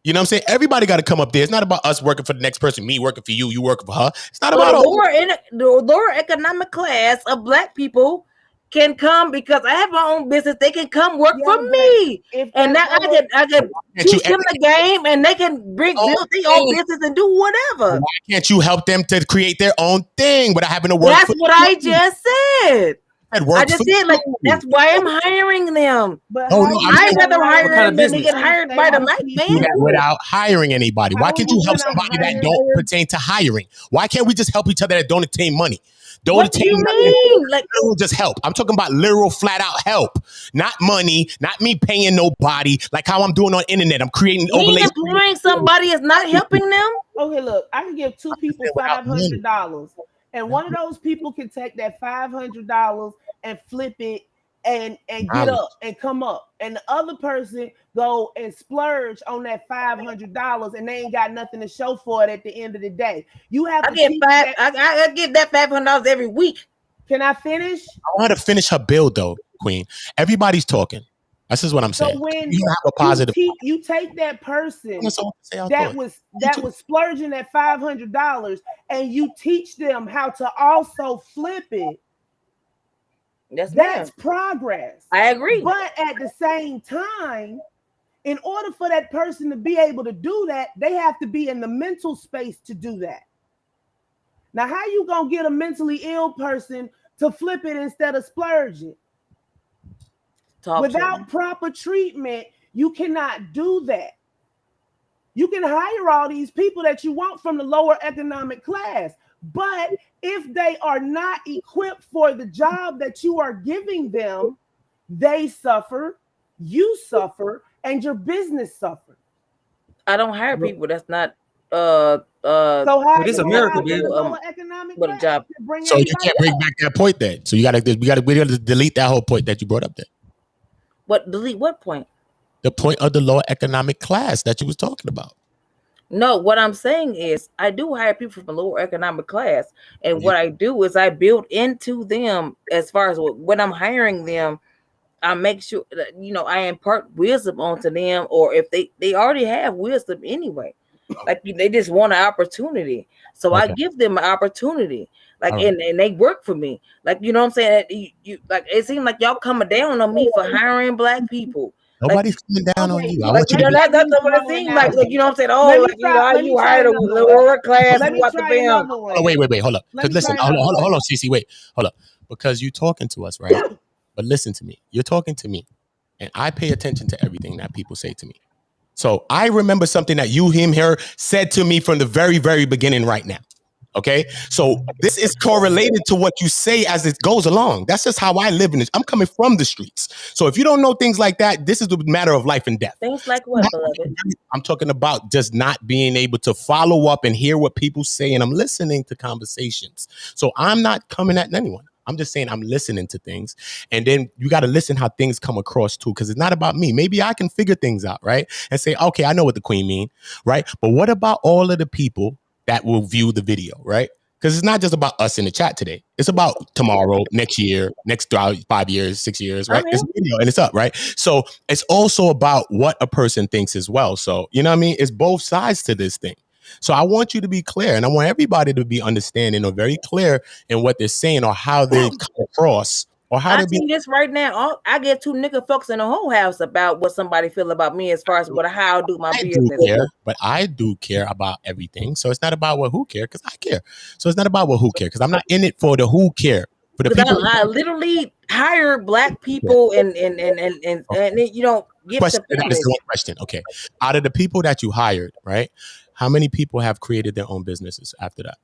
You know what I'm saying? Everybody got to come up there. It's not about us working for the next person, me working for you, you working for her. It's not about the lower economic class of black people can come because I have my own business. They can come work for me, and now I can teach them the game, and they can build their own business and do whatever. Why can't you help them to create their own thing without having to work? That's what I just said. I just did like that's why I'm hiring them. But I'd rather hire them than they get hired by the black man without hiring anybody. Why can't you help somebody that don't pertain to hiring? Why can't we just help each other that don't attain money? What do you mean? Like just help. I'm talking about literal flat out help, not money, not me paying nobody. Like how I'm doing on internet. I'm creating overlays. Employing somebody is not helping them. Okay, look, I can give 2 people $500. And one of those people can take that $500 and flip it and get up and come up. And the other person go and splurge on that $500 and they ain't got nothing to show for it at the end of the day. You have to I get that $500 every week. Can I finish? I want her to finish her bill though, Queen. Everybody's talking. This is what I'm saying. So when you have a positive, you take that person that was splurging that $500 and you teach them how to also flip it. That's progress. I agree. But at the same time, in order for that person to be able to do that, they have to be in the mental space to do that. Now, how you gonna get a mentally ill person to flip it instead of splurging? Without proper treatment, you cannot do that. You can hire all these people that you want from the lower economic class, but if they are not equipped for the job that you are giving them, they suffer, you suffer, and your business suffers. I don't hire people that's not so it is America, man. What a job. So you can't bring back that point then. So we gotta delete that whole point that you brought up there. What delete what point? The point of the lower economic class that you was talking about. No, what I'm saying is I do hire people from the lower economic class. And what I do is I build into them as far as when I'm hiring them, I make sure that, I impart wisdom onto them, or if they already have wisdom anyway. Like they just want an opportunity. So I give them an opportunity. Like and they work for me. Like you know what I'm saying? You like it seems like y'all coming down on me for hiring black people. Nobody's coming down on you. Like, that's what it seems like. Like you know what I'm saying? Oh, like you hired a lower class. Oh, wait, hold up. Because listen, hold on, Cece, wait, hold up. Because you're talking to us, right? But listen to me. You're talking to me, and I pay attention to everything that people say to me. So I remember something that her said to me from the very, very beginning right now. Okay. So this is correlated to what you say as it goes along. That's just how I live in this. I'm coming from the streets. So if you don't know things like that, this is the matter of life and death. Things like what, beloved? I'm talking about just not being able to follow up and hear what people say. And I'm listening to conversations. So I'm not coming at anyone. I'm just saying I'm listening to things. And then you got to listen how things come across too, because it's not about me. Maybe I can figure things out, right? And say, okay, I know what the queen mean, right? But what about all of the people that will view the video, right? Because it's not just about us in the chat today. It's about tomorrow, next year, next 5 years, 6 years, right? It's a video and it's up, right? So it's also about what a person thinks as well. So, you know what I mean? It's both sides to this thing. So I want you to be clear, and I want everybody to be understanding or very clear in what they're saying or how they come across. Or how I see this right now. I get 2 nigga folks in the whole house about what somebody feel about me as far as how I do my business. But I do care about everything. So it's not about who care, because I care. So it's not about who care, because I'm not in it for the who care. For the people. I literally hire black people and give question, that is the one question. Okay. Out of the people that you hired, right? How many people have created their own businesses after that?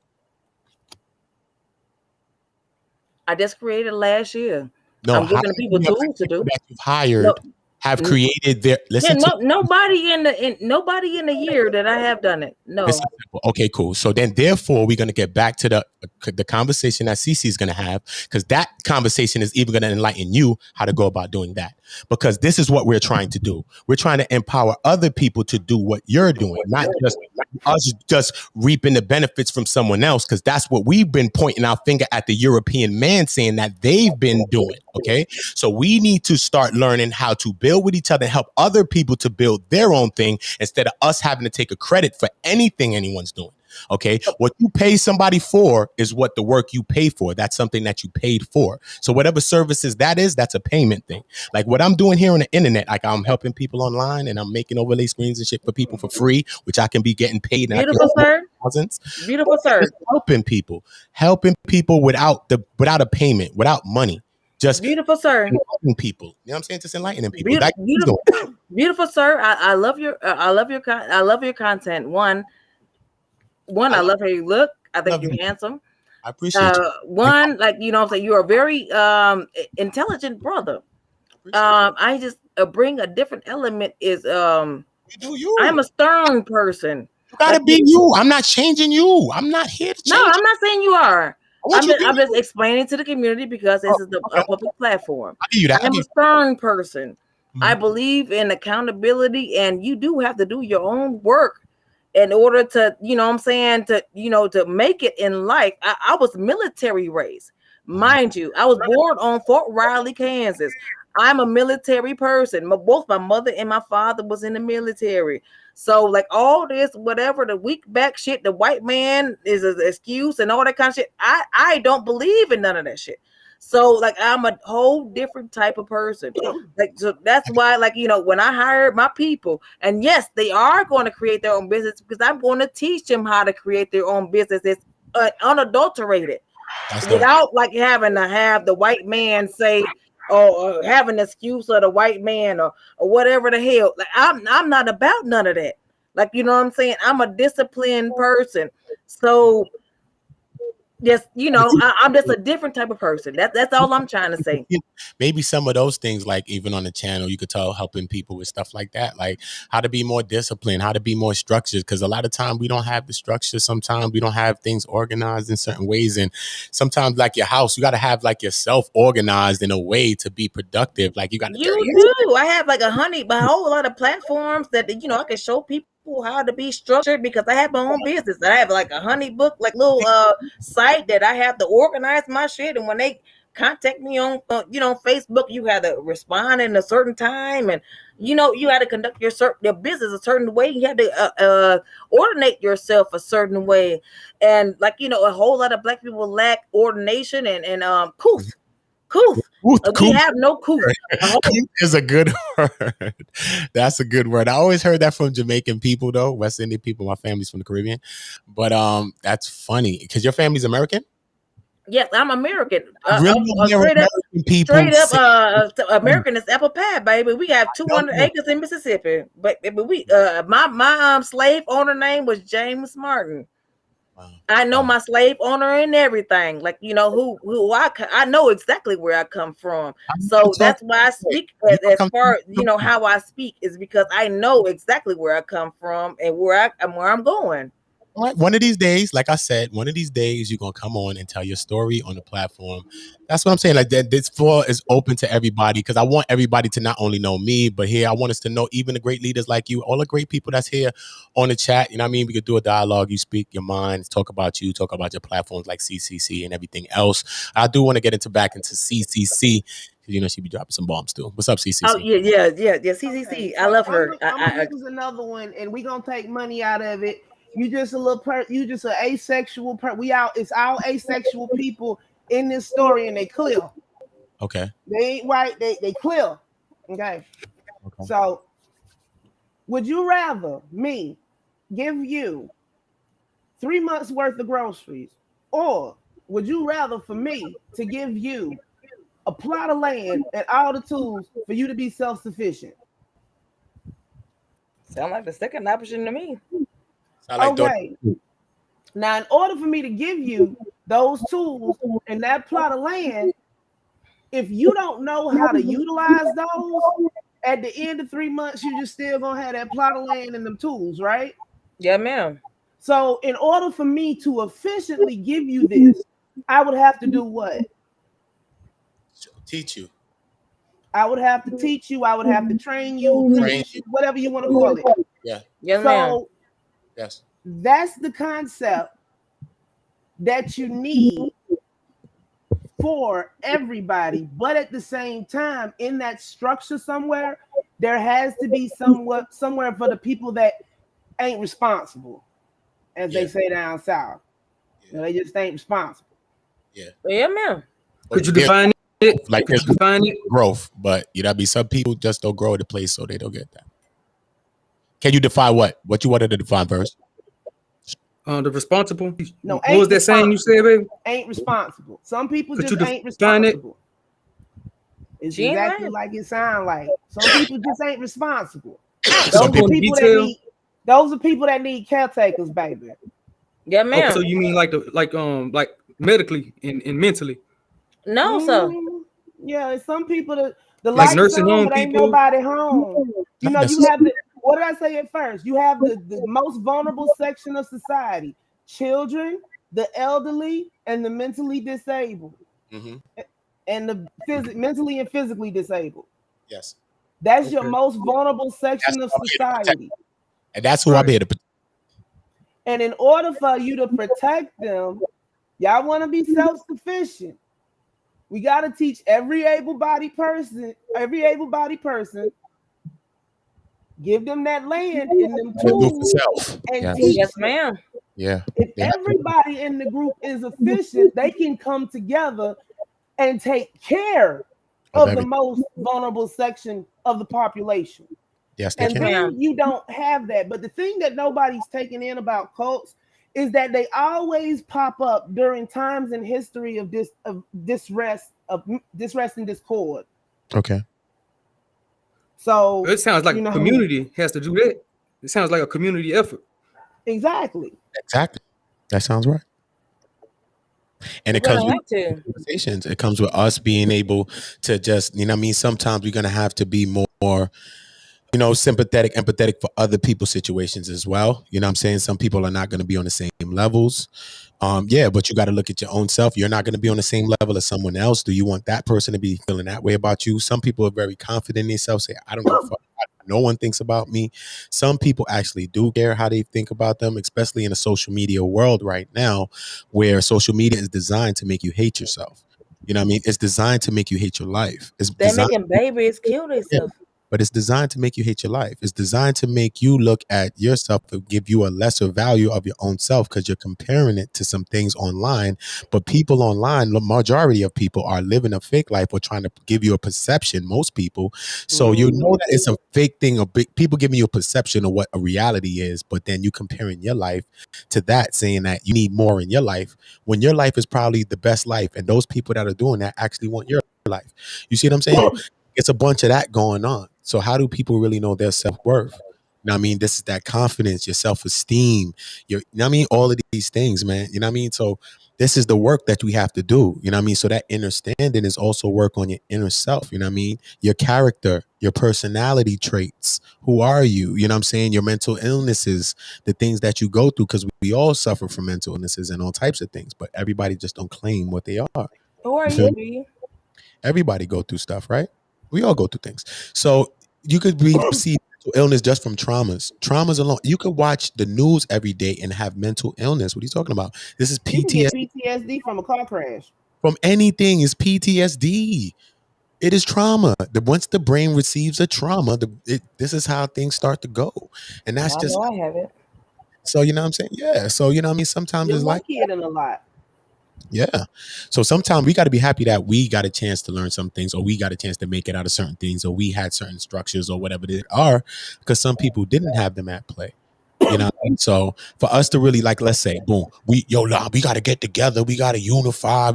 I just created last year. No, I'm giving people tools to do. That you've hired. No, have created their nobody in the year that I have done it. No. Okay, cool. So then therefore we're going to get back to the conversation that Cece is going to have, because that conversation is even going to enlighten you how to go about doing that, because this is what we're trying to do. We're trying to empower other people to do what you're doing, not just us just reaping the benefits from someone else, because that's what we've been pointing our finger at the European man, saying that they've been doing. Okay, so we need to start learning how to build with each other and help other people to build their own thing, instead of us having to take a credit for anything anyone's doing. Okay, what you pay somebody for is what the work you pay for. That's something that you paid for. So whatever services that is, that's a payment thing. Like what I'm doing here on the internet, like I'm helping people online and I'm making overlay screens and shit for people for free, which I can be getting paid. Beautiful, sir. Beautiful, sir. Helping people without a payment, without money. Just beautiful, sir. Enlightening people. You know what I'm saying? Just enlightening people. Beautiful, sir. I love your content. One, I love how you look. I think you're handsome. I appreciate you. One, like, you know what I'm saying, you're a very intelligent brother. I just bring a different element is I'm a stern person. You gotta be you. I'm not changing you. I'm not here to change. No, I'm not saying you are. I'm just explaining to the community because this is a public platform. I'm a stern person. Mm-hmm. I believe in accountability, and you do have to do your own work in order to, you know what I'm saying, to make it in life. I was military raised, mind you. I was born on Fort Riley, Kansas. I'm a military person. Both my mother and my father was in the military. So like all this, whatever, the weak back shit, the white man is an excuse and all that kind of shit. I don't believe in none of that shit. So like I'm a whole different type of person. Like, so that's why, like, you know, when I hired my people, and yes, they are going to create their own business, because I'm going to teach them how to create their own business. It's unadulterated, without like having to have the white man say, or have an excuse of the white man or whatever the hell. Like I'm not about none of that. Like, you know what I'm saying? I'm a disciplined person. So yes, you know, I'm just a different type of person. That's all I'm trying to say. Maybe some of those things, like even on the channel, you could tell helping people with stuff like that, like how to be more disciplined, how to be more structured. Because a lot of time we don't have the structure. Sometimes we don't have things organized in certain ways. And sometimes, like your house, you got to have like yourself organized in a way to be productive. Like you got to. You do. I have like a whole lot of platforms that, you know, I can show people how to be structured, because I have my own business. I have like a honey book, like little site that I have to organize my shit. And when they contact me on Facebook, you have to respond in a certain time, and you know, you had to conduct your business a certain way. You had to ordinate yourself a certain way. And like, you know, a whole lot of black people lack ordination and couth. We have no couth. Couth is a good word. That's a good word. I always heard that from Jamaican people, though, West Indian people. My family's from the Caribbean, but that's funny because your family's American. Yes, I'm American. Straight up, American is apple pie, baby. We have 200 acres in Mississippi, but we my slave owner name was James Martin. Wow. I know my slave owner and everything. Like, you know, who I know exactly where I come from. So that's why I speak as far, you know, how I speak is because I know exactly where I come from and where I'm going. One of these days, like I said, one of these days you're gonna come on and tell your story on the platform. That's what I'm saying. Like that, this floor is open to everybody because I want everybody to not only know me, but here I want us to know even the great leaders like you, all the great people that's here on the chat. You know what I mean? We could do a dialogue. You speak your mind, talk about you, talk about your platforms like CCC and everything else. I do want to get back into CCC. You know, she be dropping some bombs too. What's up, CCC? Oh yeah. CCC, okay. I love her. This is another one, and we gonna take money out of it. You just a little you just an asexual it's all asexual people in this story, and they clear. Okay. They ain't right. They clear. Okay. So, would you rather me give you 3 months worth of groceries, or would you rather for me to give you a plot of land and all the tools for you to be self-sufficient? Sound like the second option to me. Okay. Now, in order for me to give you those tools and that plot of land, if you don't know how to utilize those, at the end of 3 months, you just still gonna have that plot of land and them tools, right? Yeah, ma'am. So in order for me to efficiently give you this, I would have to do what? Teach you. I would have to teach you. I would have to train you, police you, whatever you want to call it. Yeah. Yeah, ma'am. So Yes. that's the concept that you need for everybody. But at the same time, in that structure somewhere, there has to be somewhere for the people that ain't responsible, as they say down south. Yeah. You know, they just ain't responsible. Yeah. Yeah, ma'am. Could you define it? Like Could you define it? growth, but you know, be some people just don't grow at the place, so they don't get that. Can you define what? What you wanted to define first? The responsible. No, what was that saying you said, baby? Ain't responsible. Some people Could just you ain't define it? responsible. It's She ain't exactly lying. like it sounds like. Some people just ain't responsible. Some people detail. Those are people that need caretakers, baby. Yeah, ma'am. Okay, so you mean like medically and mentally? No, sir. Yeah, it's some people that the Like lights nursing on, home but ain't people. nobody home. You know, you have the, what did I say at first? You have the most vulnerable section of society: children, the elderly, and the mentally disabled, and the mentally and physically disabled. Yes. That's your most vulnerable section of society. And that's who I'm here to protect. And in order for you to protect them, y'all want to be self-sufficient. We got to teach every able-bodied person, give them that land and them tools and teach. Yes, ma'am. Yeah. If everybody in the group is efficient, they can come together and take care of the most vulnerable section of the population. Yes, they and can. then you don't have that. But the thing that nobody's taking in about cults is that they always pop up during times in history of disrest and discord. Okay. So it sounds like a community has to do that. It sounds like a community effort. Exactly. That sounds right. And it comes with conversations. It comes with us being able to just, you know what I mean? Sometimes we're going to have to be more, you know, sympathetic, empathetic for other people's situations as well. You know what I'm saying? Some people are not going to be on the same levels. Yeah, but you got to look at your own self. You're not going to be on the same level as someone else. Do you want that person to be feeling that way about you? Some people are very confident in themselves, say, I don't give a fuck. No one thinks about me. Some people actually do care how they think about them, especially in a social media world right now, where social media is designed to make you hate yourself. You know what I mean? It's designed to make you hate your life. They're making babies kill themselves. But it's designed to make you hate your life. It's designed to make you look at yourself to give you a lesser value of your own self because you're comparing it to some things online. But people online, the majority of people are living a fake life or trying to give you a perception, most people. So you know that it's a fake thing. People giving you a perception of what a reality is, but then you comparing your life to that, saying that you need more in your life when your life is probably the best life. And those people that are doing that actually want your life. You see what I'm saying? It's a bunch of that going on. So how do people really know their self-worth? You know what I mean? This is that confidence, your self-esteem, you know what I mean? All of these things, man. You know what I mean? So this is the work that we have to do. You know what I mean? So that understanding is also work on your inner self. You know what I mean? Your character, your personality traits. Who are you? You know what I'm saying? Your mental illnesses, the things that you go through, because we all suffer from mental illnesses and all types of things, but everybody just don't claim what they are. Who are you, B? Everybody go through stuff, right? We all go through things. So you could see mental illness just from traumas alone. You could watch the news every day and have mental illness. What are you talking about? This is PTSD. PTSD from a car crash. From anything is PTSD. It is trauma. Once the brain receives a trauma, this is how things start to go. And that's just. I have it. So you know what I'm saying? Yeah. So you know what I mean? Sometimes it's like. It in a lot. Yeah. So sometimes we got to be happy that we got a chance to learn some things, or we got a chance to make it out of certain things, or we had certain structures or whatever they are, because some people didn't have them at play. You know, and so for us to really, like, let's say, boom, we got to get together. We got to unify. All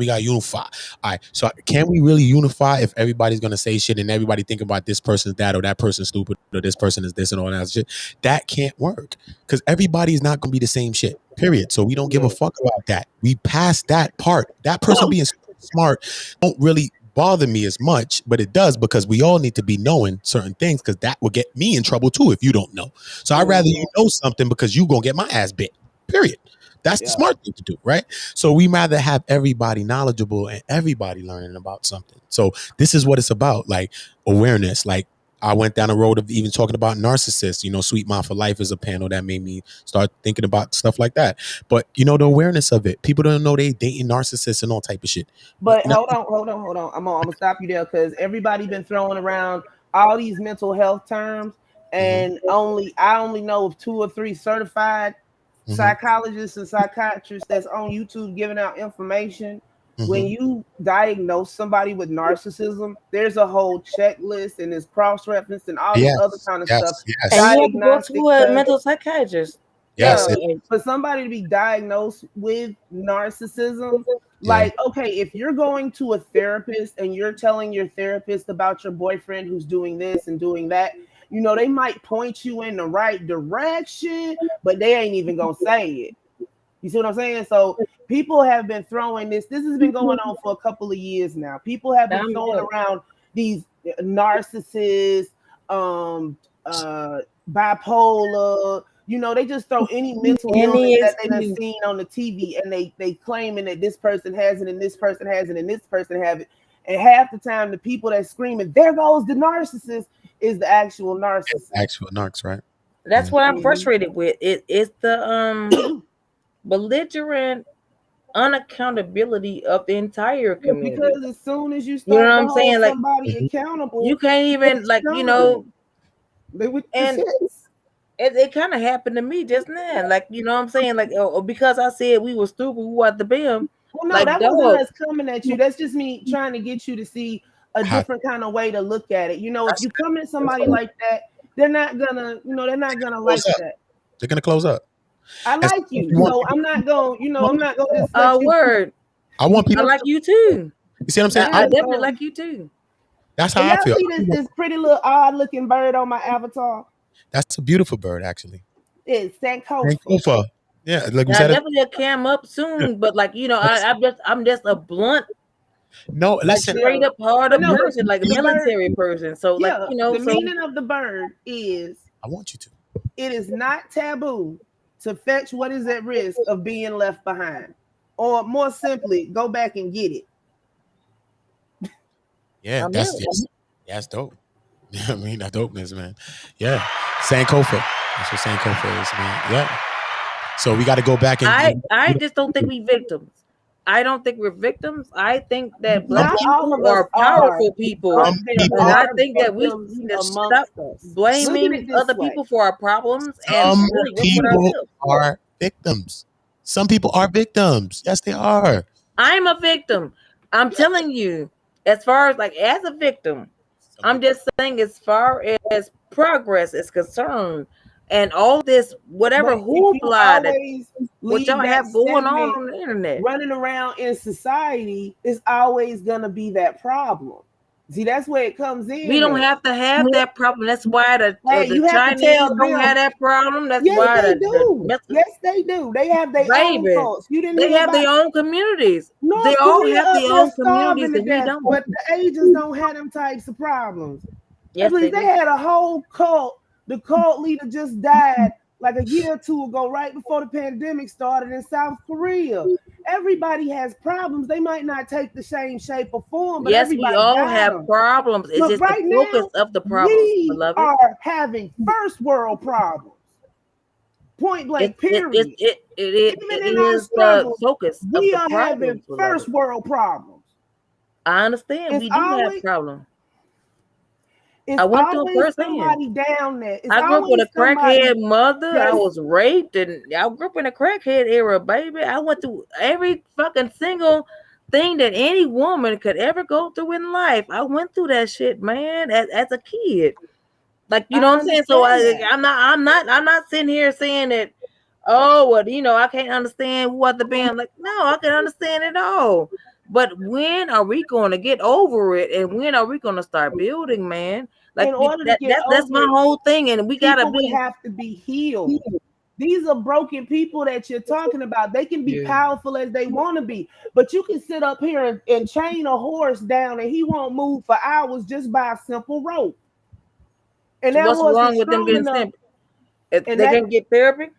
right. So can we really unify if everybody's going to say shit and everybody think about this person's that or that person's stupid or this person is this and all that shit? That can't work because everybody's not going to be the same shit, period. So we don't give a fuck about that. We passed that part. That person being smart don't really bother me as much, but it does because we all need to be knowing certain things because that will get me in trouble too if you don't know. So I'd rather you know something because you gonna get my ass bit. Period. That's the smart thing to do, right? So we rather have everybody knowledgeable and everybody learning about something. So this is what it's about, like awareness. Like I went down the road of even talking about narcissists. You know, Sweet Mom for Life is a panel that made me start thinking about stuff like that. But you know, the awareness of it. People don't know they dating narcissists and all type of shit. But hold on. I'm gonna stop you there because everybody been throwing around all these mental health terms, and I only know of 2 or 3 certified psychologists and psychiatrists that's on YouTube giving out information. When you diagnose somebody with narcissism, there's a whole checklist and it's cross-referenced and all this other kind of stuff. And you have to go to a mental psychiatrist. For somebody to be diagnosed with narcissism, like, okay, if you're going to a therapist and you're telling your therapist about your boyfriend who's doing this and doing that, you know, they might point you in the right direction, but they ain't even gonna say it. You see what I'm saying? So people have been throwing this. This has been going on for a couple of years now. People have been throwing around these narcissists, bipolar. You know, they just throw any mental illness that they done seen on the TV, and they claiming that this person has it, and this person has it, and this person have it. And half the time, the people that screaming, "There goes the narcissist," is the actual narcissist. Actual narcs, right? That's what I'm frustrated with. It's the belligerent unaccountability of the entire community. Because as soon as you start, you know what I'm saying, like somebody accountable, you can't even like you know. And it kind of happened to me just now, like you know what I'm saying, like because I said we were stupid, we want the BIM. Well, no, like, that wasn't us coming at you. That's just me trying to get you to see a different kind of way to look at it. You know, if you come at somebody like that, they're not gonna, you know, they're not gonna like that. They're gonna close up. I like you, so I'm not going. You know, I'm not going to. Word. I want people. I like you too. You see what I'm saying? I definitely like you too. That's how I feel. See this pretty little odd-looking bird on my avatar? That's a beautiful bird, actually. It's Sankofa. Sankofa. Yeah, like we I said. Definitely a cam up soon, but like you know, I'm just a blunt. No, listen. Straight up hard person, like a military person. So like you know, the meaning of the bird is. I want you to. It is not taboo to fetch what is at risk of being left behind, or more simply, go back and get it. Yeah, that's dope. I mean, that dopeness, man. Yeah, Sankofa. That's what Sankofa is, man. Yeah. So we got to go back and. I just don't think we victims. I don't think we're victims. I think that black people are powerful people, and I think that we need to stop blaming other people for our problems. Some people are victims. Some people are victims. Yes, they are. I'm a victim. I'm telling you, as far as like as a victim, I'm just saying as far as progress is concerned. And all this, whatever hoopla that what y'all have going on the internet, running around in society, is always gonna be that problem. See, that's where it comes in. We don't have to have that problem. That's why the Chinese don't have that problem. That's why they do. Yes, they do. They have their own cults. They have their own communities. They all have their own communities, and we don't. But the Asians don't have them types of problems. Yes, they had a whole cult. The cult leader just died like a year or two ago, right before the pandemic started in South Korea. Everybody has problems. They might not take the same shape or form, but yes, we all have problems. It's just right the focus of the problem. We are having first world problems. Point blank, period. It is the focus. We are having first world problems. I understand. We do have problems. I went through a somebody down there. I grew up with a crackhead mother. I was raped, and I grew up in a crackhead era, baby. I went through every fucking single thing that any woman could ever go through in life. I went through that shit, man, as a kid. Like you know what I'm saying? So I'm not sitting here saying that. Oh, well, you know, I can't understand what the band like. No, I can understand it all. But when are we going to get over it? And when are we going to start building, man? Like that's my whole thing. And we gotta have to be healed. These are broken people that you're talking about. They can be powerful as they want to be, but you can sit up here and chain a horse down and he won't move for hours just by a simple rope. And so what's wrong with them getting simple? If they can get therapy?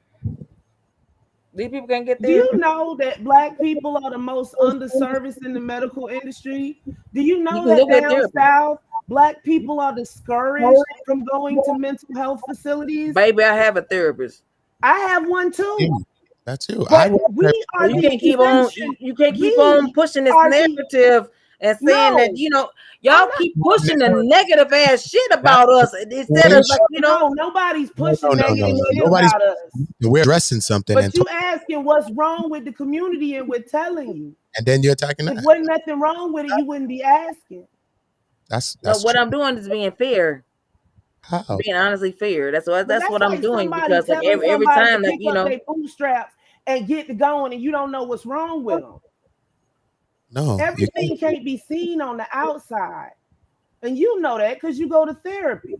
These people can get therapy. Do you know that Black people are the most underserviced in the medical industry? Do you know that down south, Black people are discouraged from going to mental health facilities? Baby, I have a therapist. I have one too. That's you. You can't keep on. You can't keep on pushing this narrative and saying that y'all keep pushing the negative ass shit about us instead of nobody's pushing negative shit about us. We're addressing something, but you asking what's wrong with the community, and we're telling you. And then you're attacking that. If wasn't nothing wrong with it, you wouldn't be asking. That's what I'm doing is being fair. How? Being honestly fair. That's what I'm doing, because like every time that they bootstraps and get to going, and you don't know what's wrong with them. No, everything can't be seen on the outside, and you know that because you go to therapy.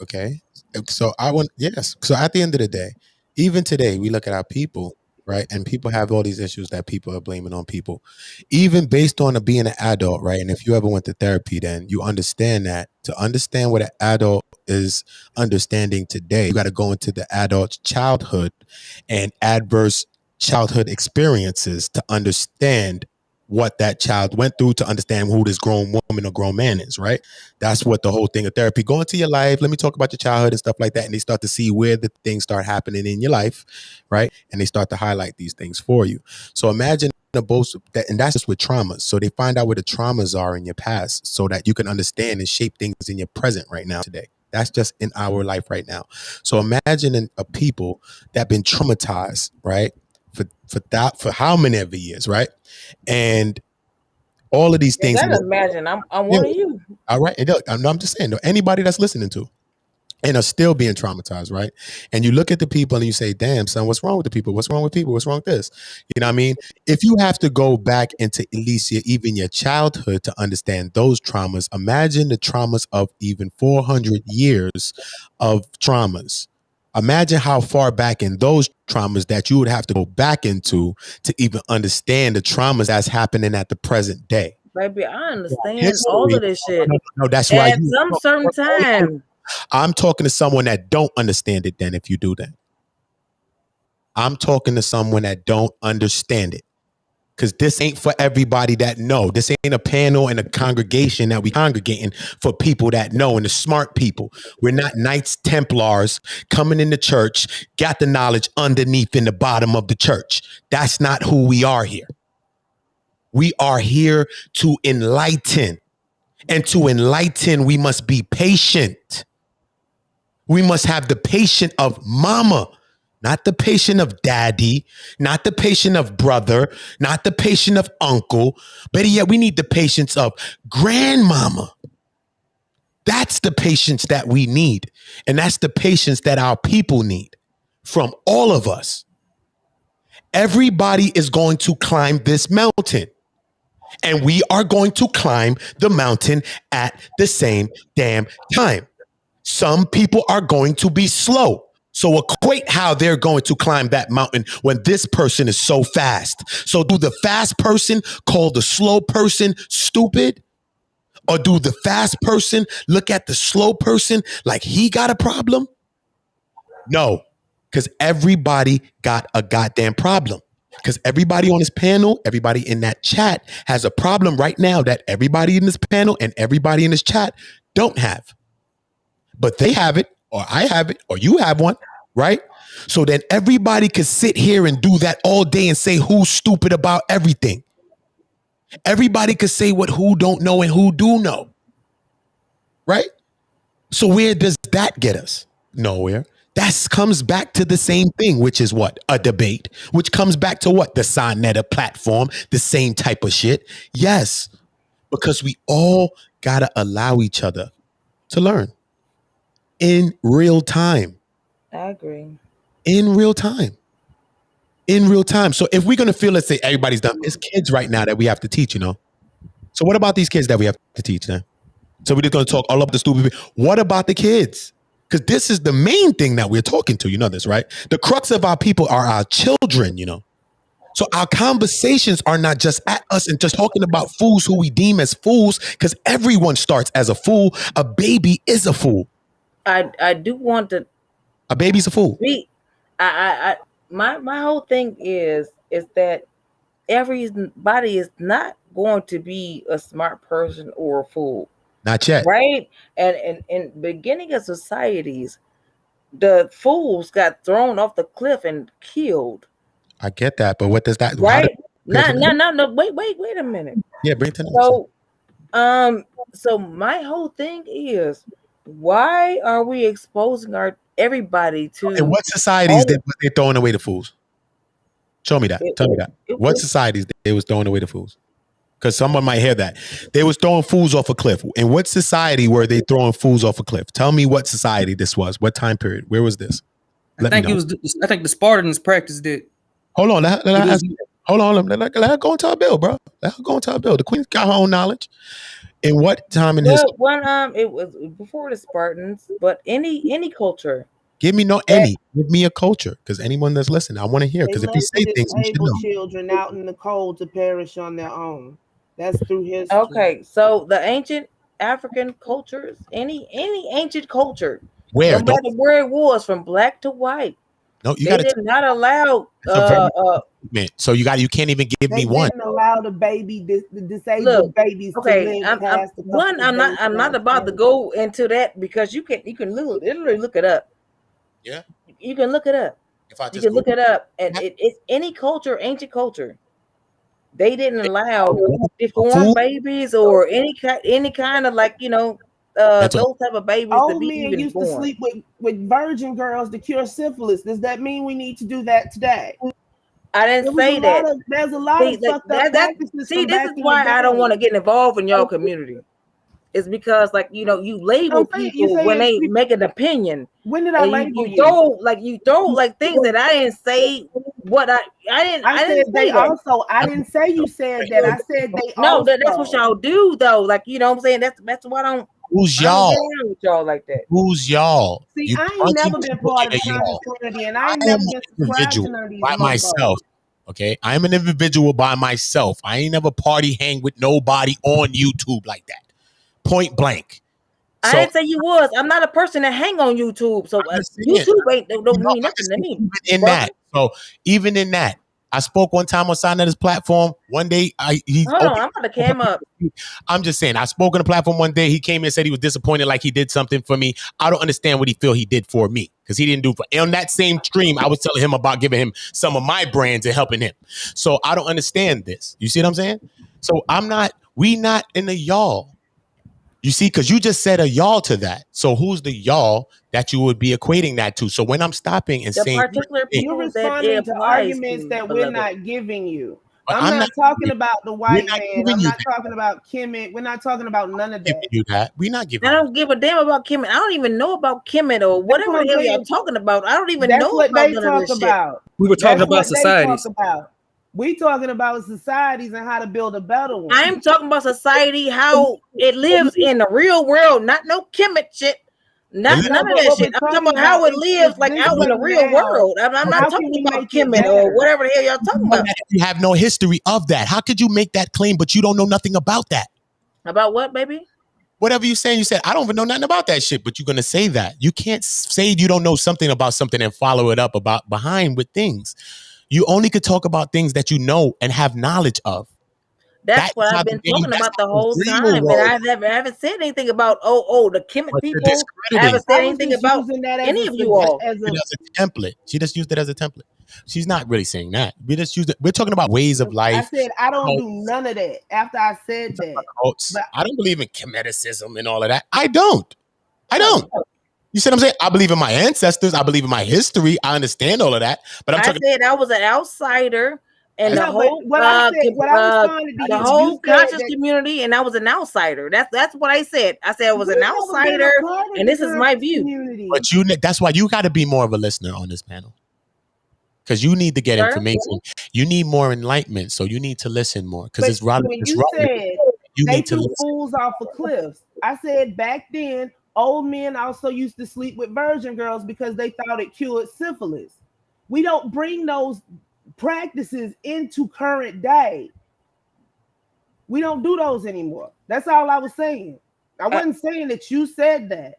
Okay, so So at the end of the day, even today, we look at our people, right? And people have all these issues that people are blaming on people, even based on being an adult, right? And if you ever went to therapy, then you understand that to understand what an adult is understanding today, you got to go into the adult's childhood and adverse childhood experiences to understand what that child went through, to understand who this grown woman or grown man is, right? That's what the whole thing of therapy. Go into your life, let me talk about your childhood and stuff like that, and they start to see where the things start happening in your life, right? And they start to highlight these things for you. So imagine and that's just with traumas. So they find out where the traumas are in your past so that you can understand and shape things in your present right now today. That's just in our life right now. So imagine a people that have been traumatized, right? For how many of years, right? And all of these things. Imagine I'm one of you. All right. And look, I'm just saying, anybody that's listening to and are still being traumatized, right? And you look at the people and you say, damn, son, what's wrong with the people? What's wrong with people? What's wrong with this? You know what I mean? If you have to go back into at least even your childhood to understand those traumas, imagine the traumas of even 400 years of traumas. Imagine how far back in those traumas that you would have to go back into to even understand the traumas that's happening at the present day. Baby, I understand all of this shit. No, that's why at some certain time. I'm talking to someone that don't understand it then if you do that. I'm talking to someone that don't understand it. Because this ain't for everybody that know. This ain't a panel and a congregation that we congregating for people that know and the smart people. We're not Knights Templars coming into church, got the knowledge underneath in the bottom of the church. That's not who we are here. We are here to enlighten. And to enlighten, we must be patient. We must have the patience of mama. Not the patient of daddy, not the patient of brother, not the patient of uncle, but yet we need the patience of grandmama. That's the patience that we need. And that's the patience that our people need from all of us. Everybody is going to climb this mountain. And we are going to climb the mountain at the same damn time. Some people are going to be slow. So equate how they're going to climb that mountain when this person is so fast. So do the fast person call the slow person stupid? Or do the fast person look at the slow person like he got a problem? No, because everybody got a goddamn problem. Because everybody on this panel, everybody in that chat has a problem right now that everybody in this panel and everybody in this chat don't have. But they have it. Or I have it, or you have one, right? So then everybody could sit here and do that all day and say who's stupid about everything. Everybody could say what who don't know and who do know, right? So where does that get us? Nowhere. That comes back to the same thing, which is what? A debate, which comes back to what? The Sonetta platform, the same type of shit. Yes, because we all got to allow each other to learn. In real time. I agree. In real time. In real time. So if we're going to feel, let's say everybody's done, it's kids right now that we have to teach, you know. So what about these kids that we have to teach now? So we're just going to talk all about the stupid people. What about the kids? Because this is the main thing that we're talking to. You know this, right? The crux of our people are our children, you know. So our conversations are not just at us and just talking about fools who we deem as fools, because everyone starts as a fool. A baby is a fool. I do want to. A baby's a fool. My whole thing is that everybody is not going to be a smart person or a fool. Not yet. Right? And in beginning of societies, the fools got thrown off the cliff and killed. I get that, but what does that? Right? No. Wait a minute. Yeah, bring it to So my whole thing is, why are we exposing everybody to? And what societies they throwing away the fools? Show me that. Tell me that. What societies they was throwing away the fools? Because someone might hear that they was throwing fools off a cliff. In what society were they throwing fools off a cliff? Tell me what society this was. What time period? Where was this? I think the Spartans practiced it. Hold on. Hold on. Let her go into our bill, bro. Let her go into our bill. The queen's got her own knowledge. In what time in history? It was before the Spartans, but any culture. Give me Give me a culture, because anyone that's listening, I want to hear. Because if you say things, we should know. Children out in the cold to perish on their own. That's through history. Okay, so the ancient African cultures, any ancient culture, no matter where it was, from black to white, no, they did not allow. So you can't even give me one. Didn't allow the disabled babies. Okay, I'm not about to go into that, because you can literally look it up. Yeah, you can look it up. You can look it up, and it's any culture, ancient culture. They didn't allow deformed babies or any kind of, like, those type of babies. Old men used to sleep with virgin girls to cure syphilis. Does that mean we need to do that today? I didn't say that. There's a lot of fucked up practices. See, this is why I don't want to get involved in your community. It's because, like, you label people when they make an opinion. When did I label you? You throw like things that I didn't say. What I didn't say that. Also, I didn't say you said that. I said they. No, that's what y'all do, though. Like, you know what I'm saying? That's why I don't. Who's y'all? With y'all like that. Who's y'all? See, I ain't never been part of the community, and I ain't never been subscribed to none of these by myself. Okay, I'm an individual by myself. I ain't never party hang with nobody on YouTube like that. Point blank. I didn't say you was. I'm not a person that hang on YouTube. So YouTube don't mean nothing to me. Even in that, I spoke one time on Signetta's platform. One day, I'm about to cam up. I'm just saying, I spoke on the platform one day. He came in and said he was disappointed, like he did something for me. I don't understand what he feel he did for me, because he didn't do for. On that same stream, I was telling him about giving him some of my brands and helping him. So I don't understand this. You see what I'm saying? So we not in the y'all. You see, because you just said a y'all to that. So who's the y'all that you would be equating that to? So when I'm stopping and saying, you're responding to arguments that we're not giving you. I'm not talking about the white man. I'm not talking about Kemet. We're not talking about none of that. We're not giving. I don't give a damn about Kemet. I don't even know about Kemet or whatever the hell y'all talking about. I don't even know what about they talk about. We were talking about societies. We talking about societies and how to build a better one. I'm talking about society, how it lives in the real world, not no Kemet shit. None of that shit. I'm talking about how it lives like out in the real world. I'm not talking about Kemet or whatever the hell y'all talking about. You have no history of that. How could you make that claim, but you don't know nothing about that? About what, baby? Whatever you're saying, you said, I don't even know nothing about that shit, but you're going to say that. You can't say you don't know something about something and follow it up behind with things. You only could talk about things that you know and have knowledge of. That's what I've been talking about the whole time. And I haven't said anything about the Kemet people. I haven't said anything about any of you all. As a template. She just used it as a template. She's not really saying that. We just used it. We're talking about ways of life. I said I don't do none of that. After I said that, I don't believe in Kemmuniticism and all of that. I don't. You see what I'm saying? I believe in my ancestors. I believe in my history. I understand all of that. But I said I was an outsider and the whole conscious community, and I was an outsider. That's what I said. I said I was an outsider, and this is my view. But that's why you got to be more of a listener on this panel, because you need to get information. You need more enlightenment, so you need to listen more. Because it's wrong. You said they threw fools off of cliffs. I said back then, Old men also used to sleep with virgin girls because they thought it cured syphilis. We don't bring those practices into current day. We don't do those anymore. That's all I was saying. I wasn't saying that you said that.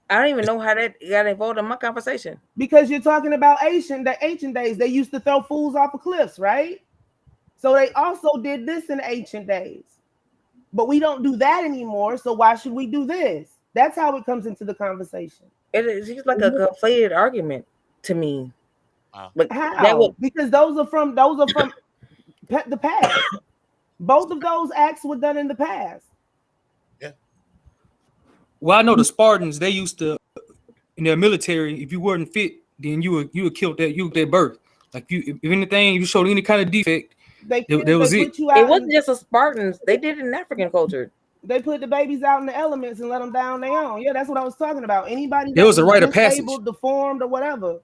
I don't even know how that got involved in my conversation. Because you're talking about the ancient days. They used to throw fools off of cliffs, right? So they also did this in ancient days. But we don't do that anymore. So why should we do this? That's how it comes into the conversation. It seems like a conflated argument to me. Wow. But how? Because those are from the past. Both of those acts were done in the past. Yeah. Well, I know the Spartans, they used to, in their military, if you weren't fit, then you were killed at birth. Like if anything, you showed any kind of defect, there was it. It wasn't just the Spartans. They did it in African culture. They put the babies out in the elements and let them down their own. Yeah, that's what I was talking about. Anybody there was a rite of passage, deformed, or whatever.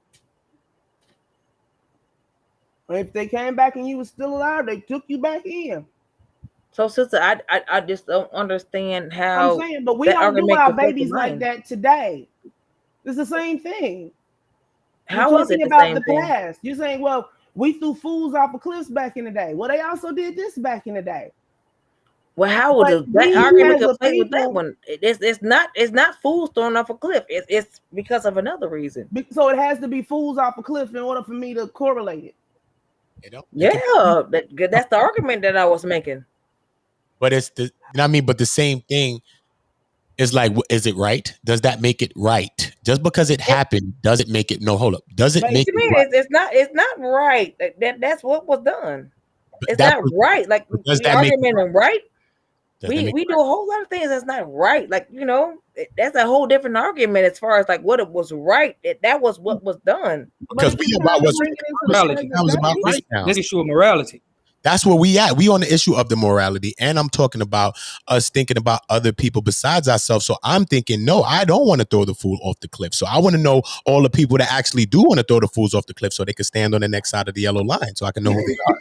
If they came back and you were still alive, they took you back in. So, sister, I just don't understand how. I'm saying, but we don't do our babies like that today. It's the same thing. How is it the about same the thing? past? You're saying, well, we threw fools off of cliffs back in the day. Well, they also did this back in the day. Well, how would that argument conflict with that one? It's not fools thrown off a cliff. It's because of another reason. So it has to be fools off a cliff in order for me to correlate it. Yeah, that's the argument that I was making. But it's the, you know what I mean? But the same thing is like, is it right? Does that make it right? Just because it happened, does it make it? No, hold up. Does it make it right? It's not right. That's what was done. It's not right. Like the argument is right. We do a whole lot of things that's not right. Like, you know, that's a whole different argument as far as like what it was right. That was what was done. Because we about what's morality. That was about right now. This issue of morality. That's where we at. We on the issue of the morality, and I'm talking about us thinking about other people besides ourselves. So I'm thinking, no, I don't want to throw the fool off the cliff. So I want to know all the people that actually do want to throw the fools off the cliff, so they can stand on the next side of the yellow line, so I can know who they are.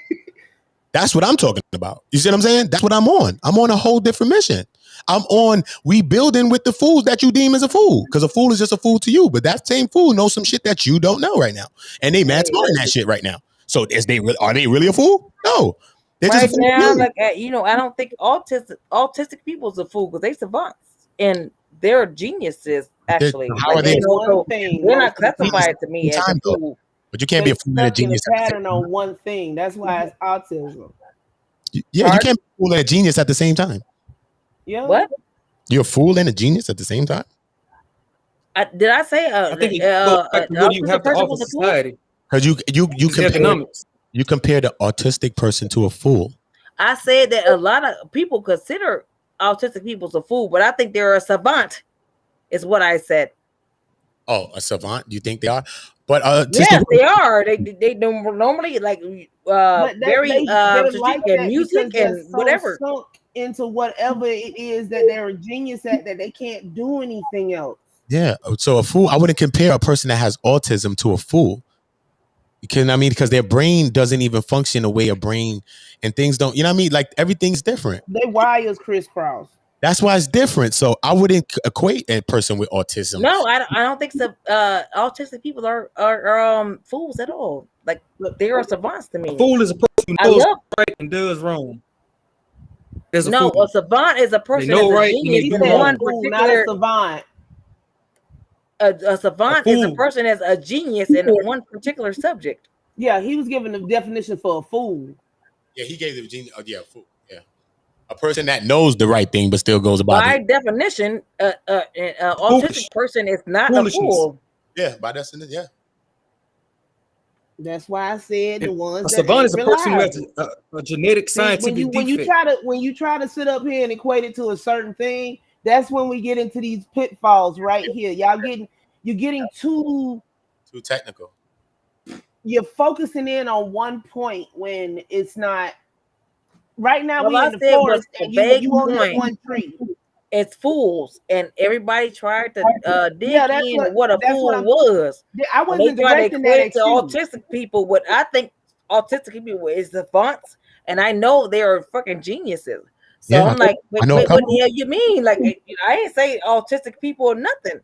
That's what I'm talking about. You see what I'm saying? That's what I'm on. I'm on a whole different mission. I'm on rebuilding with the fools that you deem as a fool, because a fool is just a fool to you. But that same fool knows some shit that you don't know right now, and they mad smart in that shit right now. So are they really a fool? No. They're right just now, like you know, I don't think autistic people's a fool because they savants and they're geniuses. Actually, how are they? They're not classified to me as a fool. But you can't be a fool and a genius. Pattern on one thing. That's why it's autism. Yeah, you can't be a fool and a genius at the same time. Yeah. What? You're a fool and a genius at the same time. Did I say? I think what you have to offer society. Because you compare the autistic person to a fool. I said that a lot of people consider autistic people a fool, but I think they're a savant, is what I said. Oh, a savant? Do you think they are? But yes, they are. They normally like very strategic and music and whatever. Sunk into whatever it is that they're a genius at, that they can't do anything else. Yeah. So a fool, I wouldn't compare a person that has autism to a fool. Because their brain doesn't even function the way a brain, and things don't, you know what I mean? Like everything's different. They wires crisscross. That's why it's different. So I wouldn't equate a person with autism. No, I don't think so. Autistic people are fools at all. Like they are savants to me. A fool is a person who knows right and does wrong. A savant is a person that's right, a genius in one particular. Not a savant. A savant is a person that's a genius in one particular subject. Yeah, he was given the definition for a fool. Yeah, he gave the genius. Yeah, fool. Yeah, a person that knows the right thing but still goes about by it. definition, autistic person is not a fool. Yeah, by definition, yeah. That's why I said the ones. A savant is a person who has a genetic scientific defect. When you try to sit up here and equate it to a certain thing, that's when we get into these pitfalls right here. You're getting too technical. You're focusing in on one point when it's not. Right now, we're in the forest and you only have one tree. It's fools, and everybody tried to dig in what a fool was. I wasn't directing that to autistic people. What I think autistic people is savants, and I know they are fucking geniuses. So Yeah, I'm like, I know a what couple. the hell you mean? Like, I ain't say autistic people or nothing.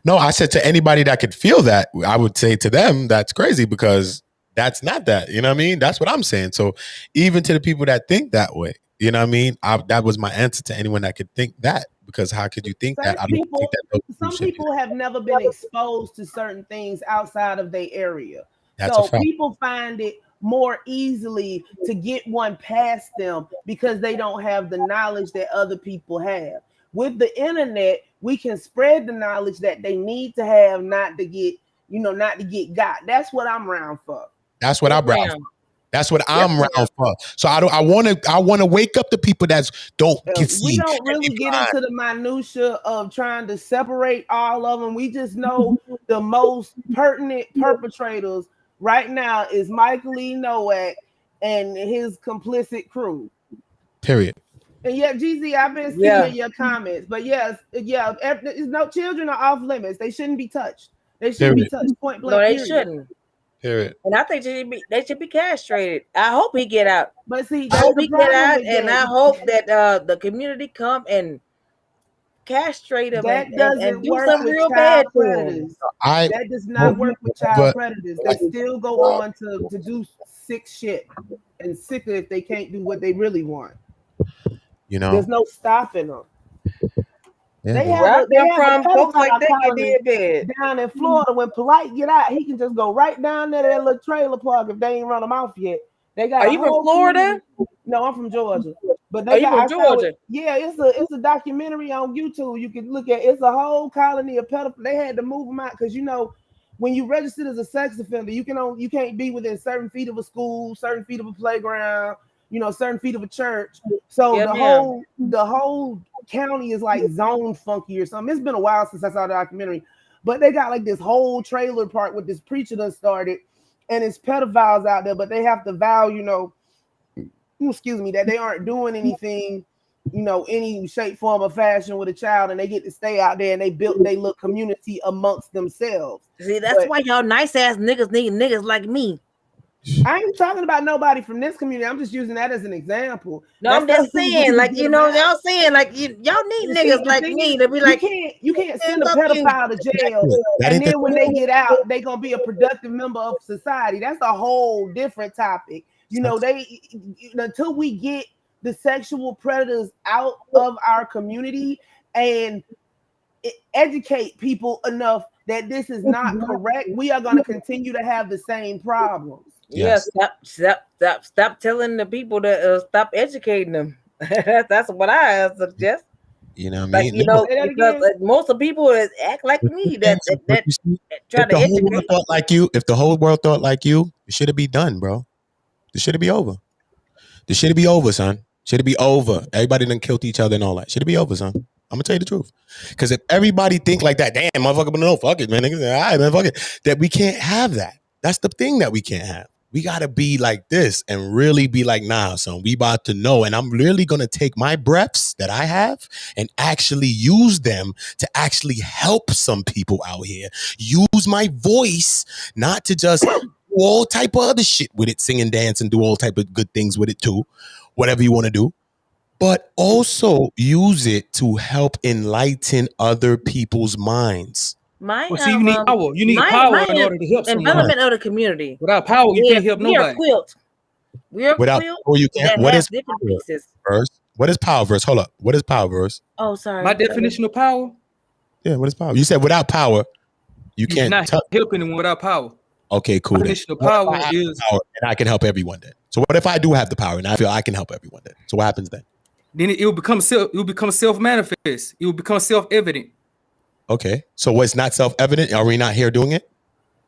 No, I said to anybody that could feel that, I would say to them, that's crazy because that's not that. You know what I mean? That's what I'm saying. So even to the people that think that way, you know what I mean? That was my answer to anyone that could think that, because how could you think that? I don't think that some people have never been exposed to certain things outside of their area. That's a so fact. People find it more easily to get one past them because they don't have the knowledge that other people have. With the internet, we can spread the knowledge that they need to have, not to get got. That's what I'm around for. That's what I'm around for. That's what I'm around for. So I want to wake up the people that don't see. We don't really get into the minutia of trying to separate all of them. We just know the most pertinent perpetrators right now is Michael E. Nowak and his complicit crew. Period. And yeah, GZ, I've been seeing your comments, but yes, no, children are off limits. They shouldn't be touched. They shouldn't be touched. Point blank. No, they shouldn't. Period. And I think they should be castrated. I hope he get out. But see, I hope he get out, and I hope that the community come and castrate him and do some real bad to him. That does not work with child predators. They still go on to do sick shit and sicker if they can't do what they really want. You know, there's no stopping them. Yeah, they have folks like that get bad down in Florida. When POLIGHT get out, he can just go right down there to that little trailer park if they ain't run him off yet. They got. Are you from Florida? No, I'm from Georgia. But they got from Georgia? Yeah, it's a documentary on YouTube. You can look at. It's a whole colony of pedophiles. They had to move them out because when you registered as a sex offender, you can't be within certain feet of a school, certain feet of a playground, certain feet of a church. So the whole county is like zone funky or something. It's been a while since I saw the documentary, but they got like this whole trailer park with this preacher that started, and it's pedophiles out there, but they have to vow, that they aren't doing anything, any shape, form, or fashion with a child, and they get to stay out there and they built their little community amongst themselves. See, that's why y'all nice ass niggas need niggas like me. I ain't talking about nobody from this community. I'm just using that as an example. No, I'm just saying, like, y'all saying, like, y'all need niggas like me to be like, you can't send a pedophile to jail, and then when they get out, they gonna be a productive member of society. That's a whole different topic. Until we get the sexual predators out of our community and educate people enough that this is not correct, we are going to continue to have the same problems. Yes. Stop telling the people to stop educating them. That's what I suggest. You know what I mean? Because most of the people that act like me that try to educate. If the whole world thought like you, it should be done, bro. This should be over. This should be over, son. Should it be over? Everybody done killed each other and all that. Should it be over, son? I'm gonna tell you the truth. Because if everybody think like that, damn, motherfucker, but no, fuck it, man. Niggas, all right, man, fuck it. That we can't have that. That's the thing that we can't have. We gotta be like this and really be like, nah, son, we about to know. And I'm really gonna take my breaths that I have and actually use them to actually help some people out here. Use my voice, not to just do all type of other shit with it, sing and dance and do all type of good things with it too. Whatever you want to do, but also use it to help enlighten other people's minds. You need power. You need power in order to help someone. Development of the community. Without power, you can't help nobody. We are Without quilt. power, you can't. What is different pieces? Verse? What is power verse? Hold up. What is power verse? Oh, sorry. My definition of power. Yeah, what is power? You said without power, you can't help anyone without power. Okay, cool. Definition of power is power and I can help everyone then. So what if I do have the power and I feel I can help everyone then? So what happens then? Then it will become self-manifest. It will become self-evident. Okay. So what's not self-evident? Are we not here doing it?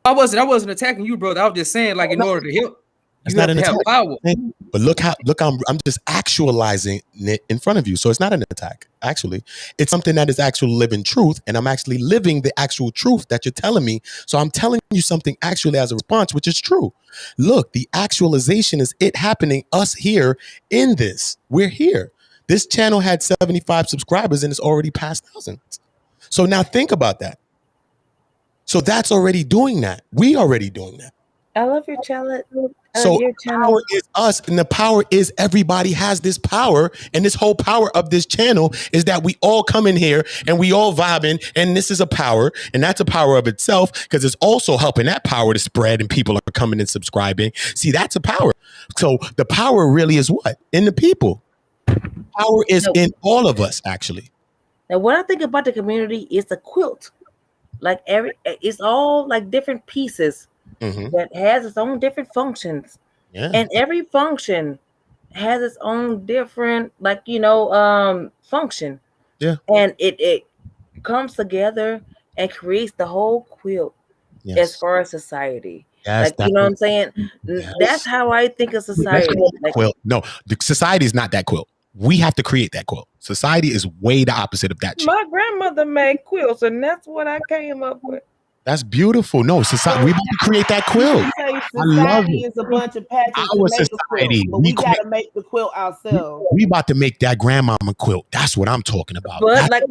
I wasn't attacking you, brother. I was just saying, like, in order to help, it's you not have an to have attack. power. But look, I'm just actualizing it in front of you. So it's not an attack. Actually, it's something that is actual living truth, and I'm actually living the actual truth that you're telling me. So I'm telling you something actually as a response, which is true. Look, the actualization is it happening. Us here in this, we're here. This channel had 75 subscribers and it's already past thousands. So now think about that. So that's already doing that. We already doing that. I love your channel. So your the channel. power is us, and the power is everybody has this power. And this whole power of this channel is that we all come in here and we all vibing, and this is a power, and that's a power of itself because it's also helping that power to spread, and people are coming and subscribing. See, that's a power. So the power really is what? In the people. Power is in all of us, actually. Now, what I think about the community is a quilt. Like it's all like different pieces that has its own different functions. Yeah. And every function has its own different, like, function. Yeah. And it comes together and creates the whole quilt as far as society. Yes, like, you know what I'm saying? Yes. That's how I think of society. Like, quilt. No, the society is not that quilt. We have to create that quilt. Society is way the opposite of that shit. my grandmother made quilts, and that's what I came up with. That's beautiful. No, society. We have to create that quilt. Say I love society it. is a bunch of patches to Our make a society. quilt, but we gotta make the quilt ourselves. We about to make that grandmama quilt. That's what I'm talking about. But That's, like,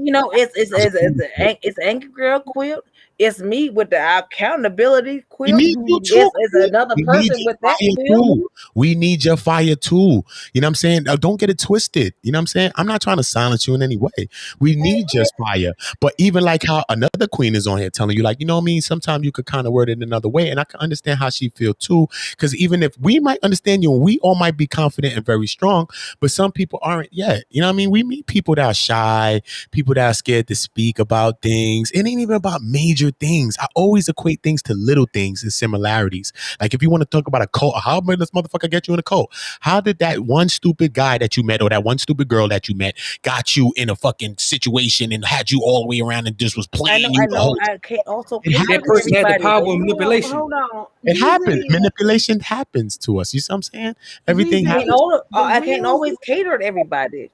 it's Angry Girl quilt. It's me with the accountability quilt. We need you too. It's another person with that quilt. Too. We need your fire too. You know what I'm saying? Don't get it twisted. You know what I'm saying? I'm not trying to silence you in any way. We need your fire. But even like how another queen is on here telling you, like, you know what I mean? Sometimes you could kind of word it another way. And I can understand how she feel too. Because even if we might understand you, and we all might be confident and very strong, but some people aren't yet. You know what I mean? We meet people that are shy, people that are scared to speak about things. It ain't even about major things. I always equate things to little things and similarities. Like if you want to talk about a cult, how did this motherfucker get you in a cult? How did that one stupid guy that you met or that one stupid girl that you met got you in a fucking situation and had you all the way around and just was playing you? I know. I can't also. That person had the power of manipulation. Hold on. It happens. Manipulation happens to us. You see what I'm saying? Everything happens. I can't always cater to everybody.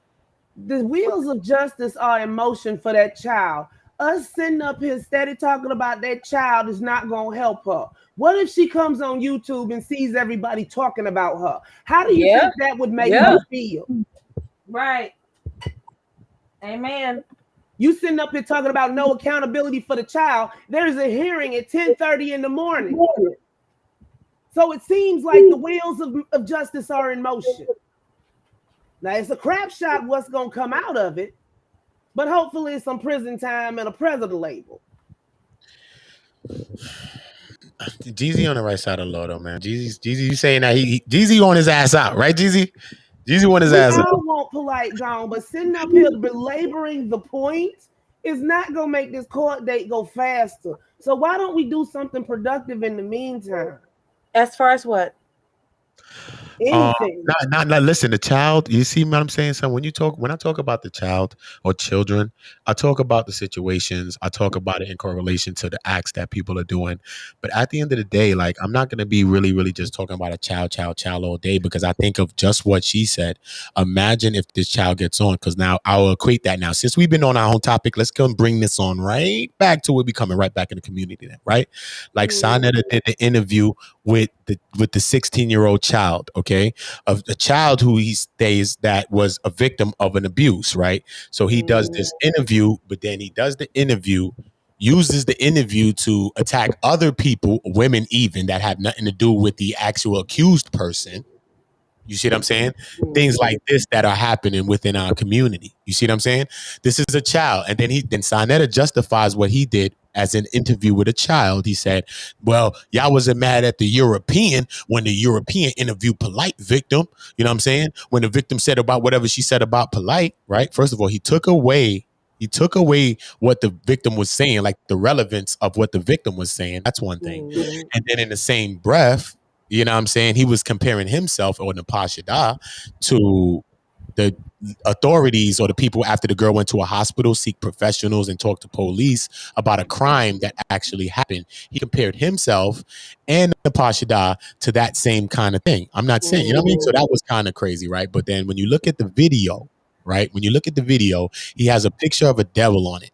The wheels of justice are in motion for that child. Us sitting up here steady talking about that child is not going to help her. What if she comes on YouTube and sees everybody talking about her? How do you think that would make her feel? Right. Amen. You sitting up here talking about no accountability for the child. There's a hearing at 10:30 in the morning. So it seems like the wheels of justice are in motion. Now, it's a crap shot what's going to come out of it, but hopefully it's some prison time and a president label. Jeezy on the right side of the law, though, man. Jeezy, you saying that Jeezy on his ass out, right, Jeezy? Jeezy want his ass out. I want polite gone, but sitting up here belaboring the point is not going to make this court date go faster. So why don't we do something productive in the meantime? As far as what? Anything. Not listen, the child, you see what I'm saying? So when I talk about the child or children, I talk about the situations, I talk about it in correlation to the acts that people are doing. But at the end of the day, like, I'm not going to be really, really just talking about a child all day, because I think of just what she said. Imagine if this child gets on, because now I'll equate that now. Since we've been on our own topic, let's go and bring this on right back to it, be coming right back in the community then, right? Like Sanetta did the interview with the 16-year-old child, okay, of a child who he states that was a victim of an abuse, right? So he does this interview, but then he does the interview, uses the interview to attack other people, women even, that have nothing to do with the actual accused person. You see what I'm saying? Things like this that are happening within our community. You see what I'm saying? This is a child. And then Sanetta justifies what he did as an interview with a child. He said, well, y'all wasn't mad at the European when the European interviewed POLIGHT victim. You know what I'm saying? When the victim said about whatever she said about POLIGHT, right? First of all, he took away what the victim was saying, like the relevance of what the victim was saying. That's one thing. And then in the same breath, you know what I'm saying, he was comparing himself, or Napashida, to the authorities or the people after the girl went to a hospital, seek professionals and talk to police about a crime that actually happened. He compared himself and Napashida to that same kind of thing. I'm not saying, you know what I mean? So that was kind of crazy, right? But then when you look at the video, right? When you look at the video, he has a picture of a devil on it.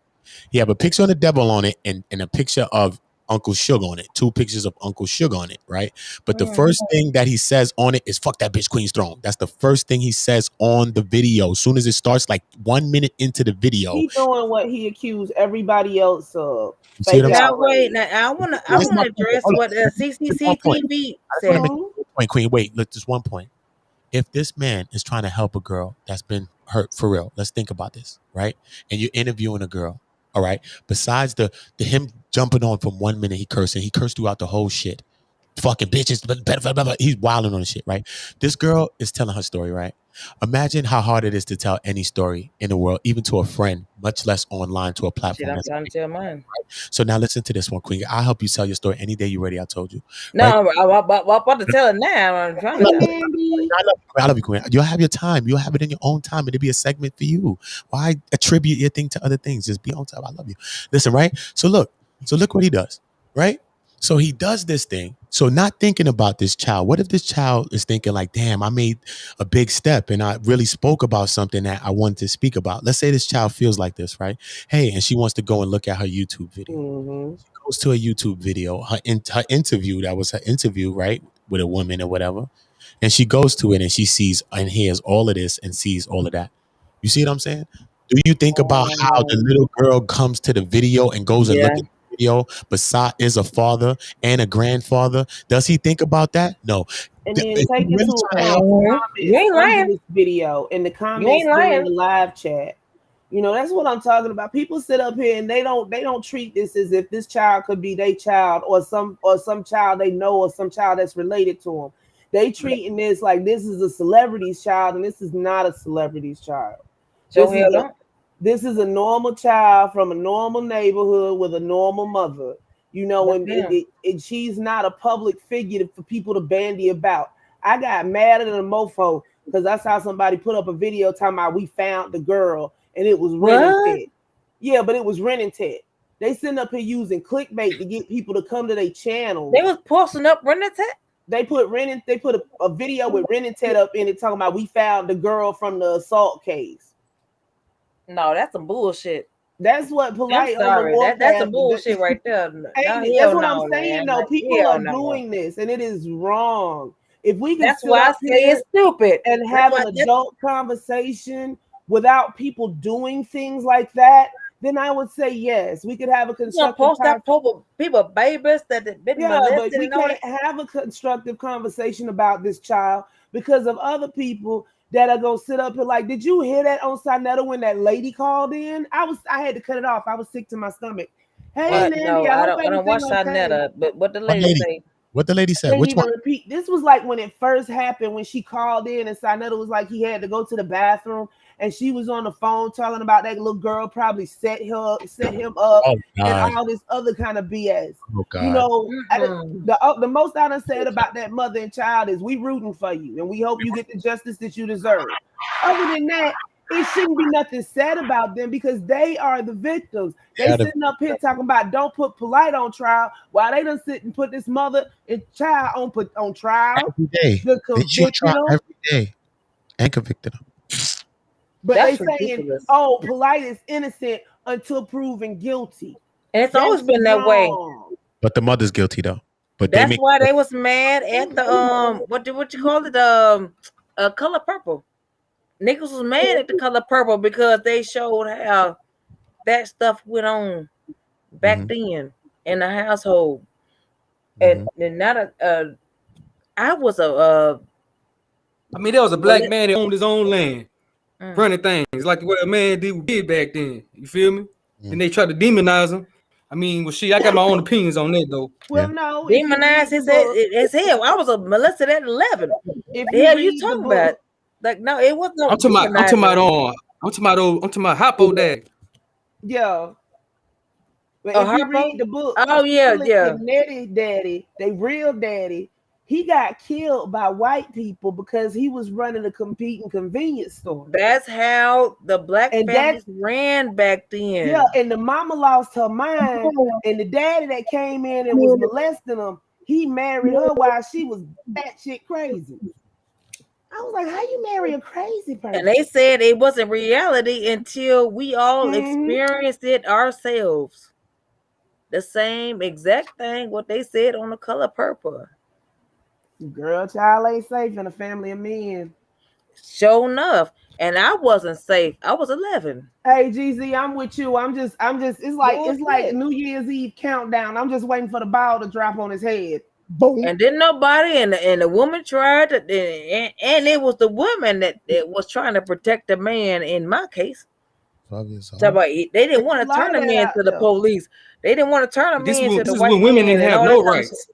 He have a picture of the devil on it and a picture of Uncle Suge on it, 2 pictures of Uncle Suge on it, right? But the first thing that he says on it is "fuck that bitch Queen's throne." That's the first thing he says on the video. As soon as it starts, like 1 minute into the video, he's doing what he accused everybody else of. Now wait, now I want to address what CCTV said. point, Queen. Wait, look, just one point. If this man is trying to help a girl that's been hurt for real, let's think about this, right? And you're interviewing a girl, all right? Besides the him jumping on from 1 minute, he cursed throughout the whole shit. Fucking bitches, blah, blah, blah. He's wilding on the shit, right? This girl is telling her story, right? Imagine how hard it is to tell any story in the world, even to a friend, much less online to a platform. Shit, I'm trying to tell mine. So now listen to this one, Queen. I'll help you tell your story any day you're ready. I told you. No, right? I'm about to tell it now. I'm trying to tell it. I love you, Queen. You'll have your time. You'll have it in your own time. It'll be a segment for you. Why attribute your thing to other things? Just be on time. I love you. Listen, right? So look what he does, right? So he does this thing. So not thinking about this child. What if this child is thinking like, damn, I made a big step and I really spoke about something that I wanted to speak about. Let's say this child feels like this, right? Hey, and she wants to go and look at her YouTube video. Mm-hmm. She goes to a YouTube video, her interview, that was her interview, right? With a woman or whatever. And she goes to it and she sees and hears all of this and sees all of that. You see what I'm saying? Do you think about how the little girl comes to the video and goes and look at the video, Basat is a father and a grandfather? Does he think about that? No. And then take into account you ain't lying. This video in the comments during the live chat. You know, that's what I'm talking about. People sit up here and they don't treat this as if this child could be their child or some child they know or some child that's related to them. They treating this like this is a celebrity's child, and this is not a celebrity's child. This is a normal child from a normal neighborhood with a normal mother, you know, and she's not a public figure for people to bandy about. I got madder than a mofo because I saw somebody put up a video talking about we found the girl and it was Ren and Ted. Yeah, but it was Ren and Ted. They sitting up here using clickbait to get people to come to their channel. They was posting up Ren and Ted. They put a video with Ren and Ted up in it talking about we found the girl from the assault case. No, that's some bullshit. That's what POLIGHT. That's some bullshit right there. That's what I'm saying. Though people are doing this, and it is wrong. If we can, that's why I say it's stupid and have an adult conversation without people doing things like that, then I would say yes, we could have a constructive. People babies that been but we can't have a constructive conversation about this child because of other people that are gonna sit up here like, did you hear that on Sinetta when that lady called in? I had to cut it off. I was sick to my stomach. Hey, Nandy, no, I don't watch Sinetta, but what the lady say? What the lady said? Which one? Repeat. This was like when it first happened, when she called in and Sinetta was like he had to go to the bathroom, and she was on the phone talking about that little girl probably set him up, and all this other kind of BS. Oh, God. You know, the most I done said about that mother and child is we rooting for you, and we hope you get the justice that you deserve. Other than that, it shouldn't be nothing said about them because they are the victims. They sitting up here talking about don't put POLIGHT on trial while they done sit and put this mother and child on trial. Every day. They shoot trial every day and convicted them. But that's they saying, oh, POLIGHT is innocent until proven guilty. And it's always been that way. But the mother's guilty though. But that's why they was mad at the what you call it, Color Purple. Niggas was mad at the Color Purple because they showed how that stuff went on back then in the household. And not I was there was a black man that owned his own land, running things like what a man did back then. You feel me? And they tried to demonize him. I mean, I got my own opinions on that though. Well, no, demonize his hell. I was a molested at 11. The hell you talking about? Like, no, it wasn't. I'm talking about Hoppo Dad. Yeah. But if you read the book, Nettie daddy, they real daddy, he got killed by white people because he was running a competing convenience store. That's how the black families ran back then. Yeah, and the mama lost her mind, and the daddy that came in and was molesting them, he married her while she was batshit crazy. I was like, how you marry a crazy person? And they said it wasn't reality until we all experienced it ourselves. The same exact thing what they said on The Color Purple. Girl, child ain't safe in a family of men. Sure enough. And I wasn't safe. I was 11. Hey, GZ, I'm with you. I'm just it's like New Year's Eve countdown. I'm just waiting for the ball to drop on his head. Boom. And then nobody, and the woman tried to, and it was the woman that was trying to protect the man in my case. They didn't want to turn the man to the police. They didn't want to turn the man to the white man. Women didn't have no rights.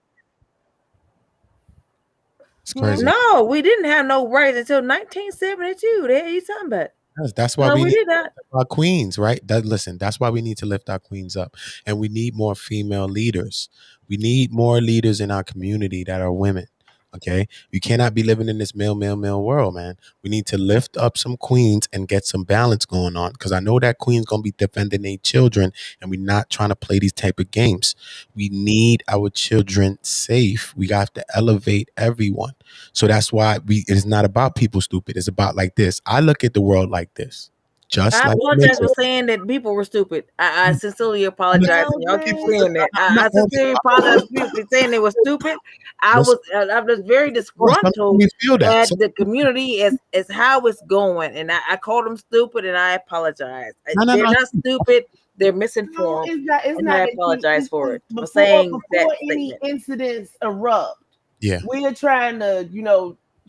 It's crazy. No, we didn't have no rights until 1972. The hell you talking about? That's why we did need not. our queens, right? That's why we need to lift our queens up, and we need more female leaders. We need more leaders in our community that are women. Okay, you cannot be living in this male world, man. We need to lift up some queens and get some balance going on, because I know that queen's gonna be defending their children, and we're not trying to play these type of games. We need our children safe. We have to elevate everyone. So that's why it's not about people stupid. It's about like this. I look at the world like this. I apologize for saying that people were stupid. I sincerely apologize. Y'all keep saying that. I sincerely apologize for people saying they were stupid. I was very disgruntled at the community as how it's going, and I called them stupid, and I apologize. They're not stupid. They're misinformed. I apologize for it. I'm saying that any incidents erupt. Yeah, we are trying to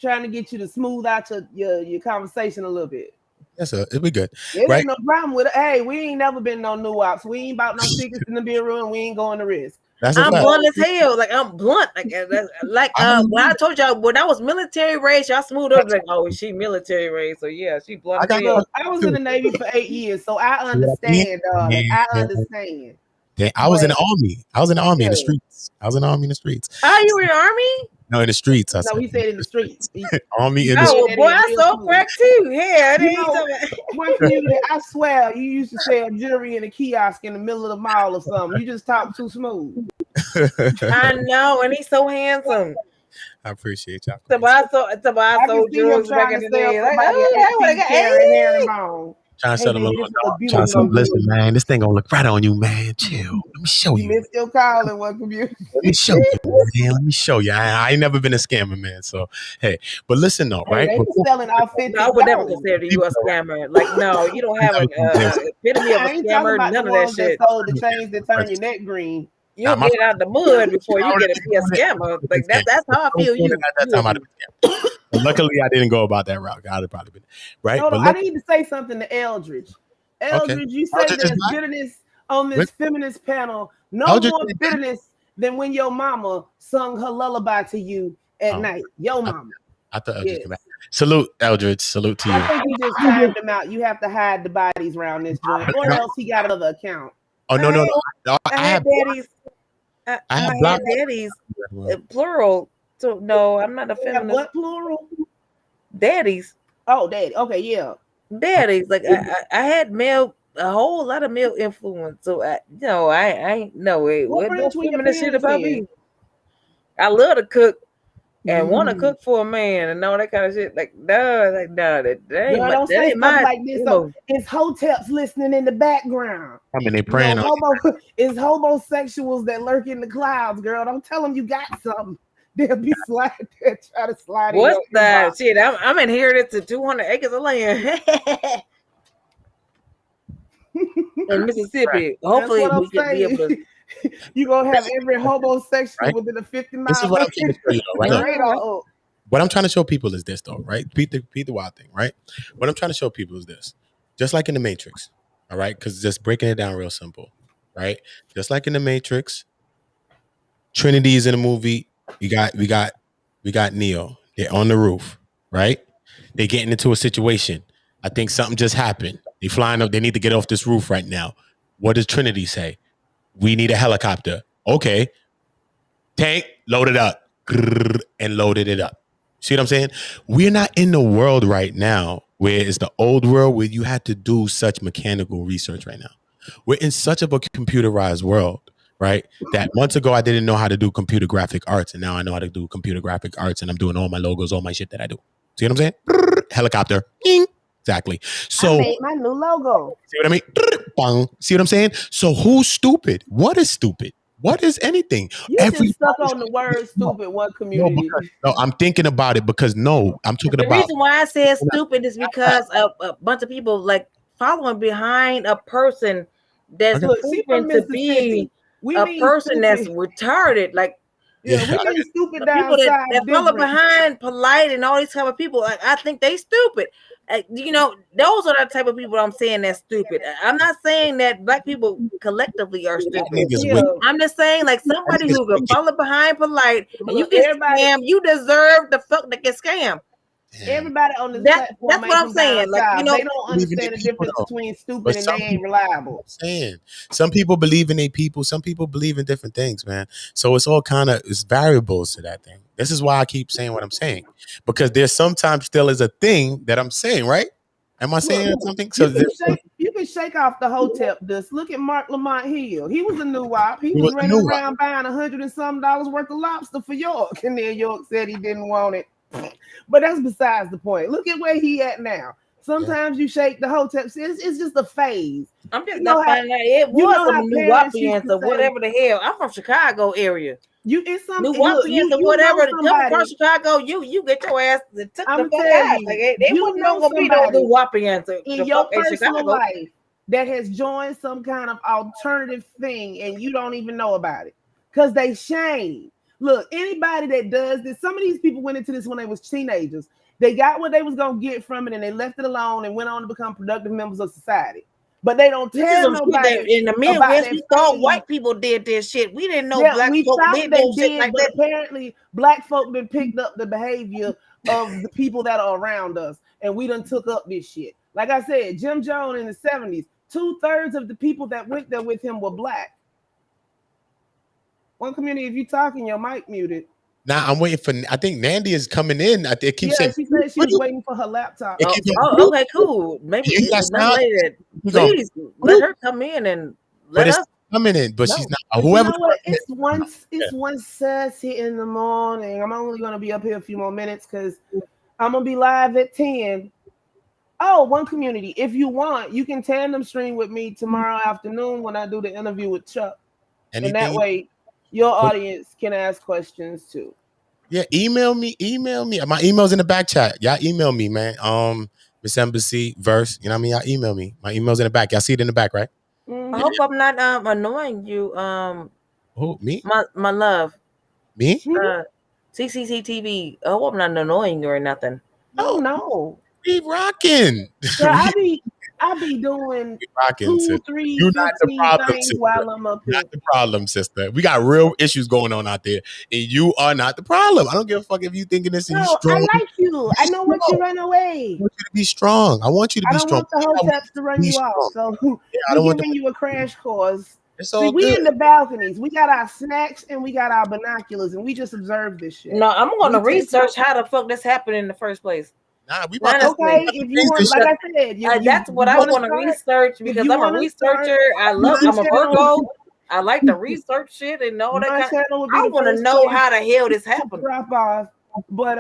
get you to smooth out your conversation a little bit. Yes, sir. It'll be good. There ain't no problem with it. Hey, we ain't never been no new ops. We ain't about no secrets in the bureau, and we ain't going to risk. I'm blunt as hell. Like I'm blunt. Like when I told y'all when I was military raised, y'all smooth up like, oh, she military raised, so yeah, she blunt as hell. I was in the Navy for 8 years, so I understand. I understand. I was in the army. I was in the army in the streets. I was in the army in the streets. Oh, you were in the army? No, in the streets. No, he said in the streets. Army in the streets. Oh, boy, I saw crack too. Yeah, one community, I swear, you used to sell jewelry in a kiosk in the middle of the mall or something. You just talk too smooth. I know, and he's so handsome. I appreciate y'all. I sold jewelry back in the day. Like, trying to set them up. Listen, man, this thing gonna look right on you, man. Chill. Let me show you. You missed your call in one community. Let me show you, man. Let me show you. I ain't never been a scammer, man. So hey, but listen though, right? They selling outfits. I would never consider you a scammer. Like, no, you don't have an epitome of a scammer. None of that shit. Sold the chains that turn your neck green. You'll get out the mud before you get to be a scammer. Like that's how I feel. Luckily, I didn't go about that route. I'd have probably been right. But I need to say something to Eldridge. Eldridge, you say there's bitterness on this feminist panel. No more bitterness than when your mama sung her lullaby to you at night. Your mama. I thought Eldridge came back. Salute, Eldridge. Salute to you. I think you just timed him out. You have to hide the bodies around this joint, or else he got another account. Oh no! I had daddies. I had daddies. Plural. So no, I'm not a feminist. What plural? Daddies. Oh, daddy. Okay, yeah. Daddies. Like I had a whole lot of male influence. So I ain't no way. What no feminist shit about me? I love to cook and want to cook for a man and all that kind of shit. Like no, that ain't my. Don't say stuff like this. So it's hoteps listening in the background. I mean, they praying. It's homosexuals that lurk in the clouds, girl. Don't tell them you got something. They'll be sliding there, try to slide. What's that shit? I'm inherited to 200 acres of land in Mississippi. Hopefully, we can be able to. You're gonna have every homosexual within a 50-mile. This is what I'm trying to show you, right? What I'm trying to show people is this, though, right? Beat the wild thing, right? What I'm trying to show people is this, just like in the Matrix, all right? Because just breaking it down real simple, right? Just like in the Matrix, Trinity is in the movie. We got Neo. They're on the roof, right? They're getting into a situation. I think something just happened. They flying up. They need to get off this roof right now. What does Trinity say? We need a helicopter. Okay. Tank, load it up. And loaded it up. See what I'm saying? We're not in the world right now where it's the old world where you had to do such mechanical research right now. We're in such of a computerized world, right? That months ago, I didn't know how to do computer graphic arts. And now I know how to do computer graphic arts. And I'm doing all my logos, all my shit that I do. See what I'm saying? Helicopter. Exactly. So I made my new logo. See what I mean? See what I'm saying? So who's stupid? What is stupid? What is anything? You just stuck on the word stupid one community. No, I'm thinking about it because I'm talking about. The reason why I said stupid is because a bunch of people like following behind a person that's proven to be a person that's retarded. Like Yeah, we I think stupid The down people that, south that follow different. behind polite and all these type of people, I think they stupid. You know, those are the type of people I'm saying that's stupid. I'm not saying that black people collectively are stupid. niggas Yeah. wicked. I'm just saying, like, somebody niggas who can wicked. follow behind polite and you Look, get everybody- scammed, you deserve the fuck that get scammed. Everybody on this That's platform ain't what I'm from down saying. Like, south. you know, they don't believe in understand their the people, difference though. between But stupid and some they ain't people- reliable. Saying some people believe in their people, some people believe in different things, man. So it's all kind of it's variables to that thing. This is why I keep saying what I'm saying, because there's sometimes still is a thing that I'm saying, right? Am I saying something? So You can shake off the hotep dust. Look at Mark Lamont Hill. He was a new wop. He was was a running new wop. around buying $100 and some worth of lobster for York, and then York said he didn't want it. But that's besides the point. Look at where he at now. Sometimes you shake the hotep. It's just a phase. I'm just You know not how- finding out. It you was know some how New parents used Wapians to or say- whatever the hell. I'm from Chicago area. It's some New look, Wapians or whatever. Come somebody- across Chicago, you get your ass took I'ma the fuck tell out. you, Like, they you wasn't know gonna be those somebody New Wapians in your personal life that has joined some kind of alternative thing and you don't even know about it because they shame. Look, anybody that does this, some of these people went into this when they was teenagers. They got what they was gonna get from it and they left it alone and went on to become productive members of society. But they don't tell nobody in the Midwest. We thought white people did this shit. We didn't know black we folk thought did they no shit did, like but that. apparently black folk done picked up the behavior of the people that are around us, and we done took up this shit. Like I said, Jim Jones in the 70s, 2/3 of the people that went there with him were black. One community, if you talking, your mic muted. now I'm waiting for. I think Nandy is coming in. I think keep saying. She said she was waiting for her laptop. Okay, cool. Maybe You got sound? please let her come in and let us coming in, but she's not. But Whoever. you know what? It's 1:30 in the morning. I'm only gonna be up here a few more minutes because I'm gonna be live at 10. Oh, one community. If you want, you can tandem stream with me tomorrow afternoon when I do the interview with Chuck. And that way your audience can ask questions too. Yeah, email me. My email's in the back chat. Y'all email me, man. Miss Embassy Verse. You know what I mean? Y'all email me. My email's in the back. Y'all see it in the back, right? I hope I'm not annoying you. Who, me? My love. Me? CCTV. I hope I'm not annoying you or nothing. No. We rocking. Yeah, I be doing 2, 3, You're not the 15 problem, things sister. while I'm up here. Not the problem, sister. We got real issues going on out there, and you are not the problem. I don't give a fuck if you thinking this and you strong. I like you. I don't want you to run away. I want you to be strong. I want you to be strong. I don't want the hoteps to run you off. So we're giving you a crash course. See, we in the balconies. We got our snacks and we got our binoculars, and we just observe this shit. No, I'm gonna research how the fuck this happened in the first place. Nah, we okay. If you want, like I said, that's what I want to research because I'm a researcher. I'm a Virgo. I like to research shit and all that kind of. I want to know how the hell this happened. Drop off, but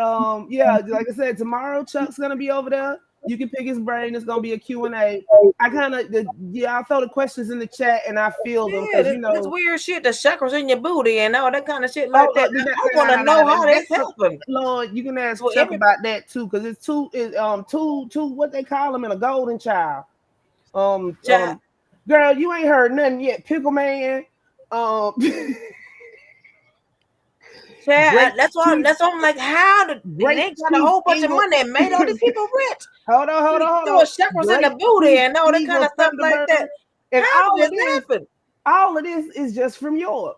yeah, like I said, tomorrow Chuck's gonna be over there. You can pick his brain. It's gonna be a Q&A. I throw the questions in the chat and I feel them because this weird shit, the chakras in your booty and all that kind of shit like that. I want to know how this happened. Lord, you can ask Chuck about that too, because it's two what they call them in a golden child. Girl, you ain't heard nothing yet. Pickle man. Yeah, that's why I'm like, how did they got a whole bunch of money and made all these people rich? Hold on. Throw chakras in the booty and all that kind of stuff like that. And how did this happen? All of this is just from York,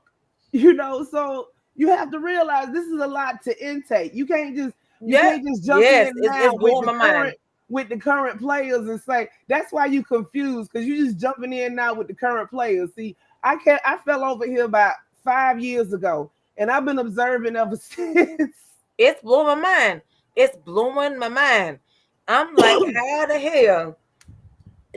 so you have to realize this is a lot to intake. You can't just jump in now with the current players and say that's why you confused, because you just jumping in now with the current players. See, I fell over here about 5 years ago. And I've been observing ever since. It's blowing my mind. I'm like, how the hell?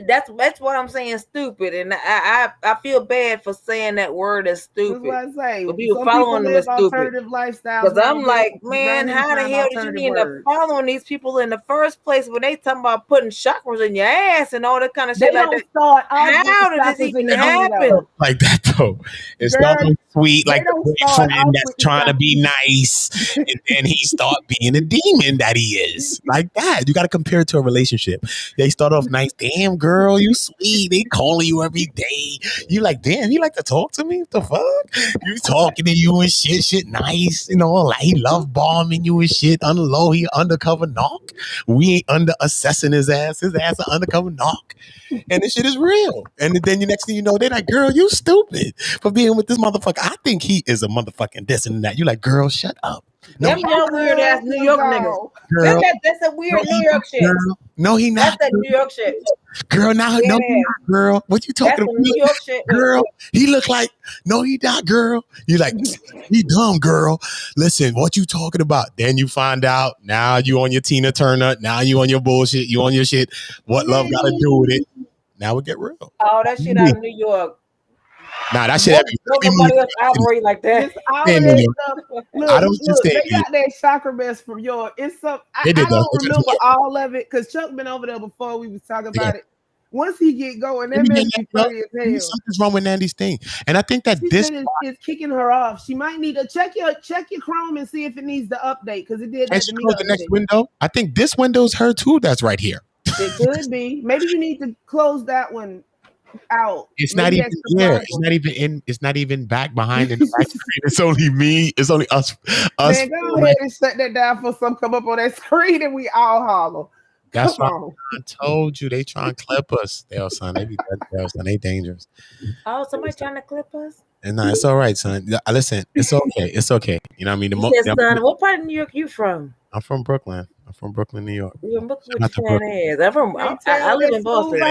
That's what I'm saying, stupid. And I feel bad for saying that word is stupid. That's what I say. But people following them is stupid. Alternative lifestyles. Because I'm like, man, how the hell did you end up following these people in the first place when they talking about putting chakras in your ass and all that kind of shit like that? How did this even happen? Like that though. It's not sweet, like the boyfriend that's trying to be nice, and then he start being a demon that he is. Like that. You got to compare it to a relationship. They start off nice, damn girl. girl, you sweet. They calling you every day. You like, damn, he like to talk to me? What the fuck? You talking to you and shit nice. You know, like he love bombing you and shit. On the low, he undercover knock. We ain't under assessing his ass. His ass an undercover knock. And this shit is real. And then the next thing you know, they're like, girl, you stupid for being with this motherfucker. I think he is a motherfucking this and that. You like, girl, shut up. No, Them young weird ass New York niggas. girl. That's a weird New York shit. Girl. No, he not. That's that New York shit. Girl, now Yeah. no, he not, girl. What you talking That's about? some New York shit. Girl, he look like, no, he not, girl. You like, he dumb, girl. Listen, what you talking about? Then you find out, now you on your Tina Turner, now you on your bullshit, you on your shit. What love got to do with it? Now we get real. Oh, that shit out of New York. Nah, that shit. Nobody else operate like that. It's all that stuff. Look, I don't just say they got that soccer mess from York. It's some I They did don't that. remember all of it because Chuck been over there before we was talking about it. Once he get going, that mess be funny as hell. Something's wrong with Nandy's thing, and I think that She this said it's kicking her off. She might need to check your Chrome and see if it needs to update because it did that and to she me. closed the next window. I think this window's her too. That's right here. It could be. Maybe you need to close that one out. It's Maybe not even here. It's not even in. It's not even back behind in the back screen. It's only me. It's only us. Man, go ahead and shut that down for some come up on that screen and we all holler. That's why I told you they trying to clip us. Dale, son, they be dead, son. They dangerous. Oh, somebody trying to clip us? And nah, it's all right, son. Listen, it's okay. It's okay. You know what I mean? You said, son, what part of New York you from? I'm from Brooklyn. I'm from Brooklyn, New York. You from Brooklyn with your fat ass. I live in Boston.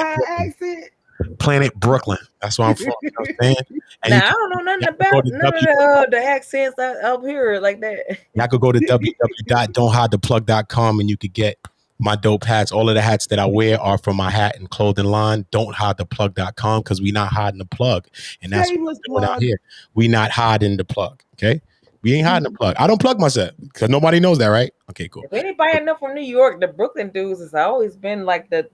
Planet Brooklyn. That's where I'm from. You know what I'm saying? And now, I don't know nothing about none of the accents up here like that. Y'all could go to www.don'thidetheplug.com and you could get my dope hats. All of the hats that I wear are from my hat and clothing line. Don'thidetheplug.com because we not hiding the plug. And that's what we're doing out here. We not hiding the plug. Okay? We ain't hiding the plug. I don't plug myself because nobody knows that, right? Okay, cool. If anybody know from New York, the Brooklyn dudes has always been like the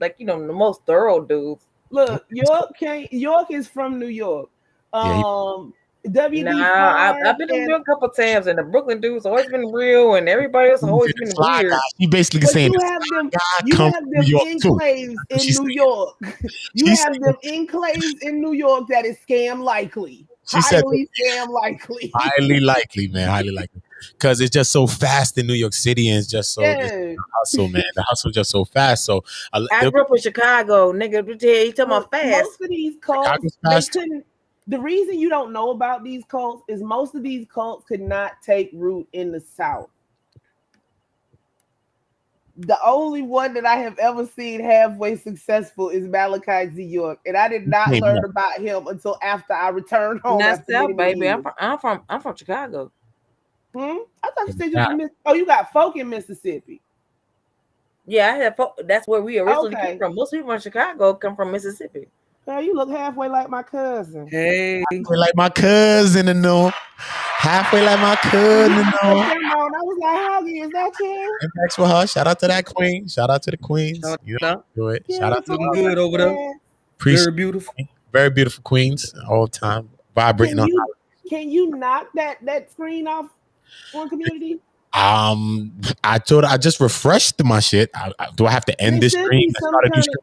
most thorough dudes. Look, York is from New York. WD. I've been to New York a couple times, and the Brooklyn dudes always been real, and everybody else always been weird. You basically saying you have them enclaves in New York. You have them enclaves in New York that is scam likely. Highly scam likely. Highly likely, man. Highly likely. Because it's just so fast in New York City, and it's just so hustle, man. The hustle just so fast. So I grew up in Chicago, nigga. You talking about fast? Most of these cults, the reason you don't know about these cults is most of these cults could not take root in the South. The only one that I have ever seen halfway successful is Malachi Z. York, and I did not learn about him until after I returned home. Not South, baby. I'm from Chicago. I thought you said you from you got folk in Mississippi. Yeah, I have folk. That's where we originally came from. Most people in Chicago come from Mississippi. Hey, you look halfway like my cousin. Hey, halfway like my cousin, and no. Halfway like my cousin, and no. I was like, Hoggy, is that you? And thanks for her. Shout out to that queen. Shout out to the queens. You know, do it. Yeah, shout out to looking good over there. Very beautiful. Very beautiful queens all the time. Vibrating on. Can you knock that screen off on Community? I told her I just refreshed my shit. Do I have to end this stream?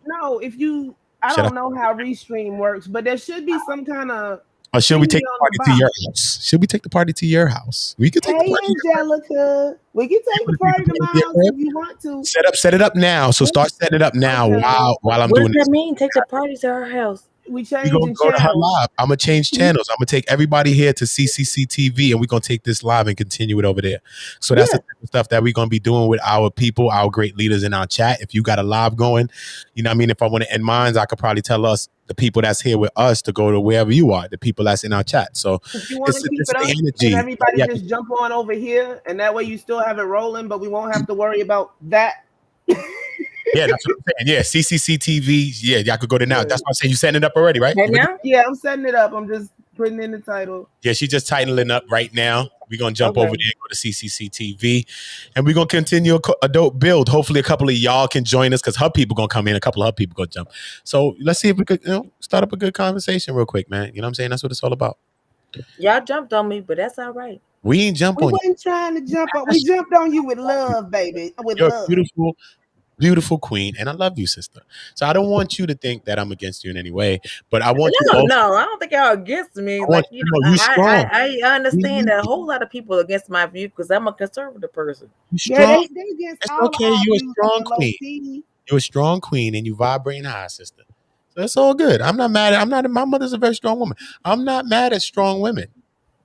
No, if you, I don't know how Restream works, but there should be some kind of. Or should we take the party to your house? Should we take the party to your house? We could take the party. Angelica. We can take the party to my house if you want to. Set it up now. So start setting it up now while I'm doing this. What does that mean? Take the party to our house. We change We're gonna go to her live. I'm gonna change channels. I'm gonna take everybody here to CCC TV, and we're gonna take this live and continue it over there. So that's the type of stuff that we're gonna be doing with our people, our great leaders in our chat. If you got a live going, you know what I mean? If I want to end mines, I could probably tell us the people that's here with us to go to wherever you are, the people that's in our chat. So if you want to keep it up, and everybody just jump on over here, and that way you still have it rolling, but we won't have to worry about that. Yeah, that's what I'm saying. Yeah, CCC TV. Yeah, y'all could go to now. That's what I'm saying. You setting it up already, right? Right now? Yeah, I'm setting it up. I'm just putting in the title. Yeah, she's just tightening up right now. We're going to jump over there and go to CCC TV. And we're going to continue a dope build. Hopefully a couple of y'all can join us because her people going to come in. A couple of her people going to jump. So let's see if we could start up a good conversation real quick, man. You know what I'm saying? That's what it's all about. Y'all jumped on me, but that's all right. We ain't jump on you. We weren't trying to jump on. We jumped on you with love, baby. With love. Beautiful. beautiful queen, and I love you, sister. So I don't want you to think that I'm against you in any way, but I want you. No, I don't think y'all against me. Like, you know, you strong. I understand that a whole lot of people against my view because I'm a conservative person. You strong. they against It's all okay. our You're a views strong on the low queen. key. You're a strong queen, and you vibrating high, sister. So it's all good. I'm not mad. My mother's a very strong woman. I'm not mad at strong women.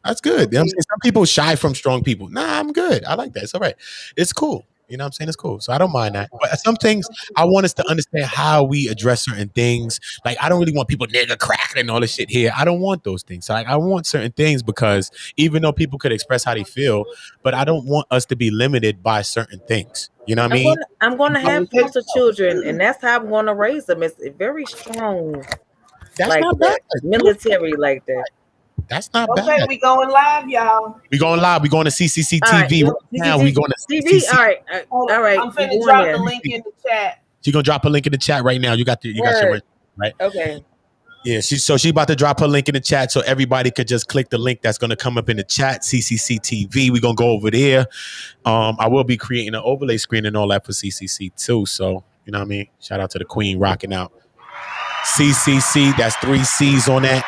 That's good. You know what I'm saying? Some people shy from strong people. Nah, I'm good. I like that. It's all right. It's cool. You know what I'm saying? It's cool. So I don't mind that. But some things I want us to understand how we address certain things. Like, I don't really want people nigga cracking and all this shit here. I don't want those things. Like, I want certain things because even though people could express how they feel, but I don't want us to be limited by certain things. You know what I mean? I'm going to have foster children, and that's how I'm going to raise them. It's very strong. That's like not that. bad. Military like that. That's not Okay, bad. we going live, y'all. We going live. We going to CCC TV right now. We going to TV. CCC. All right. I'm finna drop the link in the chat. She's gonna drop a link in the chat right now. You got your right. Okay. Yeah, she's about to drop her link in the chat so everybody could just click the link that's gonna come up in the chat. CCC TV. We're gonna go over there. I will be creating an overlay screen and all that for CCC too. So you know what I mean. Shout out to the Queen rocking out. CCC. That's 3 C's on that.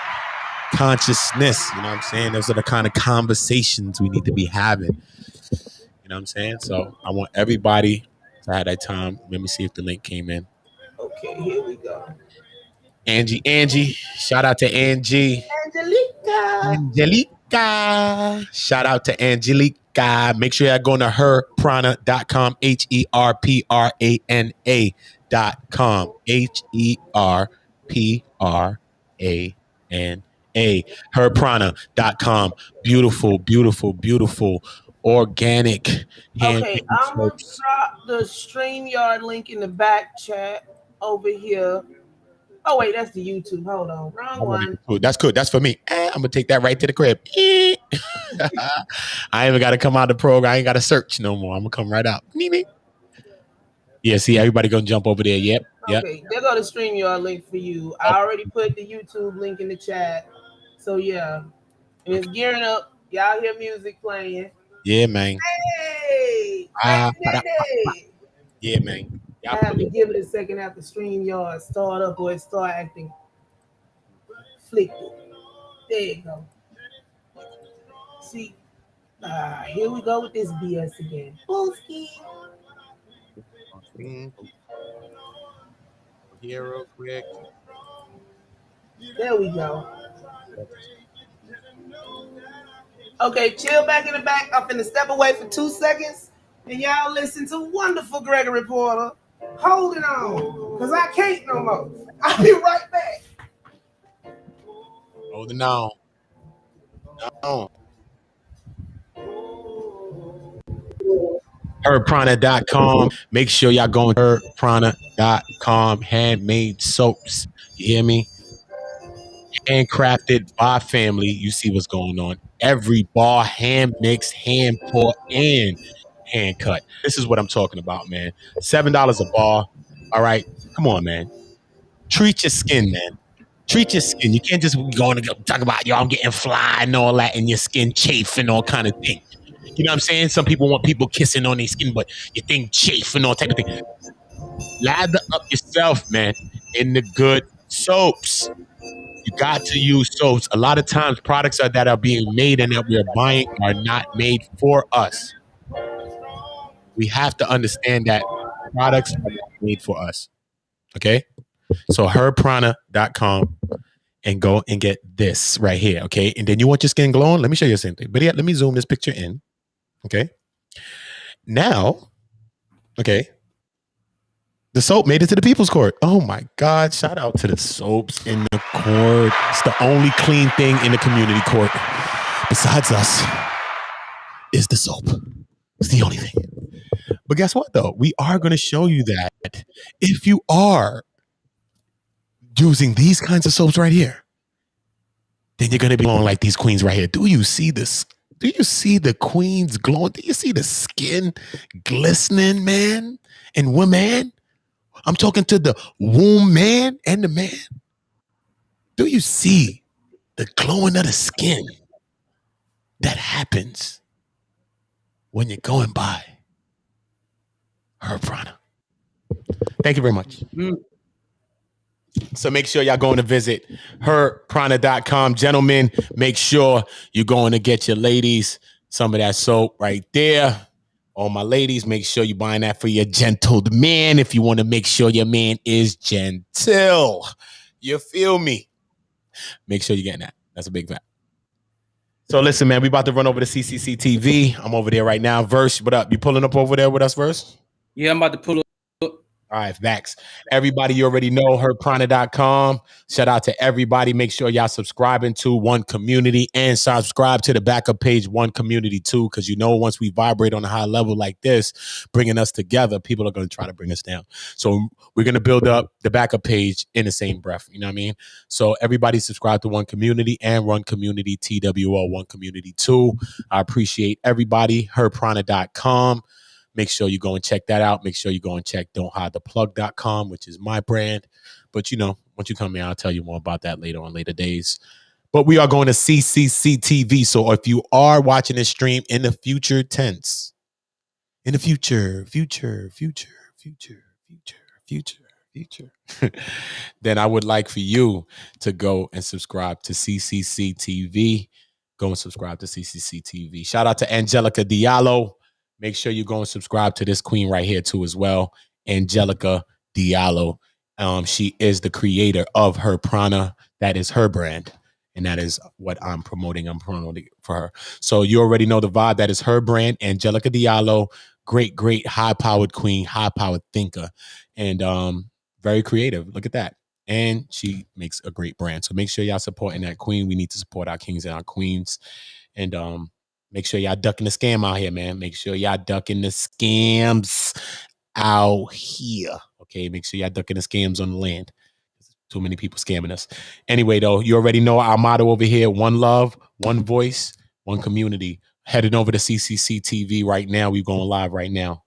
Consciousness, you know what I'm saying? Those are the kind of conversations we need to be having. You know what I'm saying? So I want everybody to have that time. Let me see if the link came in. Okay, here we go. Angie. Shout out to Angie. Angelica. Shout out to Angelica. Make sure you're going to herprana.com. HERPRANA.com. HERPRANA. Herprana.com. Beautiful, organic. Okay, I'm gonna drop the StreamYard link in the back chat over here. Oh wait, that's the YouTube. Hold on, wrong one. That's good. That's for me. I'm gonna take that right to the crib. I ain't got to come out of the program. I ain't got to search no more. I'm gonna come right out. Yeah, see, everybody gonna jump over there. Yep. Okay, there go the StreamYard link for you. I already put the YouTube link in the chat. So yeah, and it's gearing up. Y'all hear music playing. Yeah, man. Hey, yeah, man. I have to give it a second after StreamYard start up or it start acting flicky. There you go. See, here we go with this BS again. Bullski. Here real quick. There we go. Okay, chill back in the back. I'm finna step away for 2 seconds, and y'all listen to wonderful Gregory Porter. Holding on, because I can't no more. I'll be right back. Holding on. Herprana.com. Make sure y'all go to herprana.com. Handmade soaps. You hear me? Handcrafted by family. You see what's going on. Every bar hand mixed, hand poured, and hand cut. This is what I'm talking about, man. $7 a bar. All right. Come on, man. Treat your skin, man. Treat your skin. You can't just go and talk about, yo, I'm getting fly and all that, and your skin chafe and all kind of thing. You know what I'm saying? Some people want people kissing on their skin, but your thing chafe and all type of thing. Lather up yourself, man, in the good soaps. You got to use soaps. A lot of times products that are being made and that we're buying are not made for us. We have to understand that products are not made for us. Okay? So herprana.com and go and get this right here. Okay? And then you want your skin glowing? Let me show you the same thing. But yeah, let me zoom this picture in. Okay? Now, okay, the soap made it to the People's Court. Oh my God. Shout out to the soaps in the court. It's the only clean thing in the community court besides us is the soap. It's the only thing. But guess what though? We are going to show you that if you are using these kinds of soaps right here, then you're going to be glowing like these queens right here. Do you see this? Do you see the queens glowing? Do you see the skin glistening, man and woman? I'm talking to the womb man and the man. Do you see the glowing of the skin that happens when you're going by Herprana? Thank you very much. So make sure y'all going to visit herprana.com. Gentlemen, make sure you're going to get your ladies some of that soap right there. All my ladies, make sure you're buying that for your gentled man if you want to make sure your man is gentle. You feel me? Make sure you're getting that. That's a big fact. So listen, man, we about to run over to CCC TV. I'm over there right now. Verse, what up? You pulling up over there with us, Verse? Yeah, I'm about to pull up. All right, Vax. Everybody, you already know herprana.com. Shout out to everybody. Make sure y'all subscribing to One Community and subscribe to the backup page One Community too, because you know once we vibrate on a high level like this, bringing us together, people are going to try to bring us down. So we're going to build up the backup page in the same breath. You know what I mean? So everybody subscribe to One Community and One Community TWO, One Community 2. I appreciate everybody. herprana.com. Make sure you go and check that out. Make sure you go and check don'thidetheplug.com, which is my brand. But, you know, once you come here, I'll tell you more about that later on later days. But we are going to CCC TV. So if you are watching this stream in the future tense, in the future, then I would like for you to go and subscribe to CCC TV. Go and subscribe to CCC TV. Shout out to Angelica Diallo. Make sure you go and subscribe to this queen right here too as well, Angelica Diallo. She is the creator of Her Prana. That is her brand, and that is what I'm promoting. I'm promoting for her. So you already know the vibe. That is her brand, Angelica Diallo. Great, great, high-powered queen, high-powered thinker, and very creative. Look at that. And she makes a great brand. So make sure y'all supporting that queen. We need to support our kings and our queens. And make sure y'all ducking the scam out here, man. Make sure y'all ducking the scams out here. Okay, make sure y'all ducking the scams on the land. Too many people scamming us. Anyway, though, you already know our motto over here: one love, one voice, one community. Heading over to CCC TV right now. We're going live right now.